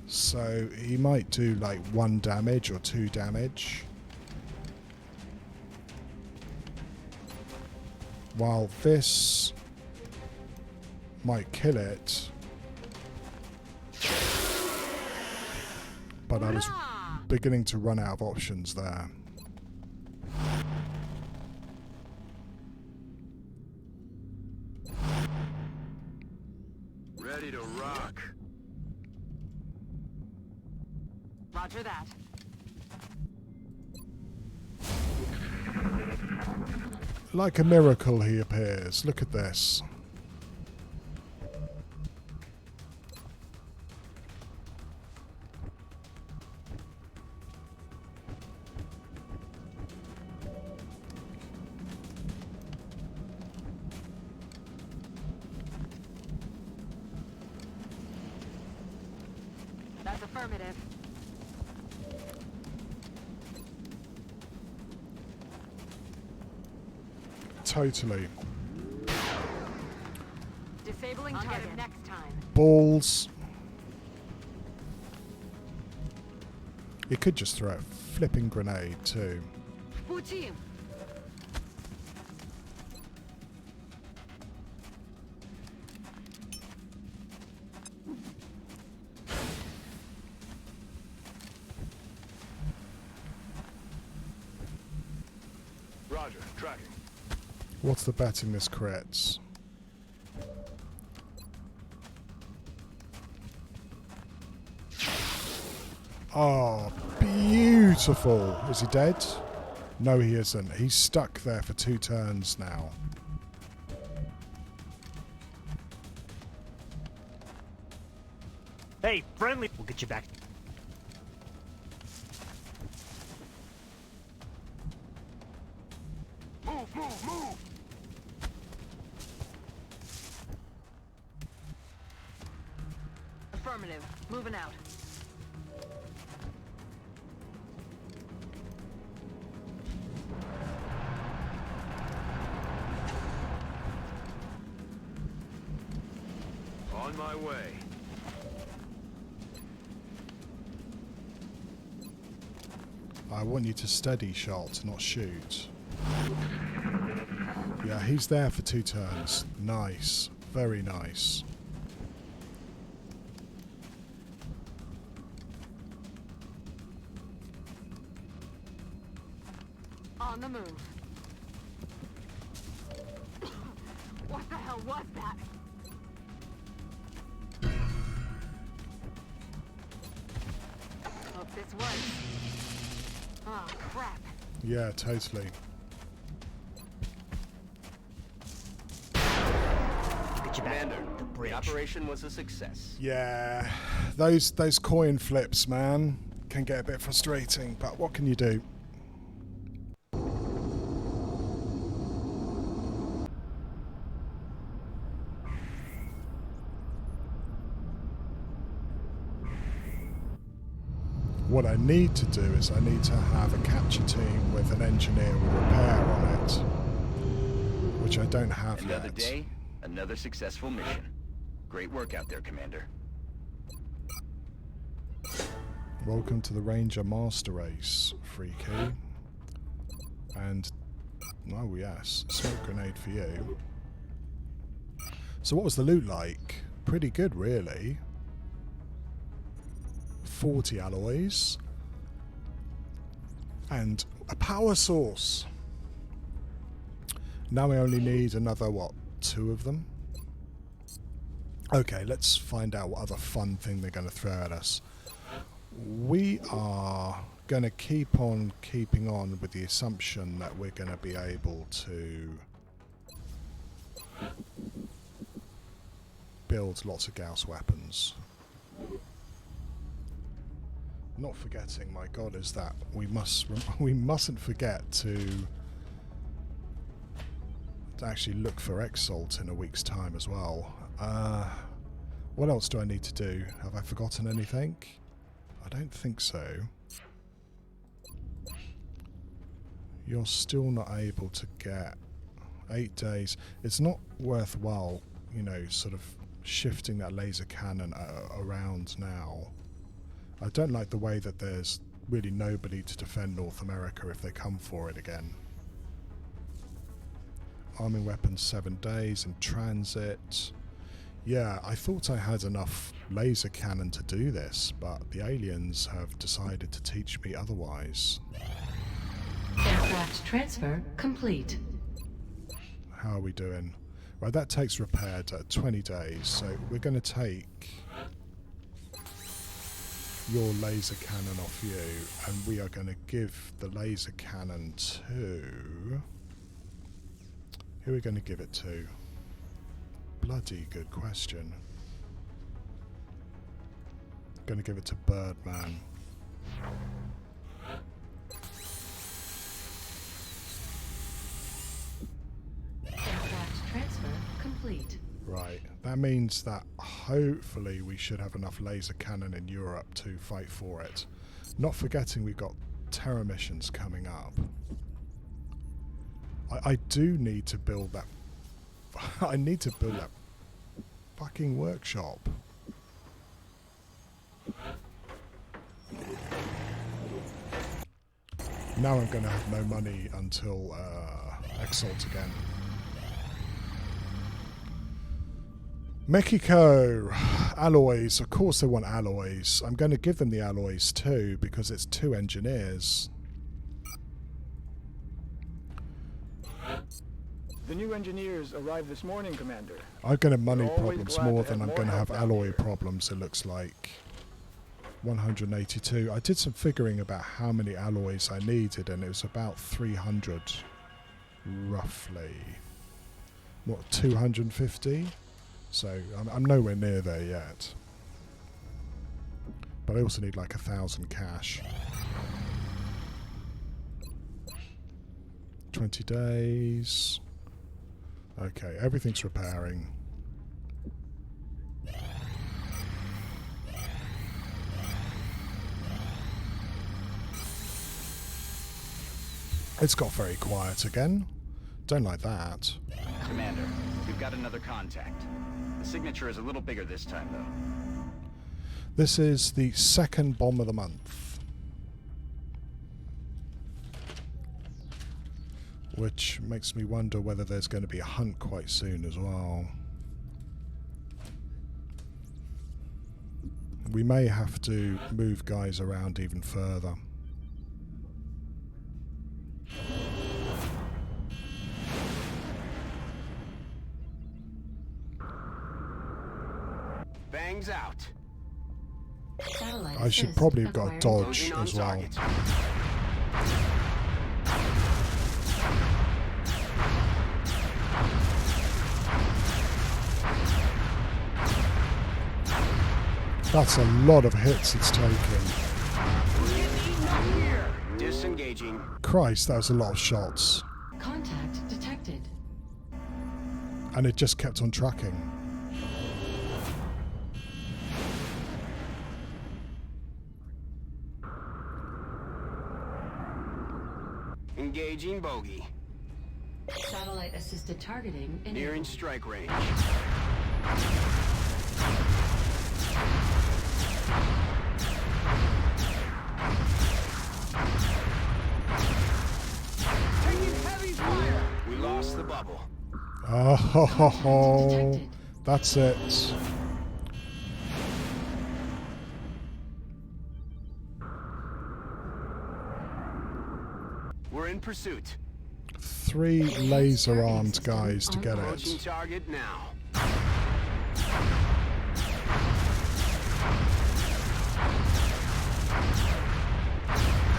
So he might do like 1 damage or 2 damage. While this might kill it. But I was beginning to run out of options there. Ready to rock. Roger that. Like a miracle he appears. Look at this. That's affirmative. Totally. Disabling target next time. Balls. He could just throw a flipping grenade too. Пути. Roger, tracking. What's the bet in this crits? Oh, beautiful. Is he dead? No, he isn't. He's stuck there for 2 turns now. Hey, friendly. We'll get you back. Move, move, move! Affirmative. Moving out. On my way. I want you to steady shot, not shoot. Yeah, he's there for 2 turns. Nice. Very nice. On the move. What the hell was that? Hope this works. Oh, crap. Yeah, totally. Get you back. Commander, The bridge. the operation was a success. Yeah, those coin flips, man, can get a bit frustrating, but what can you do? What I need to do is I need to have a capture team with an engineer or repair on it, which I don't have Another yet. day, another successful mission. Great work out there, Commander. Welcome to the Ranger Master Race, Freaky. And, oh yes, smoke grenade for you. So what was the loot like? Pretty good, really. 40 alloys. And a power source. Now we only need another, what, 2 of them? Okay, let's find out what other fun thing they're going to throw at us. We are going to keep on keeping on with the assumption that we're going to be able to build lots of Gauss weapons. Not forgetting, my God, is that we mustn't forget to actually look for Exalt in a week's time as well. What else do I need to do? Have I forgotten anything? I don't think so. You're still not able to get 8 days. It's not worthwhile, you know, sort of shifting that laser cannon around now. I don't like the way that there's really nobody to defend North America if they come for it again. Arming weapons 7 days in transit. Yeah, I thought I had enough laser cannon to do this, but the aliens have decided to teach me otherwise. Aircraft transfer complete. How are we doing? Right, that takes repaired at 20 days, so we're going to take your laser cannon off you, and we are going to give the laser cannon to... Who are we going to give it to? Bloody good question. Going to give it to Birdman. Aircraft transfer complete. Right, that means that hopefully we should have enough laser cannon in Europe to fight for it. Not forgetting we've got terror missions coming up. I do need to build that. I need to build that fucking workshop. Now I'm going to have no money until Exalt again. Mexico, alloys. Of course they want alloys. I'm going to give them the alloys too because it's 2 engineers. The new engineers arrived this morning, Commander. I'm going to have money We're always problems glad more to than have I'm more going to have help out alloy here. problems, it looks like. 182. I did some figuring about how many alloys I needed, and it was about 300, roughly. What, 250? So I'm nowhere near there yet. But I also need like 1,000 cash. 20 days. Okay, everything's repairing. It's got very quiet again. Don't like that. Commander, we've got another contact. The signature is a little bigger this time, though. This is the 2nd bomb of the month. Which makes me wonder whether there's going to be a hunt quite soon as well. We may have to move guys around even further. Bangs out. Satellite I should assist probably have got a acquired. dodge Loading on as well. target. That's a lot of hits it's taking. Disengaging. Christ, that was a lot of shots. Contact detected. And it just kept on tracking. Engaging bogey. Satellite assisted targeting enabled. Nearing strike range. Taking heavy fire! We lost the bubble. Oh, ho, ho, ho. Detected. That's it. We're in pursuit. 3 laser-armed guys to get Approaching it. target now.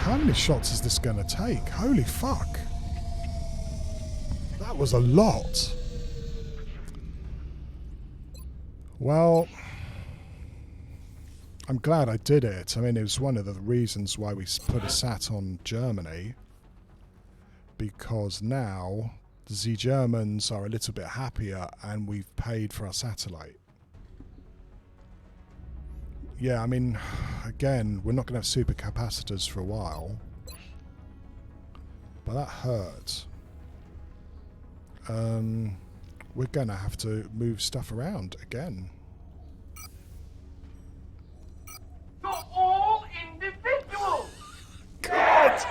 How many shots is this going to take? Holy fuck. That was a lot. Well, I'm glad I did it. I mean, it was one of the reasons why we put a sat on Germany. Because now the Germans are a little bit happier and we've paid for our satellite. Yeah, I mean, again, we're not going to have supercapacitors for a while. But that hurt. we're going to have to move stuff around again. You're all individuals! God!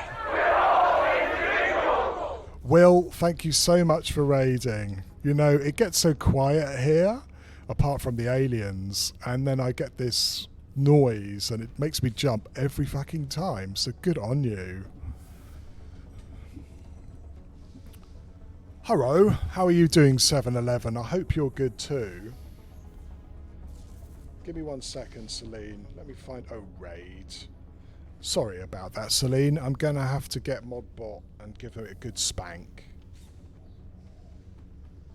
Will, thank you so much for raiding. You know, it gets so quiet here, apart from the aliens, and then I get this noise and it makes me jump every fucking time, so good on you. Hello, how are you doing, 7-Eleven? I hope you're good too. Give me 1 second, Celine. Let me find... Oh, raid. Sorry about that, Celine. I'm going to have to get Modbot and give it a good spank.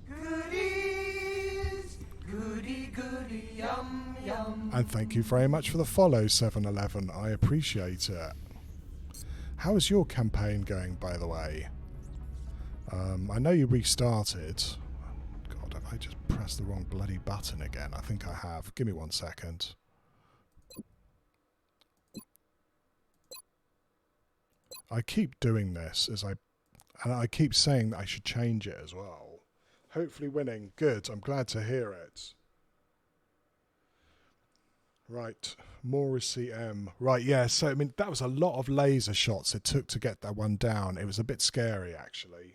Goodies, goody, goody, yum, yum. And thank you very much for the follow, 7-Eleven. I appreciate it. How is your campaign going, by the way? I know you restarted. God, have I just pressed the wrong bloody button again? I think I have. Give me 1 second. I keep doing this and I keep saying that I should change it as well. Hopefully winning. Good. I'm glad to hear it. Right. Morris CM. Right, yeah. So, I mean, that was a lot of laser shots it took to get that one down. It was a bit scary, actually.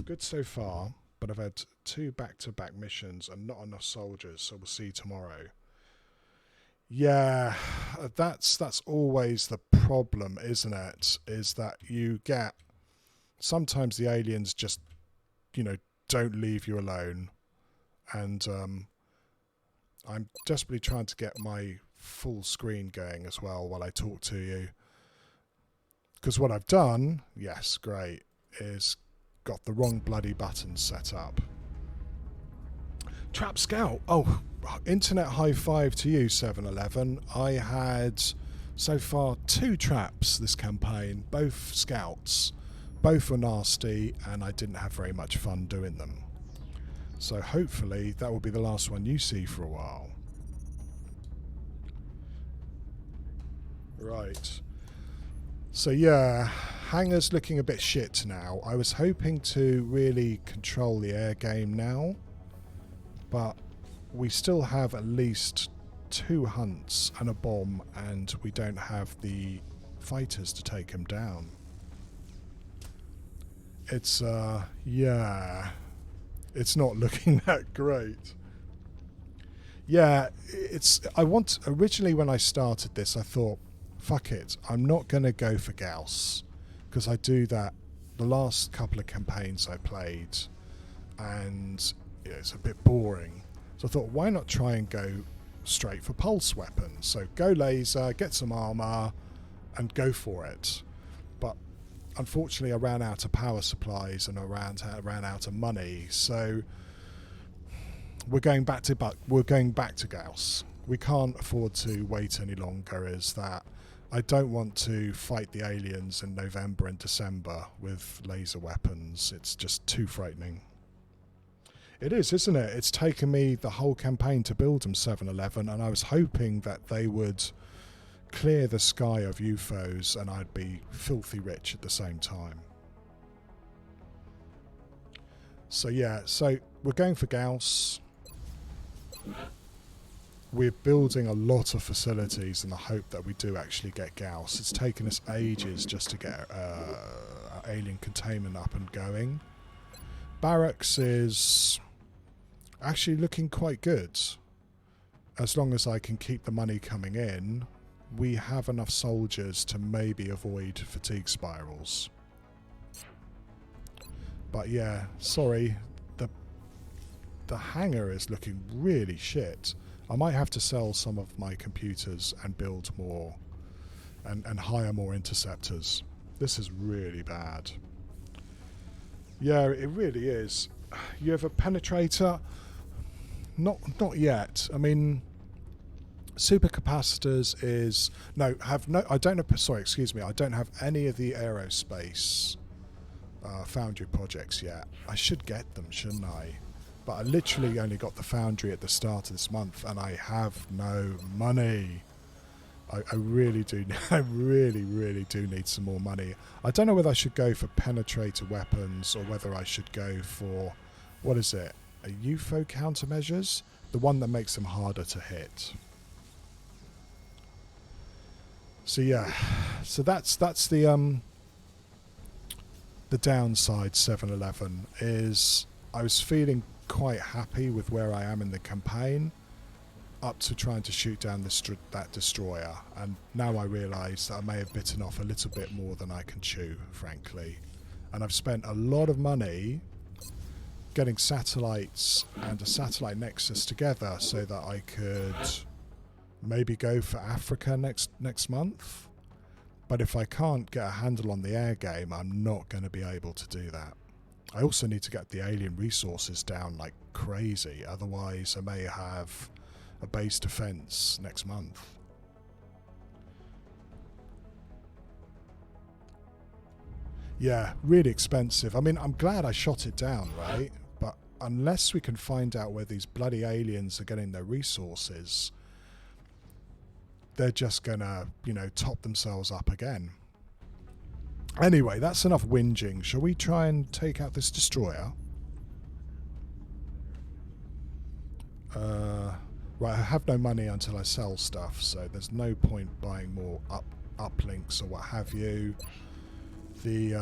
Good so far, but I've had 2 back-to-back missions and not enough soldiers, so we'll see tomorrow. Yeah, that's always the problem, isn't it? Is that you get... Sometimes the aliens just, you know, don't leave you alone. And I'm desperately trying to get my full screen going as well while I talk to you. Because what I've done, yes, great, is got the wrong bloody buttons set up. Trap Scout. Oh, internet high five to you, 7-Eleven. I had so far 2 traps this campaign, both scouts. Both were nasty and I didn't have very much fun doing them. So hopefully that will be the last one you see for a while. Right. So yeah, hangar's looking a bit shit now. I was hoping to really control the air game now, but we still have at least 2 hunts and a bomb, and we don't have the fighters to take them down. It's, yeah, it's not looking that great. Yeah, originally when I started this, I thought, fuck it, I'm not going to go for Gauss, because I do that the last couple of campaigns I played, and yeah, it's a bit boring. So I thought, why not try and go straight for pulse weapons? So go laser, get some armor, and go for it. But unfortunately, I ran out of power supplies and I ran out of money. So we're going back to Gauss. We can't afford to wait any longer. Is that I don't want to fight the aliens in November and December with laser weapons. It's just too frightening. It is, isn't it? It's taken me the whole campaign to build them, 7-Eleven, and I was hoping that they would clear the sky of UFOs and I'd be filthy rich at the same time. So yeah, so we're going for Gauss. We're building a lot of facilities in the hope that we do actually get Gauss. It's taken us ages just to get alien containment up and going. Barracks is actually looking quite good. As long as I can keep the money coming in, we have enough soldiers to maybe avoid fatigue spirals. But yeah, sorry, the hangar is looking really shit. I might have to sell some of my computers and build more and hire more interceptors. This is really bad. Yeah, it really is. You have a penetrator? Not yet. I mean, supercapacitors is I don't have. Sorry, excuse me. I don't have any of the aerospace foundry projects yet. I should get them, shouldn't I? But I literally only got the foundry at the start of this month, and I have no money. I really do. I really do need some more money. I don't know whether I should go for penetrator weapons or whether I should go for What is it? A UFO countermeasures? The one that makes them harder to hit. So yeah, so that's the downside. 7-11 is I was feeling quite happy with where I am in the campaign, up to trying to shoot down that destroyer, and now I realise that I may have bitten off a little bit more than I can chew, frankly. And I've spent a lot of money getting satellites and a satellite nexus together so that I could maybe go for Africa next month. But if I can't get a handle on the air game, I'm not going to be able to do that. I also need to get the alien resources down like crazy, otherwise I may have a base defense next month. Yeah, really expensive. I mean, I'm glad I shot it down, right? But unless we can find out where these bloody aliens are getting their resources, they're just gonna, you know, top themselves up again. Anyway, that's enough whinging. Shall we try and take out this destroyer? Right, I have no money until I sell stuff, so there's no point buying more uplinks or what have you. The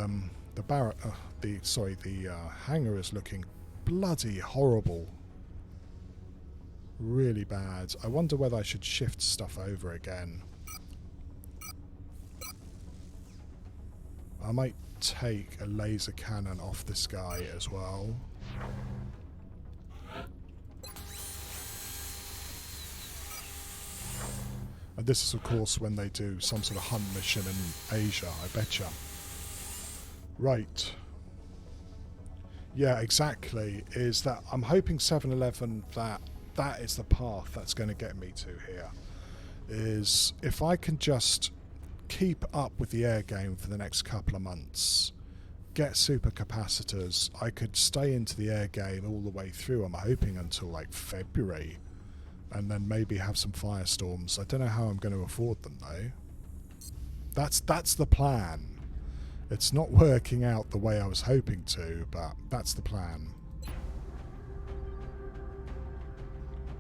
hangar is looking bloody horrible. Really bad. I wonder whether I should shift stuff over again. I might take a laser cannon off this guy as well. And this is of course when they do some sort of hunt mission in Asia, I betcha. Right. Yeah, exactly. Is that I'm hoping 7-11 that is the path that's going to get me to here. Is if I can just keep up with the air game for the next couple of months, get supercapacitors, I could stay into the air game all the way through. I'm hoping until like February, and then maybe have some firestorms. I don't know how I'm going to afford them though. That's the plan. It's not working out the way I was hoping to, but that's the plan.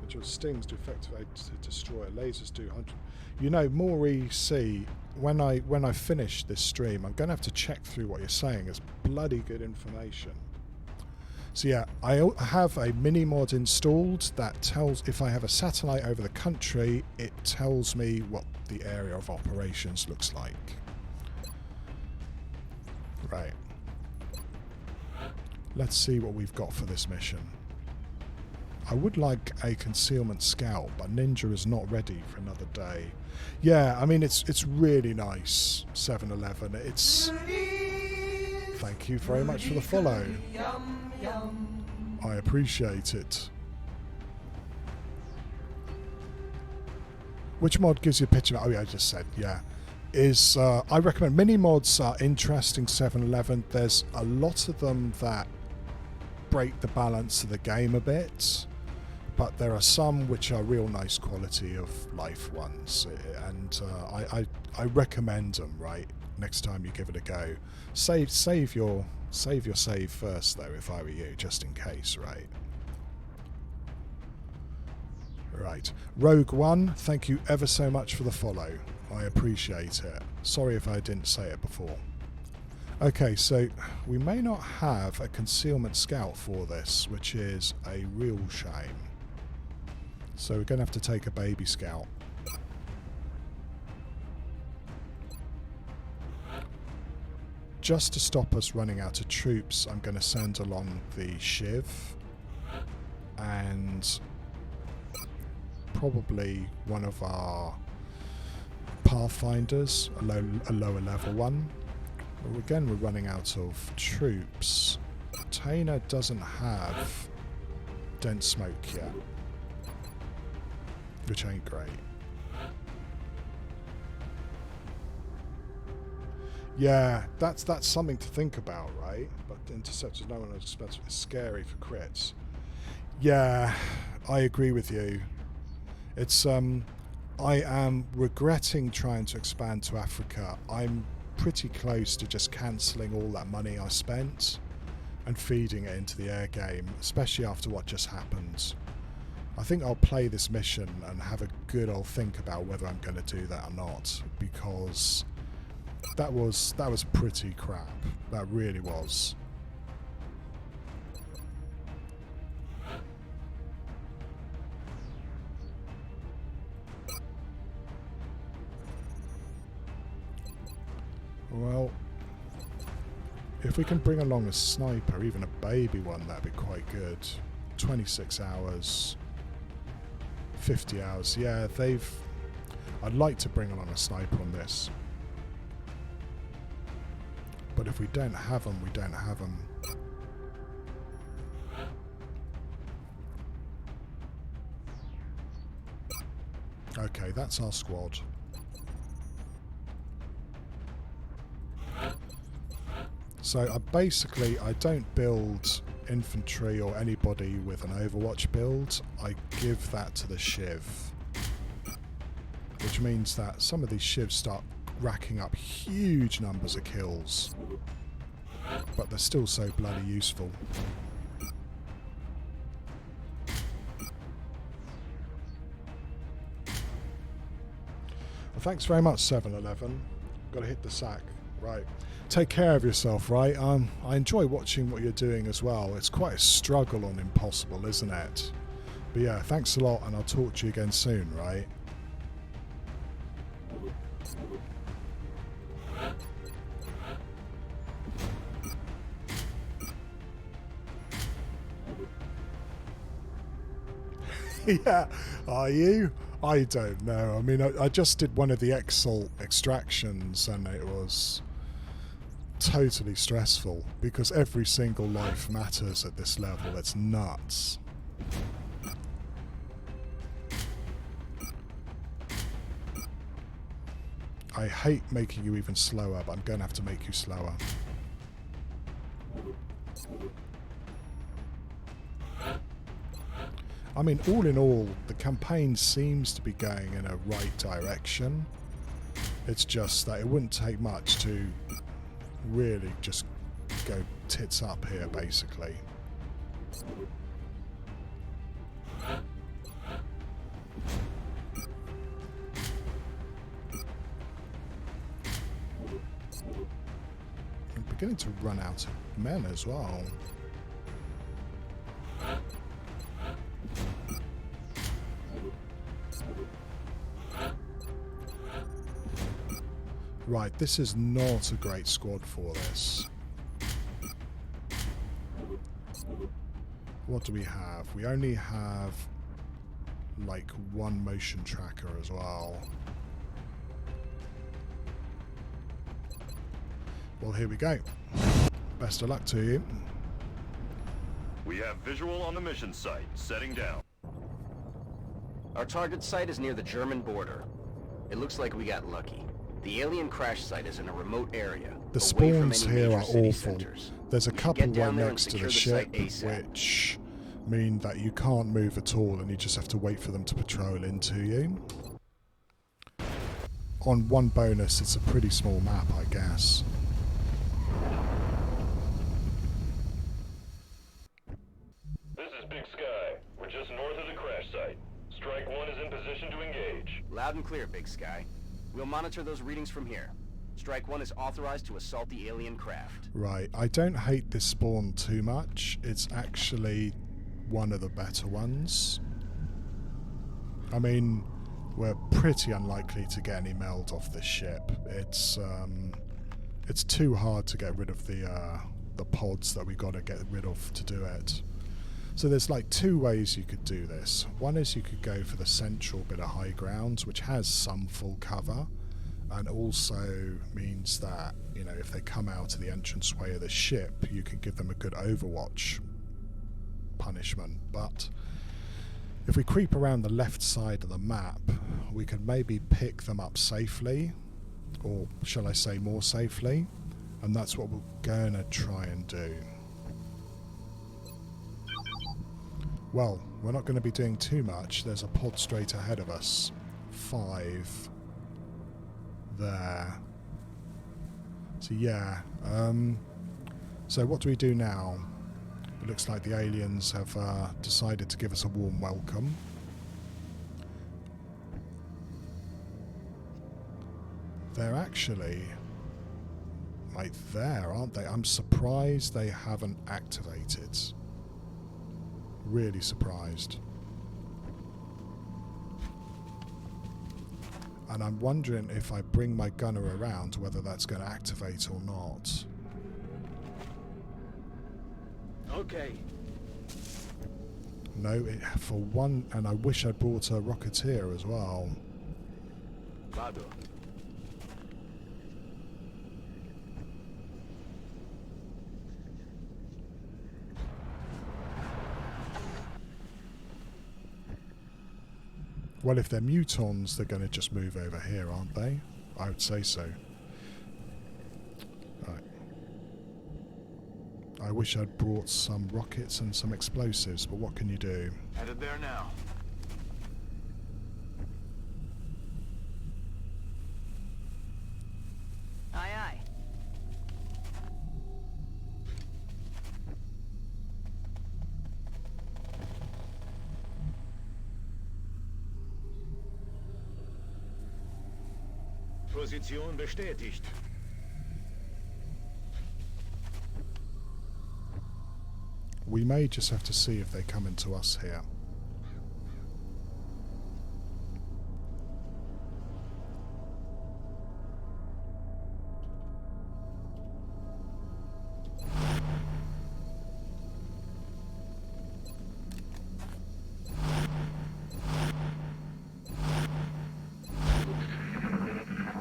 Your stings do effectively to destroy. Lasers do 100. You know, more EC. When I finish this stream, I'm going to have to check through what you're saying. It's bloody good information. So yeah, I have a mini mod installed that tells if I have a satellite over the country, it tells me what the area of operations looks like. Right. Let's see what we've got for this mission. I would like a concealment scout, but Ninja is not ready for another day. Yeah, I mean, it's really nice, 7-11. It's... Thank you very much for the follow. I appreciate it. Which mod gives you a picture? Oh yeah, I just said, yeah. I recommend mini mods are interesting, 7-11. There's a lot of them that break the balance of the game a bit. But there are some which are real nice quality of life ones, and I recommend them. Right, next time you give it a go, save your save first though. If I were you, just in case, right? Right, Rogue One, thank you ever so much for the follow. I appreciate it. Sorry if I didn't say it before. Okay, so we may not have a concealment scout for this, which is a real shame. So we're going to have to take a baby scout. Just to stop us running out of troops, I'm going to send along the Shiv and probably one of our Pathfinders, a lower level one. But again, we're running out of troops. Taina doesn't have dense smoke yet, which ain't great. Yeah, that's something to think about, right? But interceptors, no one expects. It's scary for crits. Yeah, I agree with you. It's I am regretting trying to expand to Africa. I'm pretty close to just cancelling all that money I spent and feeding it into the air game, especially after what just happened. I think I'll play this mission and have a good old think about whether I'm going to do that or not, because that was pretty crap. That really was. Well, if we can bring along a sniper, even a baby one, that'd be quite good. 26 hours, 50 hours. Yeah, I'd like to bring along a sniper on this. But if we don't have them, we don't have them. Okay, that's our squad. So I don't build infantry or anybody with an Overwatch build. I give that to the Shiv. Which means that some of these Shivs start racking up huge numbers of kills. But they're still so bloody useful. Well, thanks very much, 7-Eleven. Got to hit the sack. Right. Take care of yourself, right? I enjoy watching what you're doing as well. It's quite a struggle on Impossible, isn't it? But yeah, thanks a lot, and I'll talk to you again soon, right? Yeah, are you? I don't know. I mean, I just did one of the Exalt extractions, and it was totally stressful because every single life matters at this level. It's nuts. I hate making you even slower, but I'm going to have to make you slower. I mean, all in all, the campaign seems to be going in a right direction. It's just that it wouldn't take much to really just go tits up here, basically. I'm beginning to run out of men as well. Right, this is not a great squad for this. What do we have? We only have like one motion tracker as well. Well, here we go. Best of luck to you. We have visual on the mission site. Setting down. Our target site is near the German border. It looks like we got lucky. The alien crash site is in a remote area. The spawns here are awful. There's a couple right next to the ship, which mean that you can't move at all and you just have to wait for them to patrol into you. On one bonus, it's a pretty small map, I guess. This is Big Sky. We're just north of the crash site. Strike 1 is in position to engage. Loud and clear, Big Sky. We'll monitor those readings from here. Strike 1 is authorized to assault the alien craft. Right, I don't hate this spawn too much. It's actually one of the better ones. I mean, we're pretty unlikely to get any meld off this ship. It's too hard to get rid of the pods that we got to get rid of to do it. So there's like two ways you could do this. One is you could go for the central bit of high ground, which has some full cover, and also means that, you know, if they come out of the entranceway of the ship, you can give them a good Overwatch punishment. But if we creep around the left side of the map, we could maybe pick them up safely, or shall I say more safely, and that's what we're gonna try and do. Well, we're not going to be doing too much. There's a pod straight ahead of us. 5 there. So yeah. So what do we do now? It looks like the aliens have decided to give us a warm welcome. They're actually right there, aren't they? I'm surprised they haven't activated. Really surprised. And I'm wondering if I bring my gunner around whether that's going to activate or not. Okay. No, for one, and I wish I'd brought a rocketeer as well. Vado. Well, if they're mutons, they're going to just move over here, aren't they? I would say so. Right. I wish I'd brought some rockets and some explosives, but what can you do? Headed there now. Aye, aye. Position bestätigt. We may just have to see if they come into us here.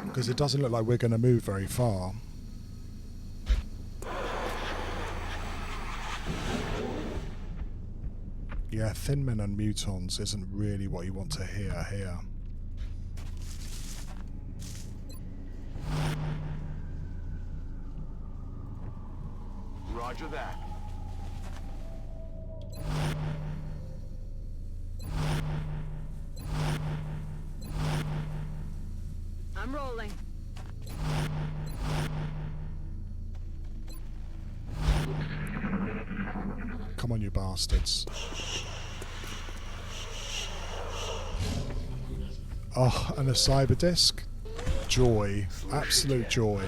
Because it doesn't look like we're going to move very far. Yeah, thin men and mutons isn't really what you want to hear here. Roger that. I'm rolling. Come on, you bastards. Oh, and a cyber disc? Joy. Absolute joy.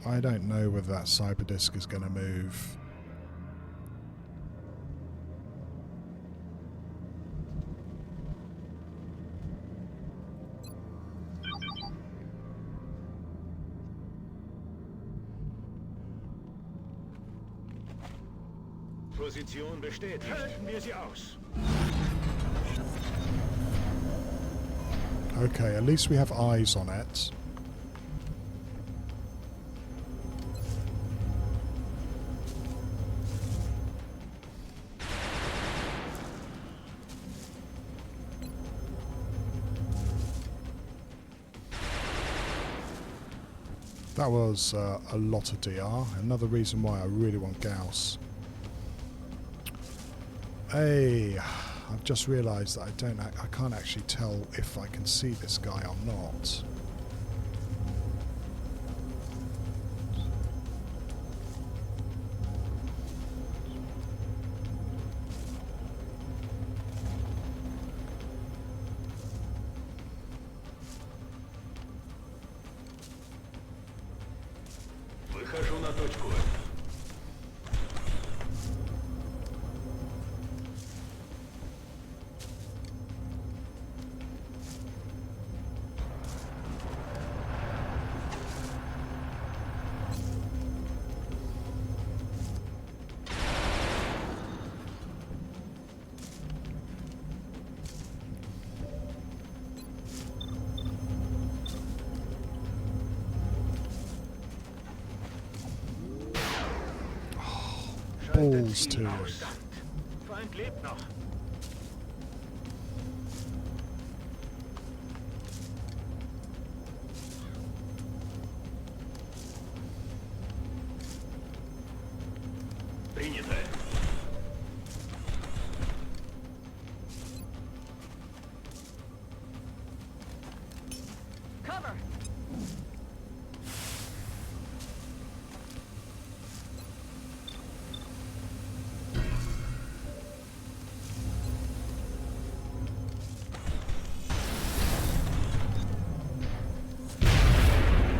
I don't know whether that cyber disc is going to move. Position bestätigt. Halten wir sie aus. Okay, at least we have eyes on it. That was a lot of DR. Another reason why I really want Gauss. Hey, I've just realised that I can't actually tell if I can see this guy or not. Выхожу на точку. Balls to you. Feind lebt noch. Принято. Cover.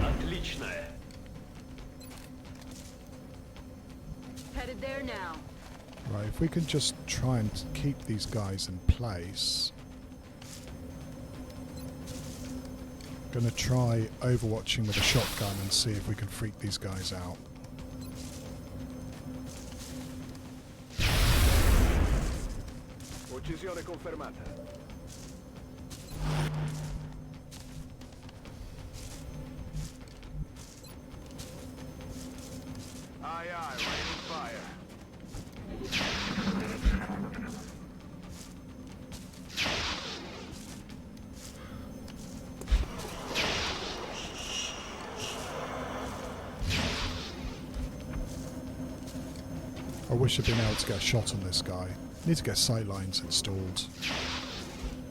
Отлично. Headed there now. Right, if we can just try and keep these guys in place. Gonna try overwatching with a shotgun and see if we can freak these guys out. Uccisione confermata. Aye, aye, raining fire. I wish I'd been able to get a shot on this guy. Need to get sight lines installed.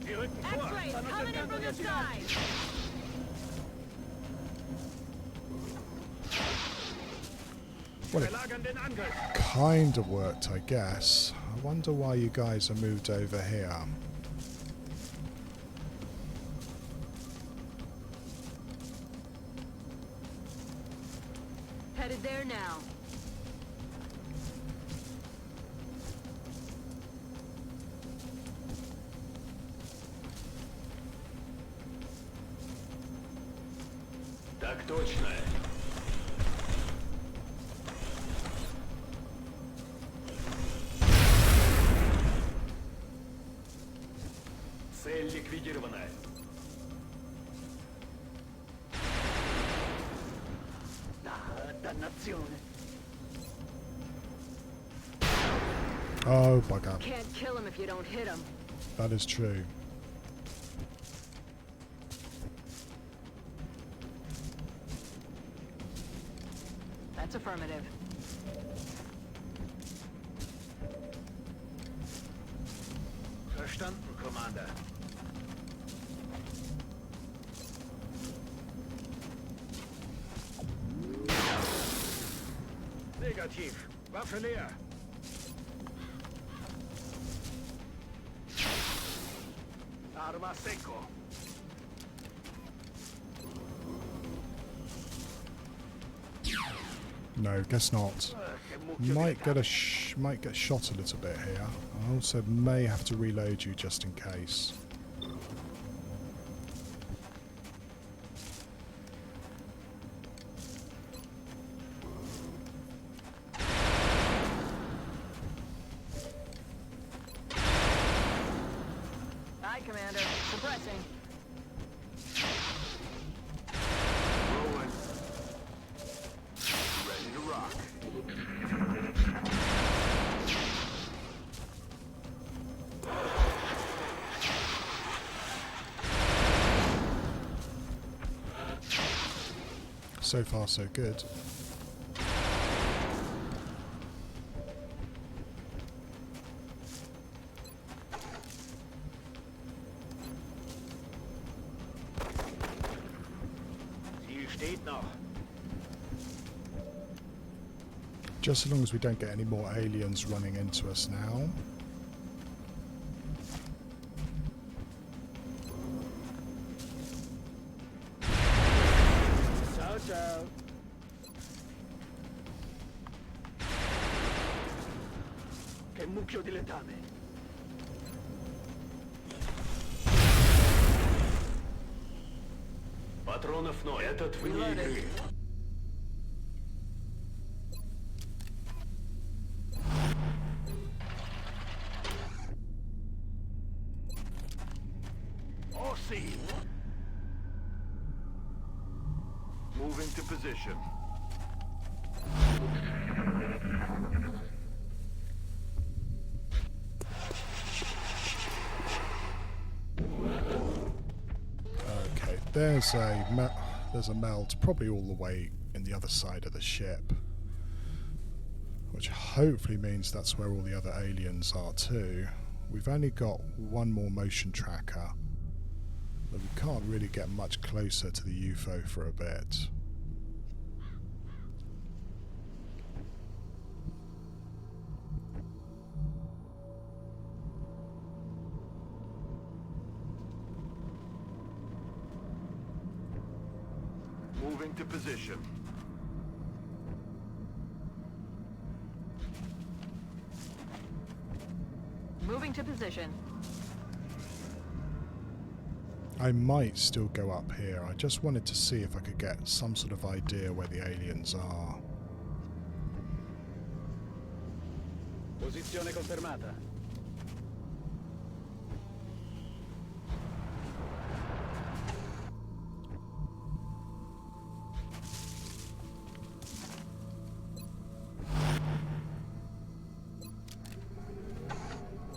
X-rays coming in from the sky. Well, it kind of worked, I guess. I wonder why you guys are moved over here. Headed there now. Так точно. Цель ликвидирована. Oh, bugger. Can't kill him if you don't hit him. That is true. That's affirmative. Verstanden, Commander. Negativ. Waffe leer. Arma secco. No, guess not. Might get shot a little bit here. I also may have to reload you just in case. Aye, Commander. Suppressing. Rolling. Ready to rock. So far, so good. Ziel steht noch. Just as long as we don't get any more aliens running into us now. Ciao, ciao. Che mucchio di letame. Патронов ноль. Этот вне игры. Оси. Moving to position. Okay, there's a meld, probably all the way in the other side of the ship. which hopefully means that's where all the other aliens are too. We've only got one more motion tracker, but we can't really get much closer to the UFO for a bit. Moving to position. Moving to position. I might still go up here. I just wanted to see if I could get some sort of idea where the aliens are. Posizione confermata.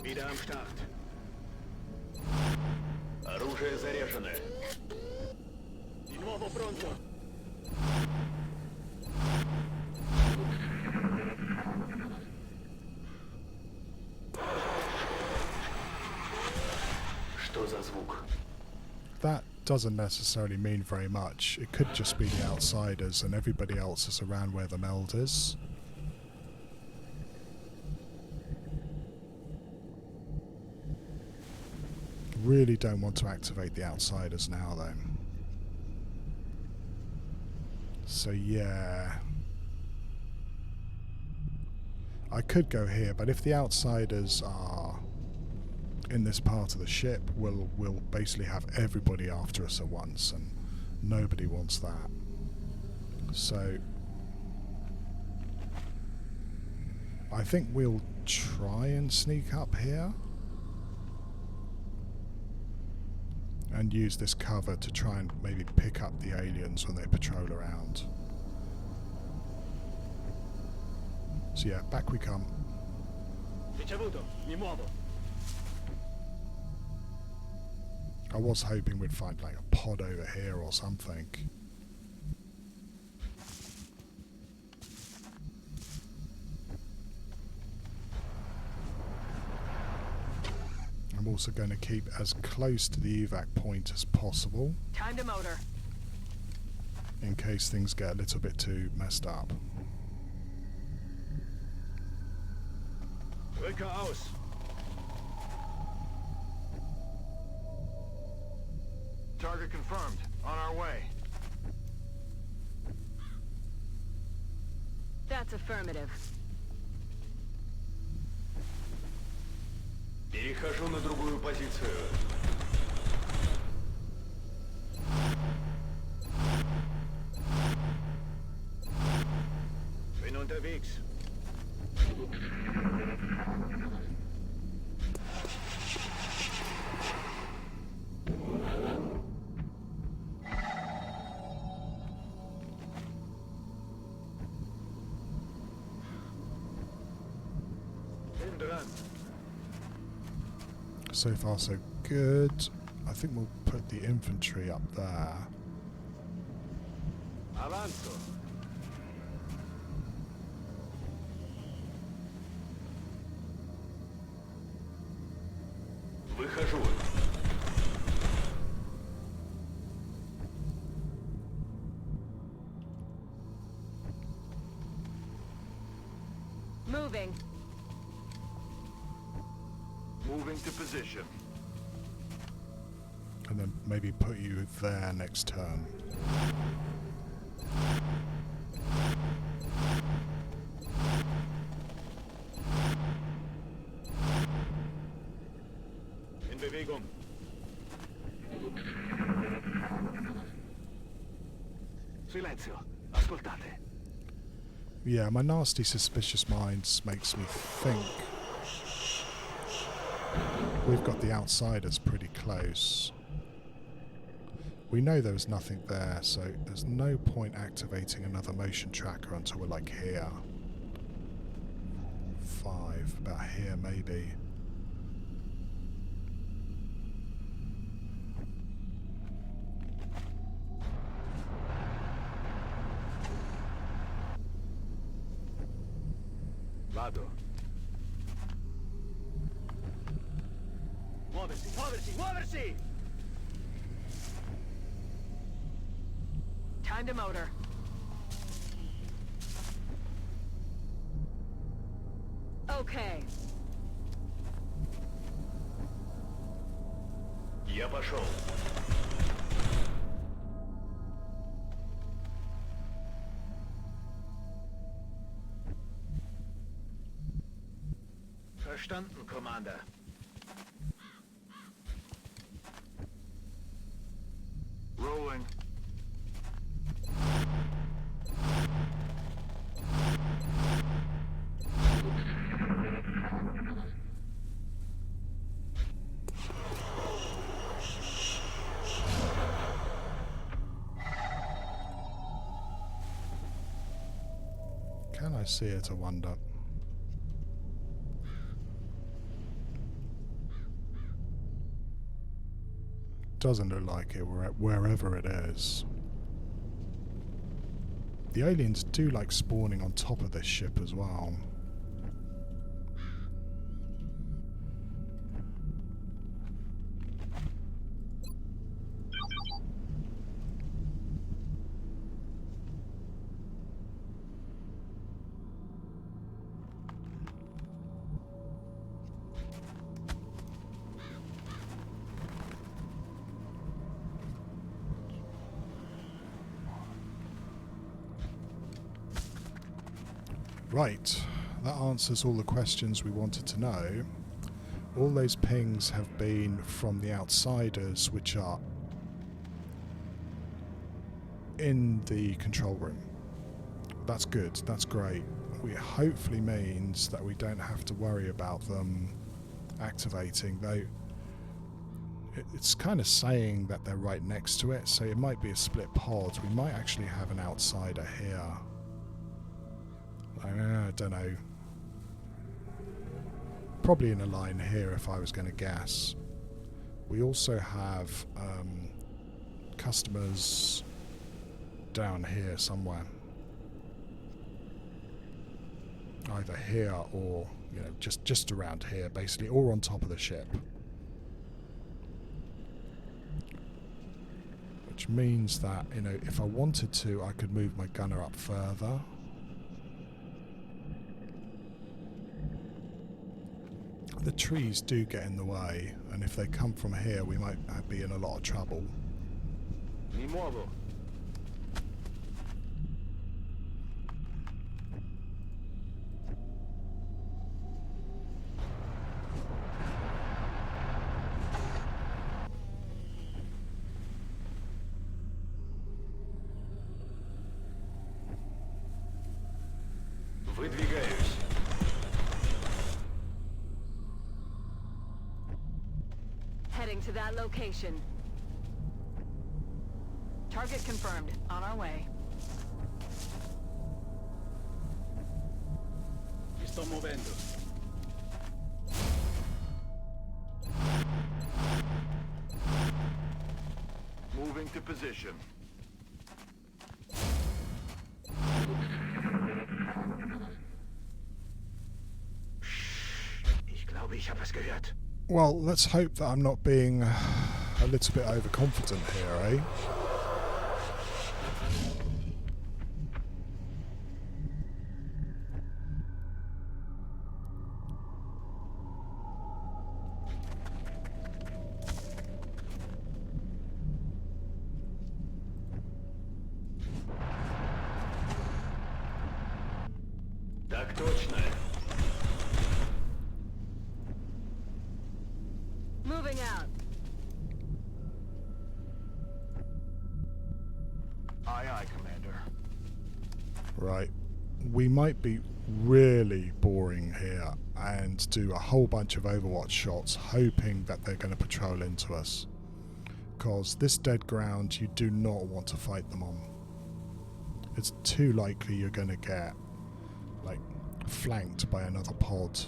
Wieder am Start. Оружие заряжено. Di nuovo pronto. Что за звук? That doesn't necessarily mean very much. It could just be the outsiders and everybody else is around where the meld is. Really don't want to activate the outsiders now though. So yeah, I could go here, but if the outsiders are in this part of the ship, we'll basically have everybody after us at once, and nobody wants that. So I think we'll try and sneak up here and use this cover to try and maybe pick up the aliens when they patrol around. So yeah, back we come. Ricevuto, mi muovo. I was hoping we'd find like a pod over here or something. I'm also going to keep as close to the evac point as possible. Time to motor. In case things get a little bit too messed up. Rücke aus. Target confirmed. On our way. That's affirmative. Перехожу на другую позицию. Bin unterwegs. Bin dran. So far so good. I think we'll put the infantry up there. Avanzo. Выхожу. Moving. Moving to position. And then maybe put you there next turn. In Bewegung. Silenzio. Ascoltate. Yeah, my nasty suspicious minds makes me think we've got the outsiders pretty close. We know there was nothing there, so there's no point activating another motion tracker until we're like here. 5, about here maybe. Vado. Muoversi, muoversi, muoversi! Time to motor. Okay. Я пошел. Verstanden, Commander. Rolling. Can I see it, I wonder? Doesn't look like it wherever it is. The aliens do like spawning on top of this ship as well. Right, that answers all the questions we wanted to know. All those pings have been from the outsiders, which are in the control room. That's good, that's great. It hopefully means that we don't have to worry about them activating, though it's kind of saying that they're right next to it, so it might be a split pod. We might actually have an outsider here. I don't know. Probably in a line here if I was going to guess. We also have customers down here somewhere. Either here or, you know, just around here basically, or on top of the ship. Which means that, you know, if I wanted to, I could move my gunner up further. The trees do get in the way, and if they come from here, we might be in a lot of trouble. Mi muovo. Выдвигаюсь. Heading to that location. Target confirmed. On our way. Mi sto muovendo. Moving to position. Ich glaube, ich habe was gehört. Well, let's hope that I'm not being a little bit overconfident here, eh? Так точно. Moving out. Aye, aye, Commander. Right. We might be really boring here and do a whole bunch of Overwatch shots hoping that they're going to patrol into us. Because this dead ground, you do not want to fight them on. It's too likely you're going to get, like, flanked by another pod.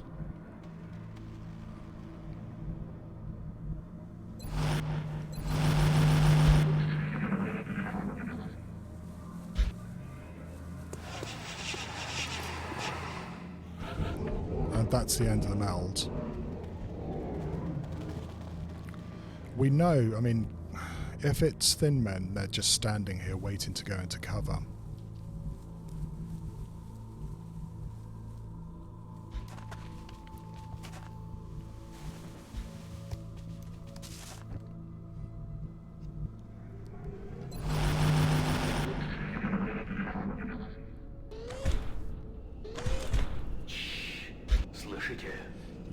That's the end of the meld. We know, I mean, if it's thin men, they're just standing here waiting to go into cover.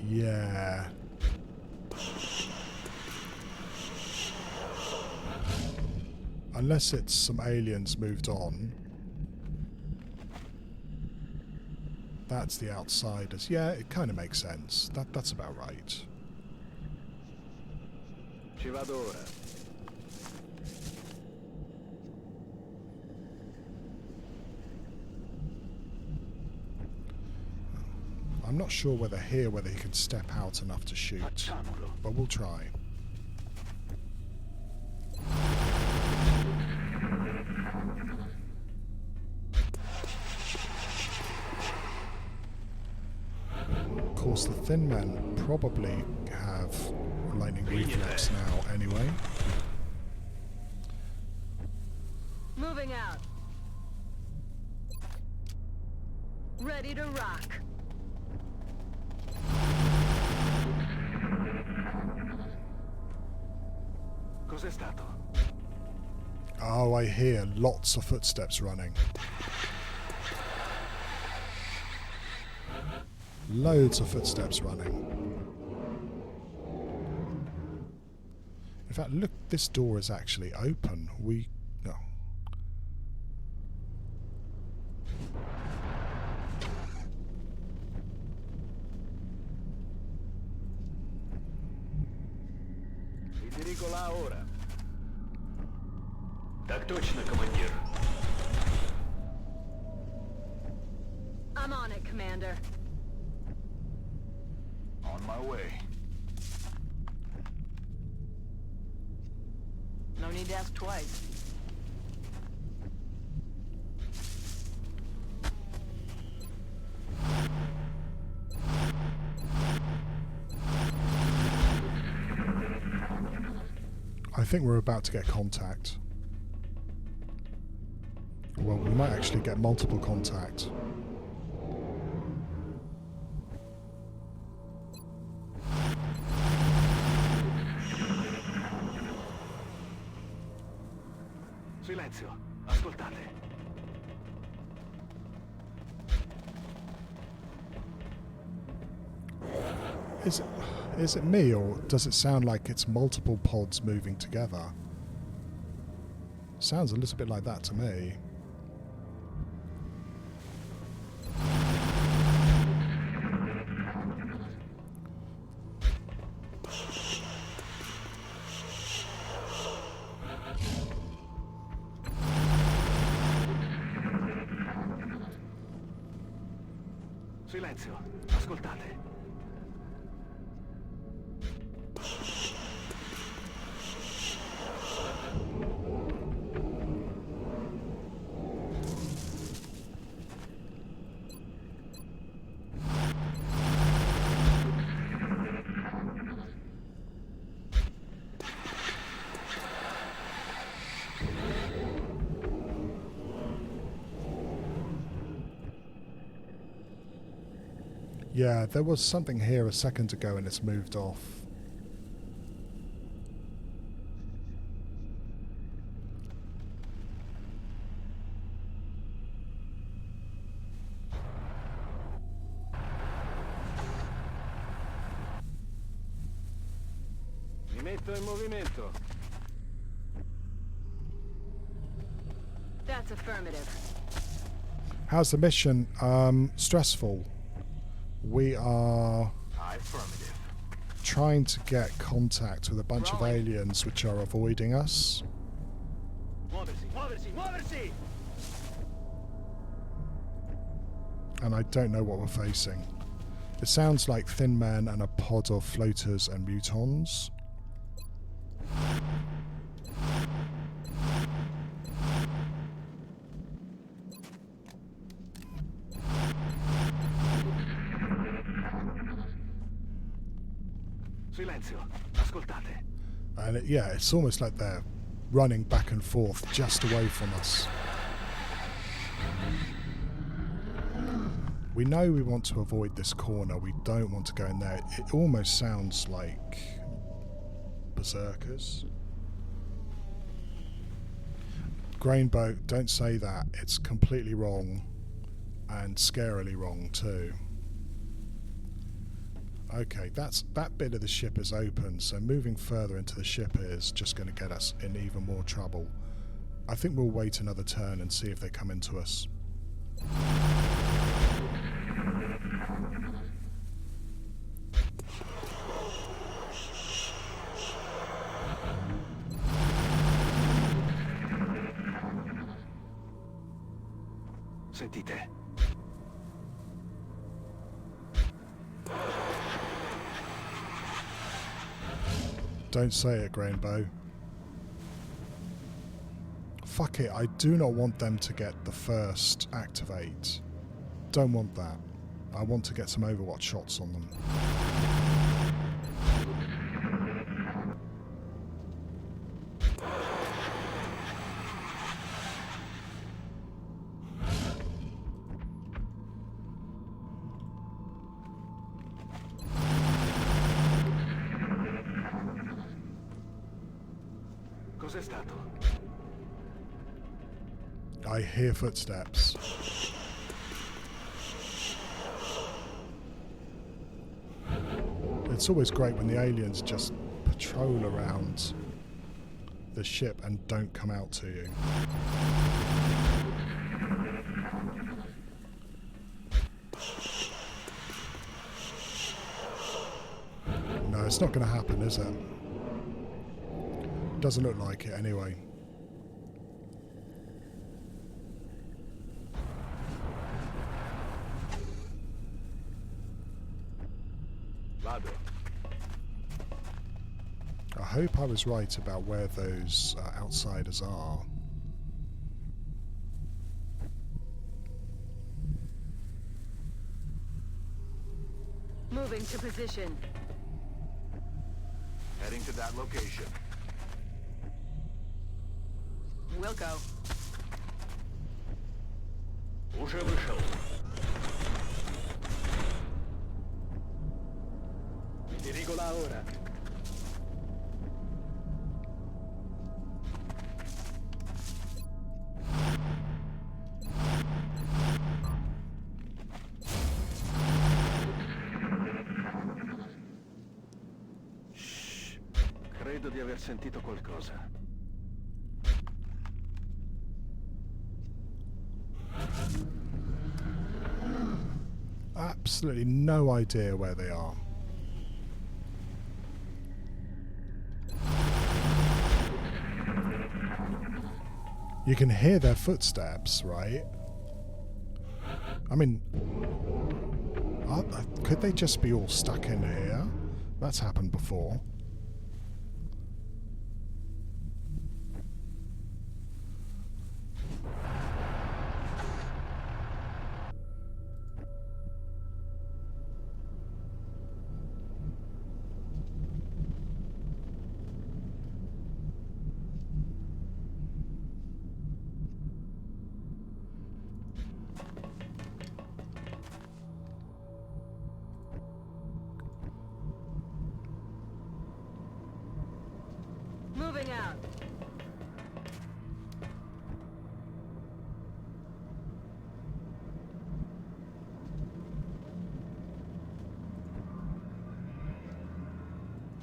Yeah. Unless it's some aliens moved on. That's the outsiders. Yeah, it kind of makes sense. That's about right. Ci vado ora. I'm not sure whether he can step out enough to shoot, but we'll try. Of course, the thin men probably have lightning reflex now anyway. Moving out. Ready to rock. Cos'è stato? Oh, I hear lots of footsteps running. Loads of footsteps running. In fact, look, this door is actually open. No. Mi dirigo là ora. Так точно, командир. I'm on it, Commander. On my way. No need to ask twice. I think we're about to get contact. Well, we might actually get multiple contact. Silenzio, ascoltate. Is it me, or does it sound like it's multiple pods moving together? Sounds a little bit like that to me. Silenzio, ascoltate. Yeah, there was something here a second ago and it's moved off. Mi metto in movimento. That's affirmative. How's the mission? Stressful. We are trying to get contact with a bunch of aliens which are avoiding us. Muoversi, muoversi, muoversi! And I don't know what we're facing. It sounds like thin men and a pod of floaters and mutons. Silenzio. Ascoltate. And yeah, it's almost like they're running back and forth just away from us. We know we want to avoid this corner. We don't want to go in there. It almost sounds like berserkers. Grain boat, don't say that. It's completely wrong and scarily wrong too. Okay, that bit of the ship is open, so moving further into the ship is just going to get us in even more trouble. I think we'll wait another turn and see if they come into us. Sentite. Don't say it, Grainbow. Fuck it, I do not want them to get the first activate. Don't want that. I want to get some Overwatch shots on them. Cos'è stato? I hear footsteps. It's always great when the aliens just patrol around the ship and don't come out to you. No, it's not going to happen, is it? Doesn't look like it anyway. Vado. I hope I was right about where those outsiders are. Moving to position. Heading to that location. We'll go. Уже вышел. Dirigo la ora. Shh. Credo di aver sentito qualcosa. Absolutely no idea where they are. You can hear their footsteps, right? I mean, could they just be all stuck in here? That's happened before. Moving out.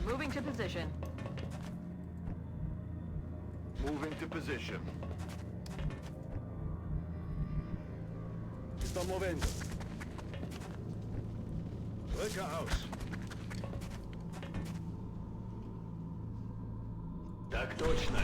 Moving to position. Moving to position. Sto muovendo. Gauss. Так точно.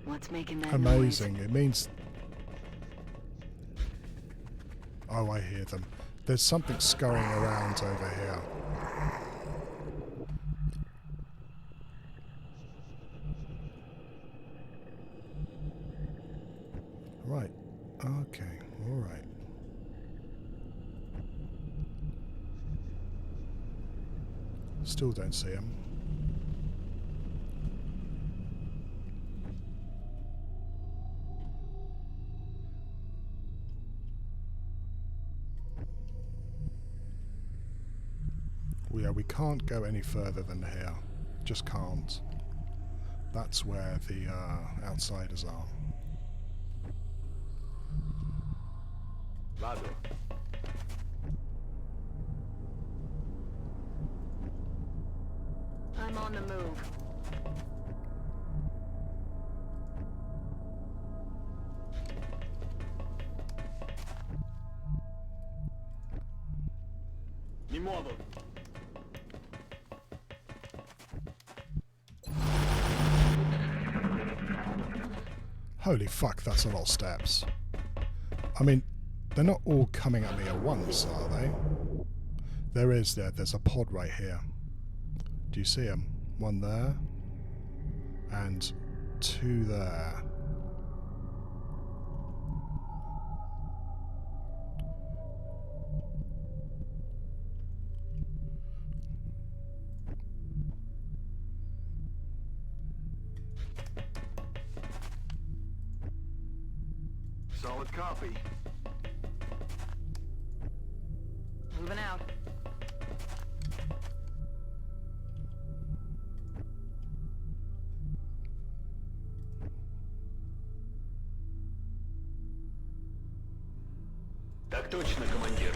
What's making that Amazing. noise? It means Oh, I hear them. There's something scurrying around over here. Right. Okay. All right. Still don't see him. Yeah, we can't go any further than here. Just can't. That's where the outsiders are. Vado. I'm on the move. Mi muovo. Holy fuck, that's a lot of steps. I mean, they're not all coming at me at once, are they? There's a pod right here. Do you see them? One there. And two there. Solid copy. Moving out. Так точно, командир.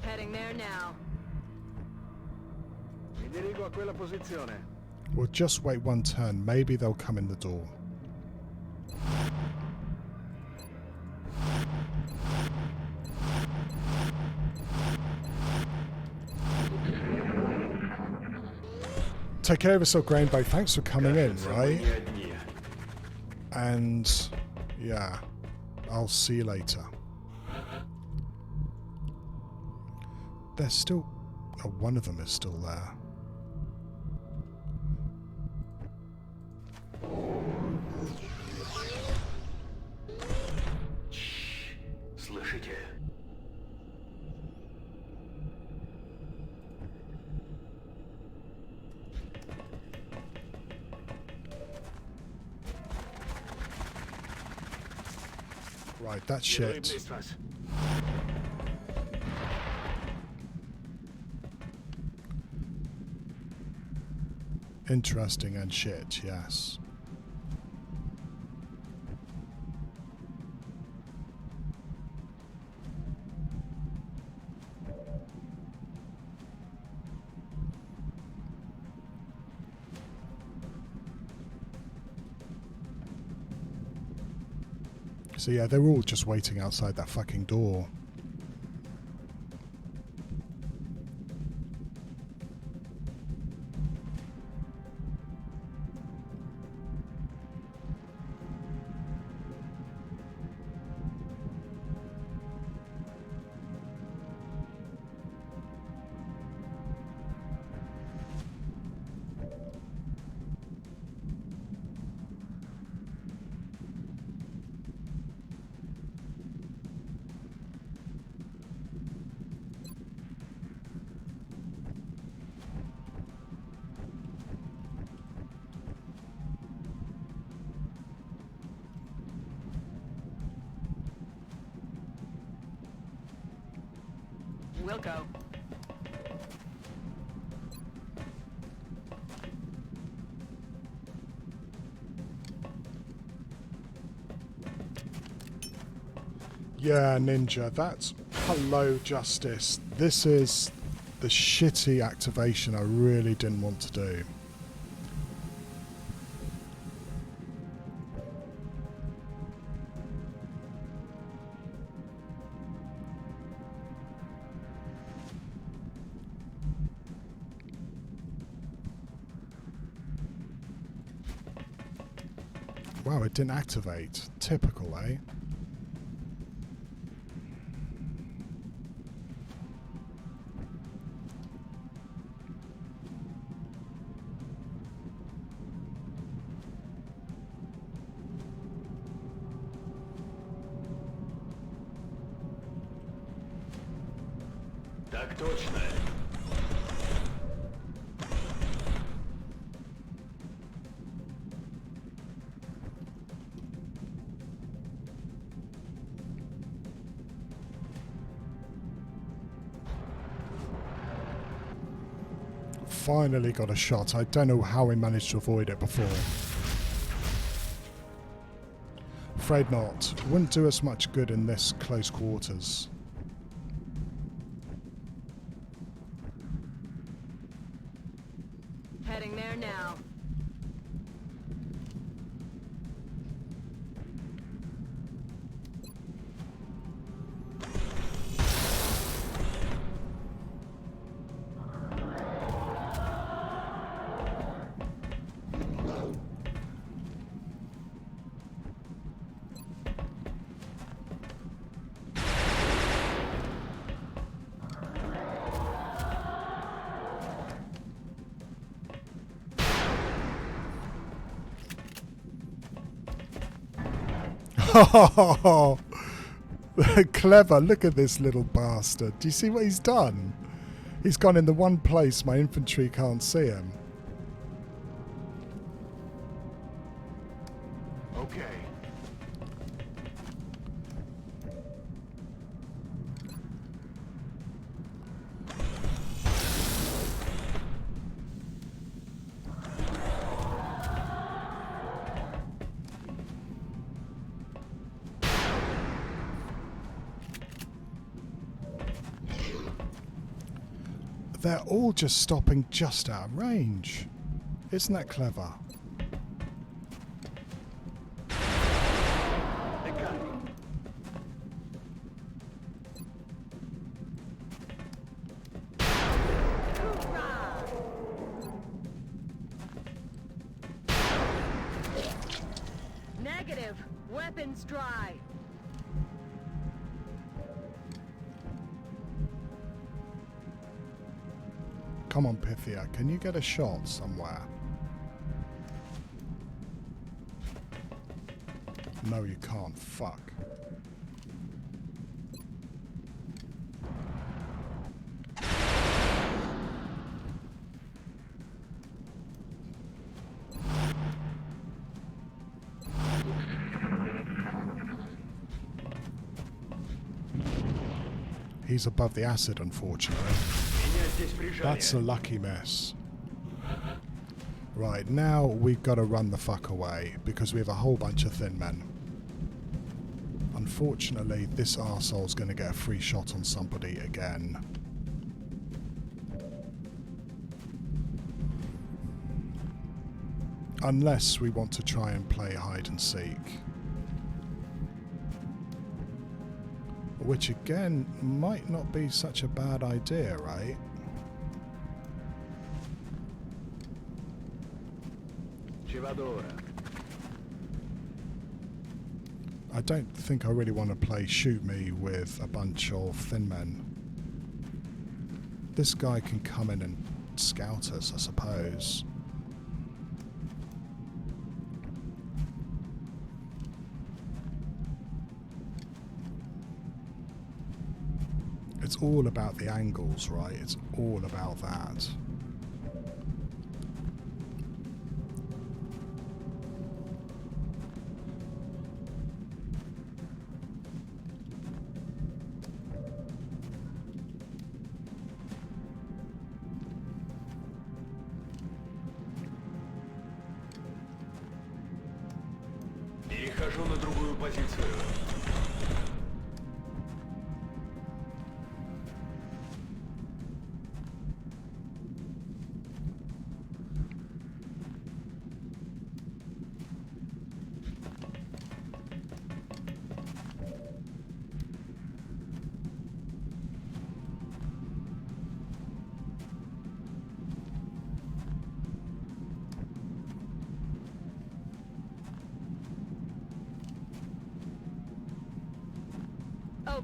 Heading there now. Mi dirigo a quella posizione. We'll just wait one turn. Maybe they'll come in the door. Take care of yourself, Grainbow. Thanks for coming in, right? And yeah, I'll see you later. There's still... Oh, one of them is still there. Слышите? Right, that's shit. Interesting and shit, yes. So yeah, they're all just waiting outside that fucking door. We'll go. Yeah, Ninja, that's... Hello, Justice. This is the shitty activation I really didn't want to do. Wow, it didn't activate. Typical, eh? Так точно. Finally got a shot. I don't know how we managed to avoid it before. Afraid not. Wouldn't do us much good in this close quarters. Heading there now. Oh, clever. Look at this little bastard. Do you see what he's done? He's gone in the one place my infantry can't see him. Okay. They're all just stopping just out of range. Isn't that clever? They got me. Negative. Weapons dry. Come on, Pythia. Can you get a shot somewhere? No, you can't. Fuck. He's above the acid, unfortunately. That's a lucky miss. Right, now we've got to run the fuck away because we have a whole bunch of thin men. Unfortunately, this arsehole's going to get a free shot on somebody again. Unless we want to try and play hide and seek. Which again might not be such a bad idea, right? I don't think I really want to play shoot me with a bunch of thin men. This guy can come in and scout us, I suppose. It's all about the angles, right? It's all about that. Перехожу на другую позицию.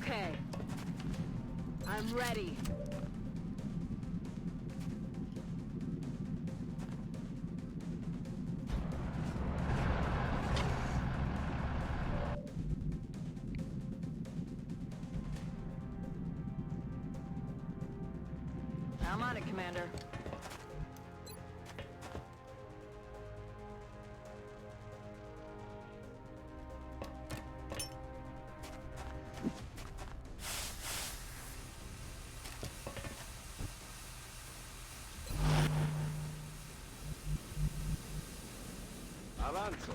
Okay. I'm ready. I'm on it, Commander. Avanzo.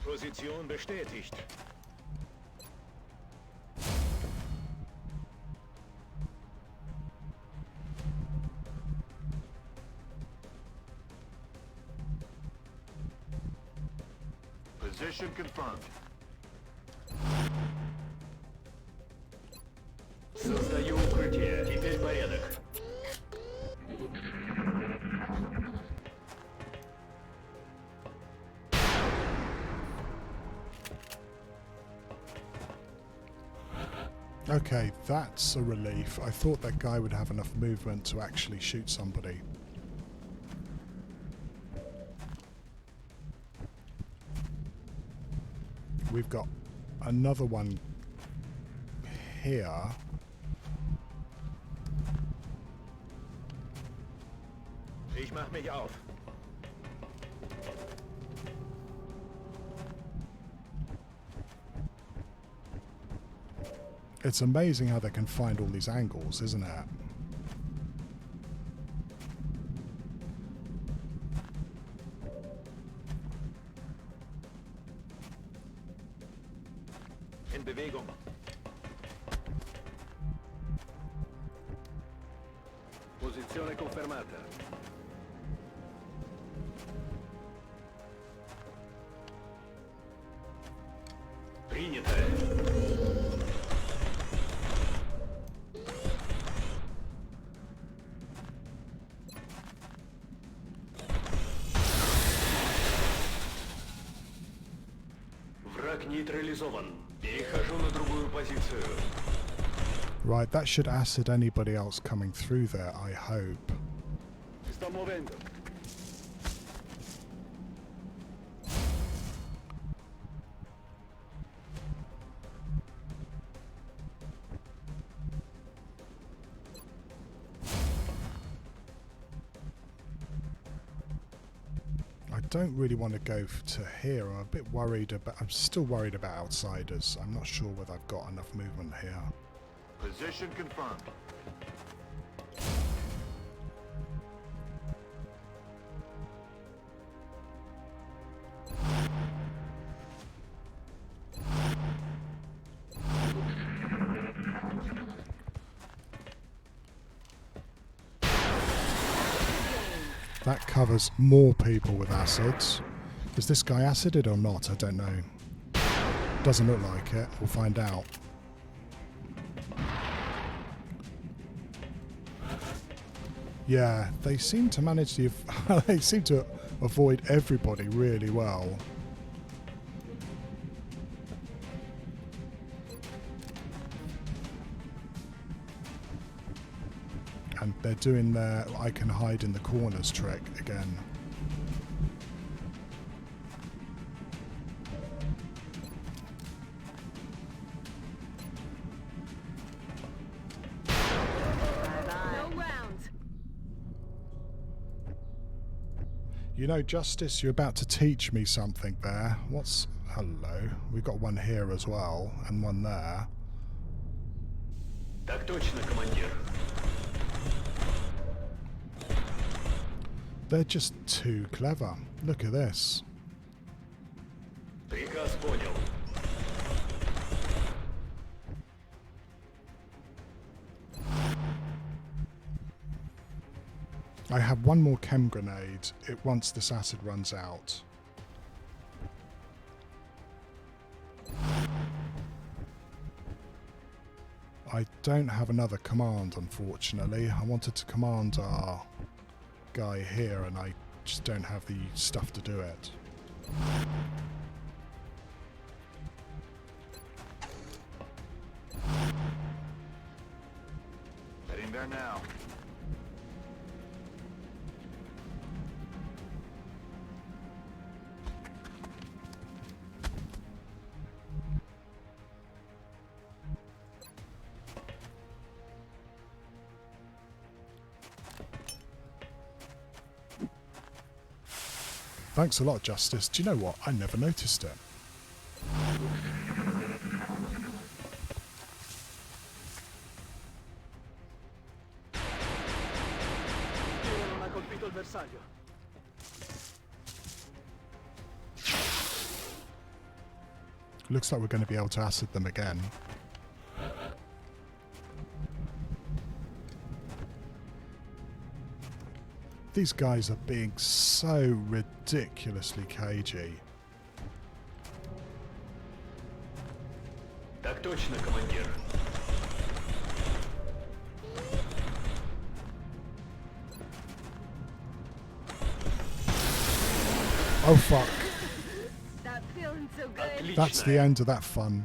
Position bestätigt. Position confirmed. Создаю укрытие. Теперь порядок. Okay, that's a relief. I thought that guy would have enough movement to actually shoot somebody. We've got another one here. Ich mach mich auf. It's amazing how they can find all these angles, isn't it? In Bewegung. Posizione confermata. Принято. Враг нейтрализован. Перехожу на другую позицию. Right, that should acid anybody else coming through there, I hope. Sto muovendo. I don't really want to go to here. I'm a bit worried about... I'm still worried about outsiders. I'm not sure whether I've got enough movement here. Position confirmed. That covers more people with acids. Is this guy acided or not? I don't know. Doesn't look like it. We'll find out. Yeah, they seem to manage to... they seem to avoid everybody really well. And they're doing their I can hide in the corners trick again. You know, Justice, you're about to teach me something there. What's... Hello. We've got one here as well, and one there. Так точно, командир. They're just too clever. Look at this. Приказ понял. I have one more chem grenade once this acid runs out. I don't have another command, unfortunately. I wanted to command our guy here and I just don't have the stuff to do it. Heading there now. Thanks a lot, Justice. Do you know what? I never noticed it. Non ha colpito il bersaglio. Looks like we're going to be able to acid them again. These guys are being so ridiculously cagey. Так точно, командир. Oh fuck. That feeling so good. That's the end of that fun.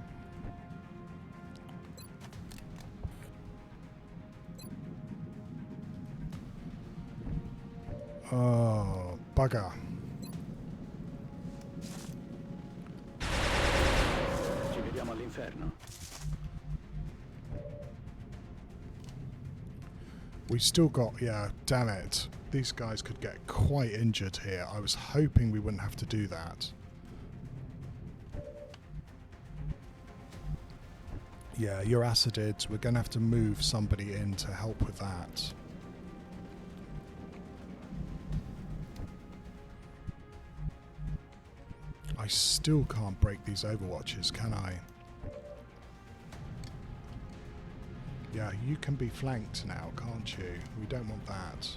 Oh, bugger. Ci vediamo all'inferno. We still got, yeah, damn it. These guys could get quite injured here. I was hoping we wouldn't have to do that. Yeah, you're acided. We're going to have to move somebody in to help with that. I still can't break these overwatches, can I? Yeah, you can be flanked now, can't you? We don't want that.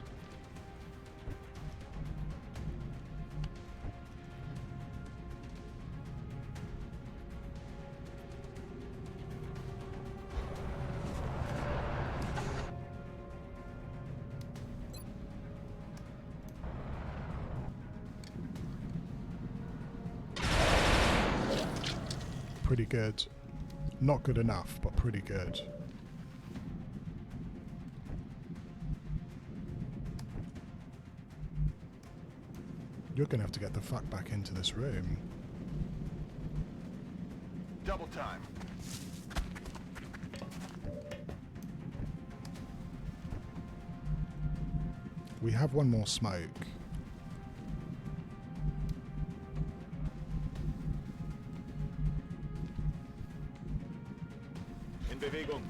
Pretty good. Not good enough, but pretty good. You're going to have to get the fuck back into this room. Double time. We have one more smoke. In Bewegung.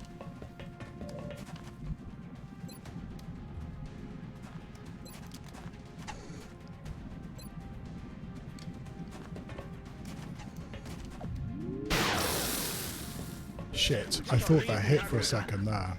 Shit, I thought that hit for a second there.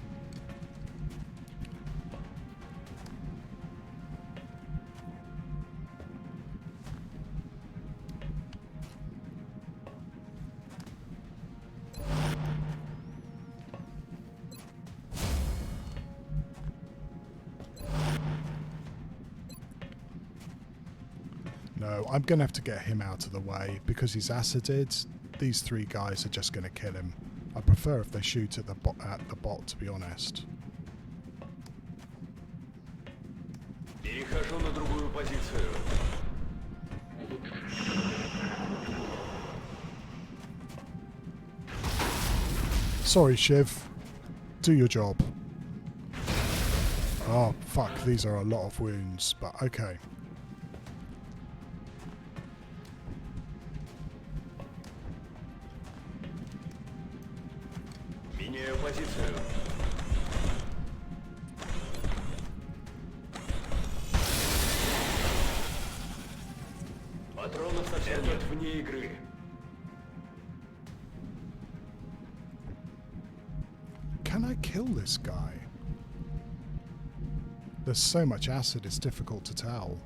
No, I'm going to have to get him out of the way because he's acided. These three guys are just going to kill him. I prefer if they shoot at the bot, to be honest. Перехожу на другую позицию. Sorry, Shiv. Do your job. Oh, fuck. These are a lot of wounds, but okay. Меняю позицию. Патронов совсем нет вне игры. Can I kill this guy? There's so much acid, it's difficult to tell.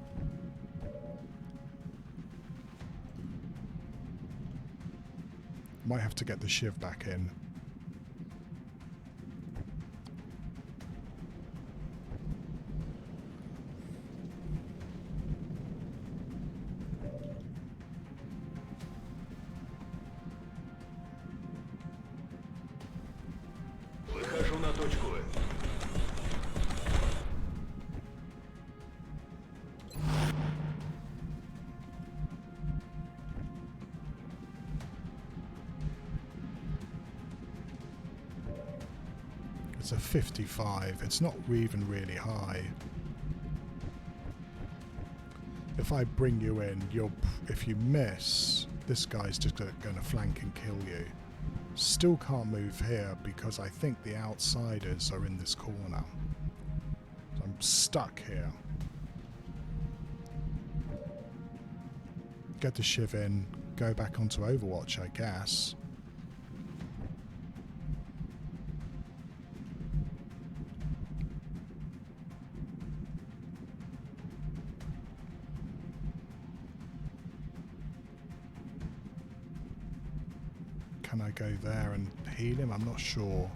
Might have to get the Shiv back in. It's a 55. It's not even really high. If I bring you in, if you miss, this guy's just going to flank and kill you. Still can't move here because I think the outsiders are in this corner. So I'm stuck here. Get the shiv in, go back onto Overwatch, I guess. Can I go there and heal him? I'm not sure.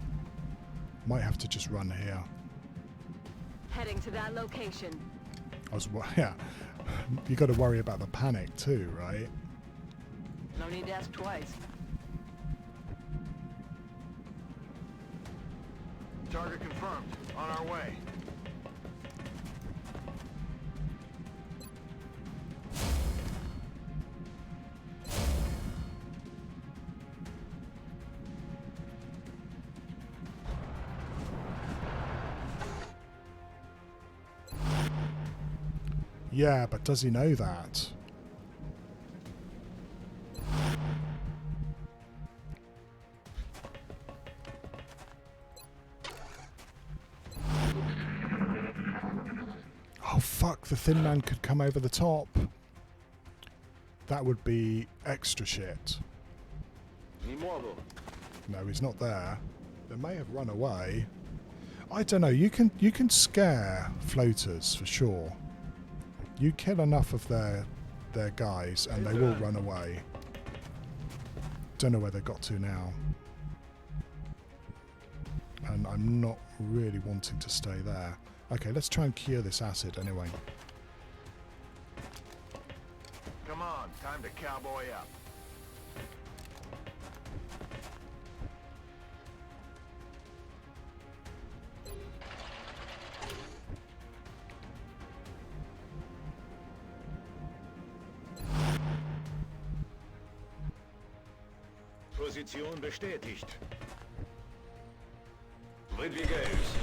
Might have to just run here. Heading to that location. Yeah. You got to worry about the panic too, right? No need to ask twice. Target confirmed. On our way. Yeah, but does he know that? Oh fuck, the thin man could come over the top. That would be extra shit. No, he's not there. They may have run away. I don't know, you can scare floaters for sure. You kill enough of their guys and they will run away. Don't know where they got to now. And I'm not really wanting to stay there. Okay, let's try and cure this acid anyway. Come on, time to cowboy up. Position bestätigt. Выдвигаюсь.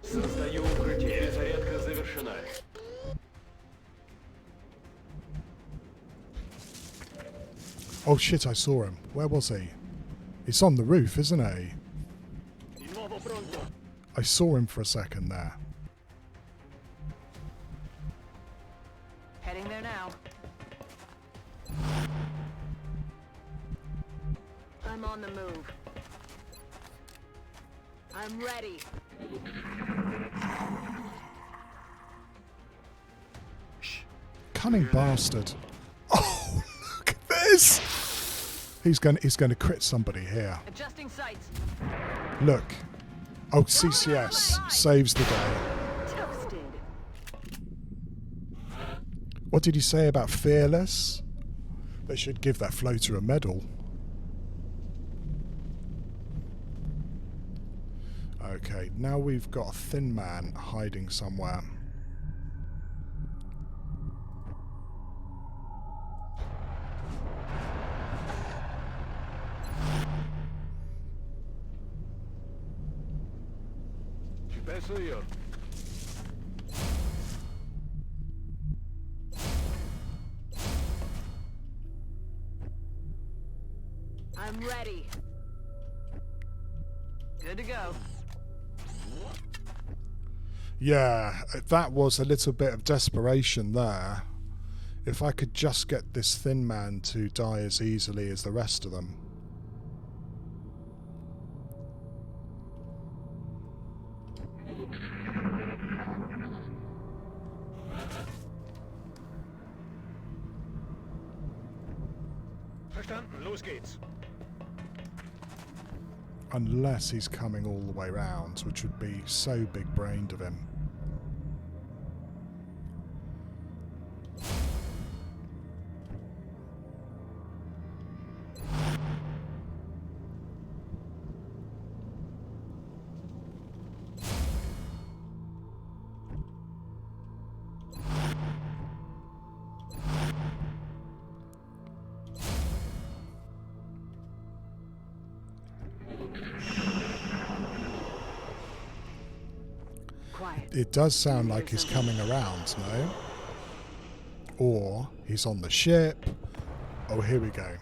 Создаю укрытие. Перезарядка завершена. Oh shit, I saw him. Where was he? He's on the roof, isn't he? I saw him for a second there. Heading there now. I'm on the move. I'm ready. Cunning bastard. Oh, look at this! He's going to crit somebody here. Adjusting sights. Look. Oh, CCS saves the day. Toasted. What did he say about fearless? They should give that floater a medal. Okay, now we've got a thin man hiding somewhere. I'm ready. Good to go. Yeah, that was a little bit of desperation there. If I could just get this thin man to die as easily as the rest of them. Verstanden, los geht's. Unless he's coming all the way round, which would be so big-brained of him. It does sound like he's coming around, no? Or he's on the ship. Oh, here we go.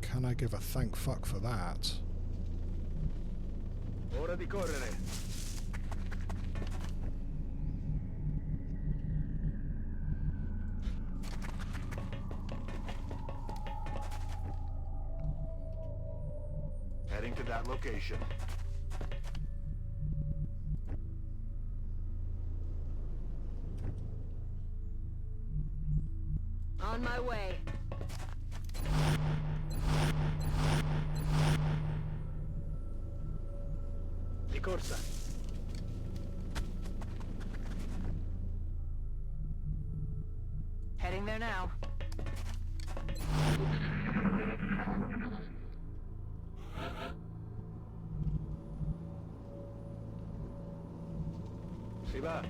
Can I give a thank fuck for that? Ora di correre. Heading to that location. On my way. Di corsa. Heading there now. Si va.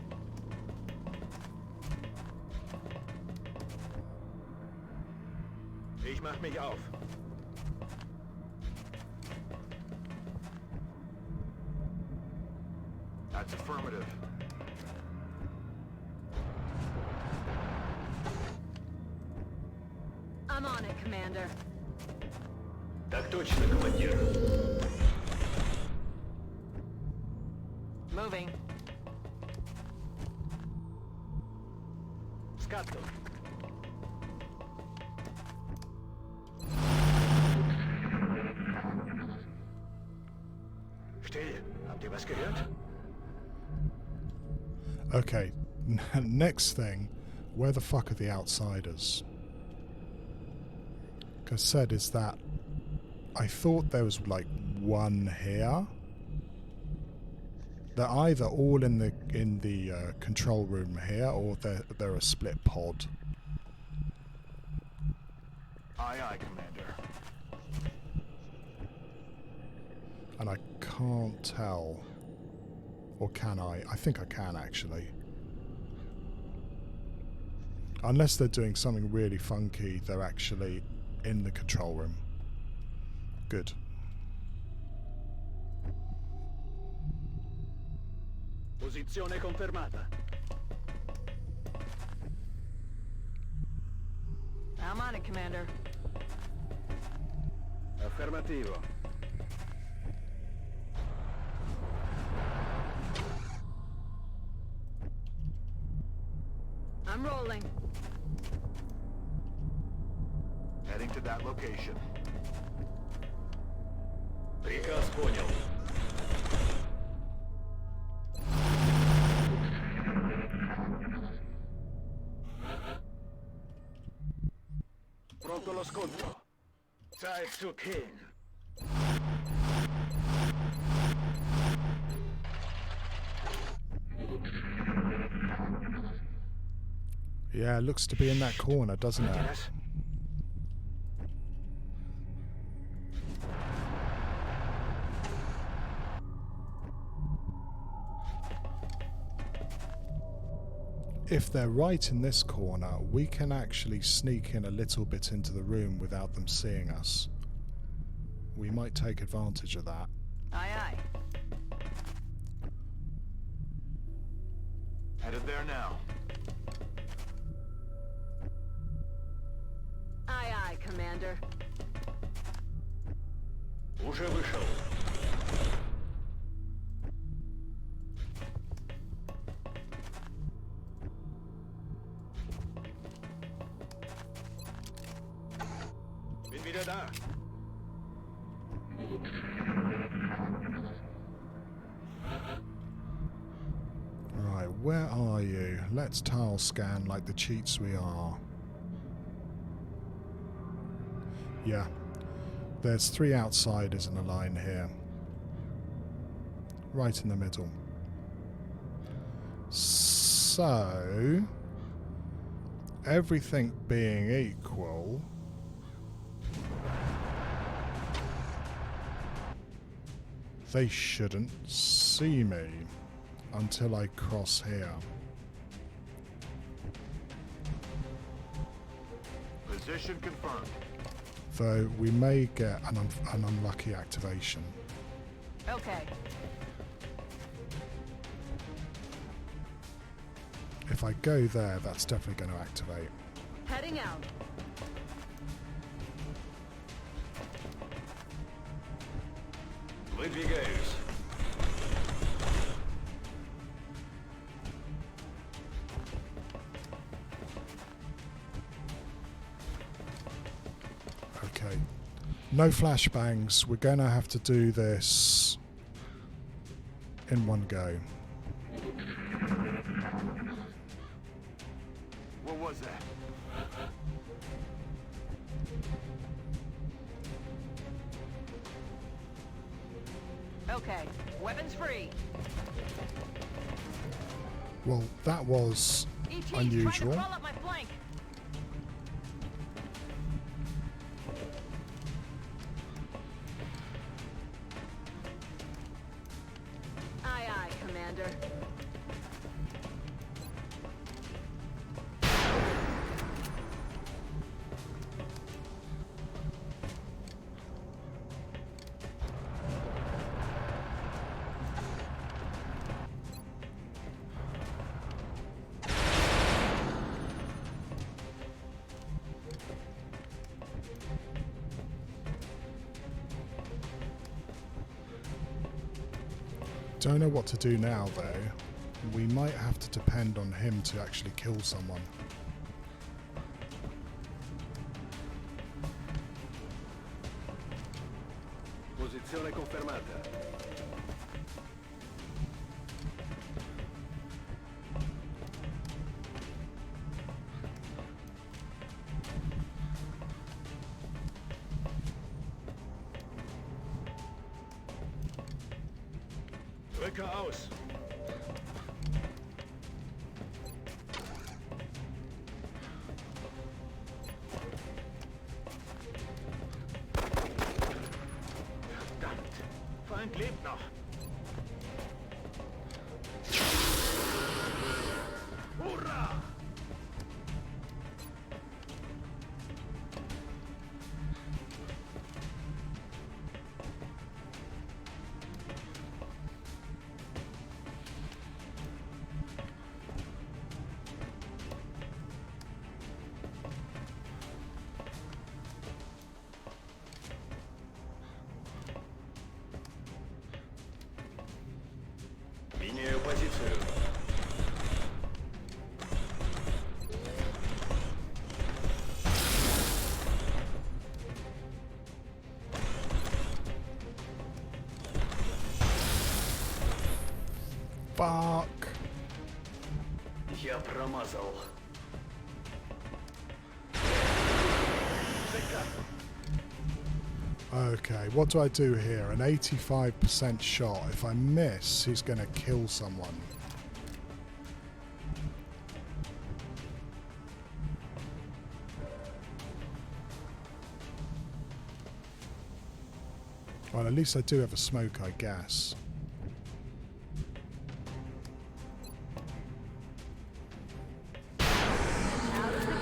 Ich mach mich auf. That's affirmative. I'm on it, Commander. Так точно, командир. Moving. Scatto. Still. Habt ihr was gehört? Okay, next thing, where the fuck are the outsiders? Like I said, is that I thought there was like one here. They're either all in the control room here, or they're a split pod. Aye, aye, Commander. And I can't tell. Or can I? I think I can, actually. Unless they're doing something really funky, they're actually in the control room. Good. Posizione confermata. I'm on it, Commander. Affermativo. I'm rolling. Heading to that location. Приказ понял. Pronto lo scontro. Time to kill. Yeah, it looks to be in that corner, doesn't it? Yes. If they're right in this corner, we can actually sneak in a little bit into the room without them seeing us. We might take advantage of that. Aye, aye. Headed there now. Aye, aye, Commander. Уже вышел. Bin wieder da. Right, where are you? Let's tile scan like the cheats we are. Yeah, there's 3 outsiders in a line here. Right in the middle. So, everything being equal, they shouldn't see me until I cross here. Position confirmed. Though we may get an unlucky activation. Okay. If I go there, that's definitely going to activate. Heading out. Двигаюсь. Okay. No flashbangs. We're going to have to do this in one go. What was that? Okay. Weapons free. Well, that was ET's unusual. trying to crawl up my flank. Aye, aye, Commander. Don't know what to do now, though. We might have to depend on him to actually kill someone. Posizione confermata. Drücke aus. Verdammt. Feind lebt noch. Hurra! Меняю позицию. Fuck. Я промазал. Okay, what do I do here? An 85% shot. If I miss, he's going to kill someone. Well, at least I do have a smoke, I guess.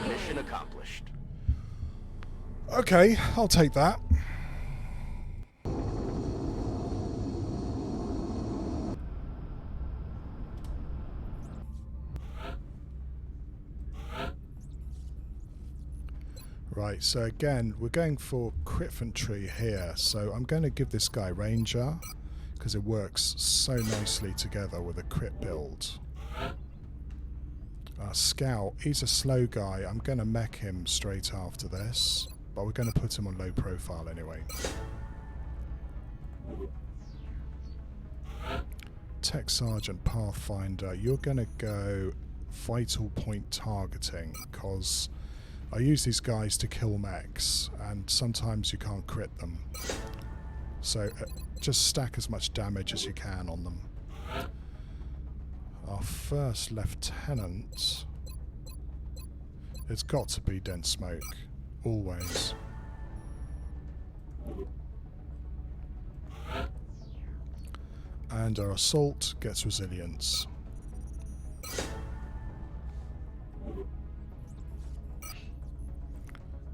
Mission accomplished. Okay, I'll take that. Right, so again, we're going for crit infantry here. So I'm going to give this guy Ranger, because it works so nicely together with a crit build. Scout, he's a slow guy. I'm going to mech him straight after this, but we're going to put him on low profile anyway. Tech Sergeant Pathfinder, you're going to go vital point targeting, because I use these guys to kill mechs, and sometimes you can't crit them. So just stack as much damage as you can on them. Our first lieutenant, it's got to be dense smoke, always. And our assault gets resilience.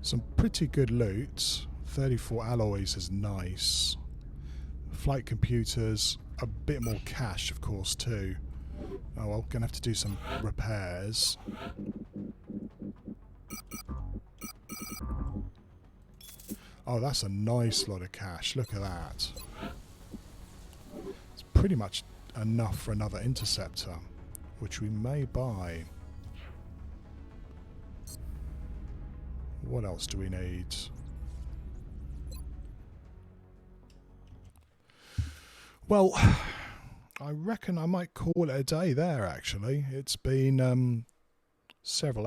Some pretty good loot. 34 alloys is nice. Flight computers, a bit more cash, of course, too. Oh well, gonna have to do some repairs. Oh, that's a nice lot of cash. Look at that. It's pretty much enough for another interceptor, which we may buy. What else do we need? Well, I reckon I might call it a day there, actually. It's been several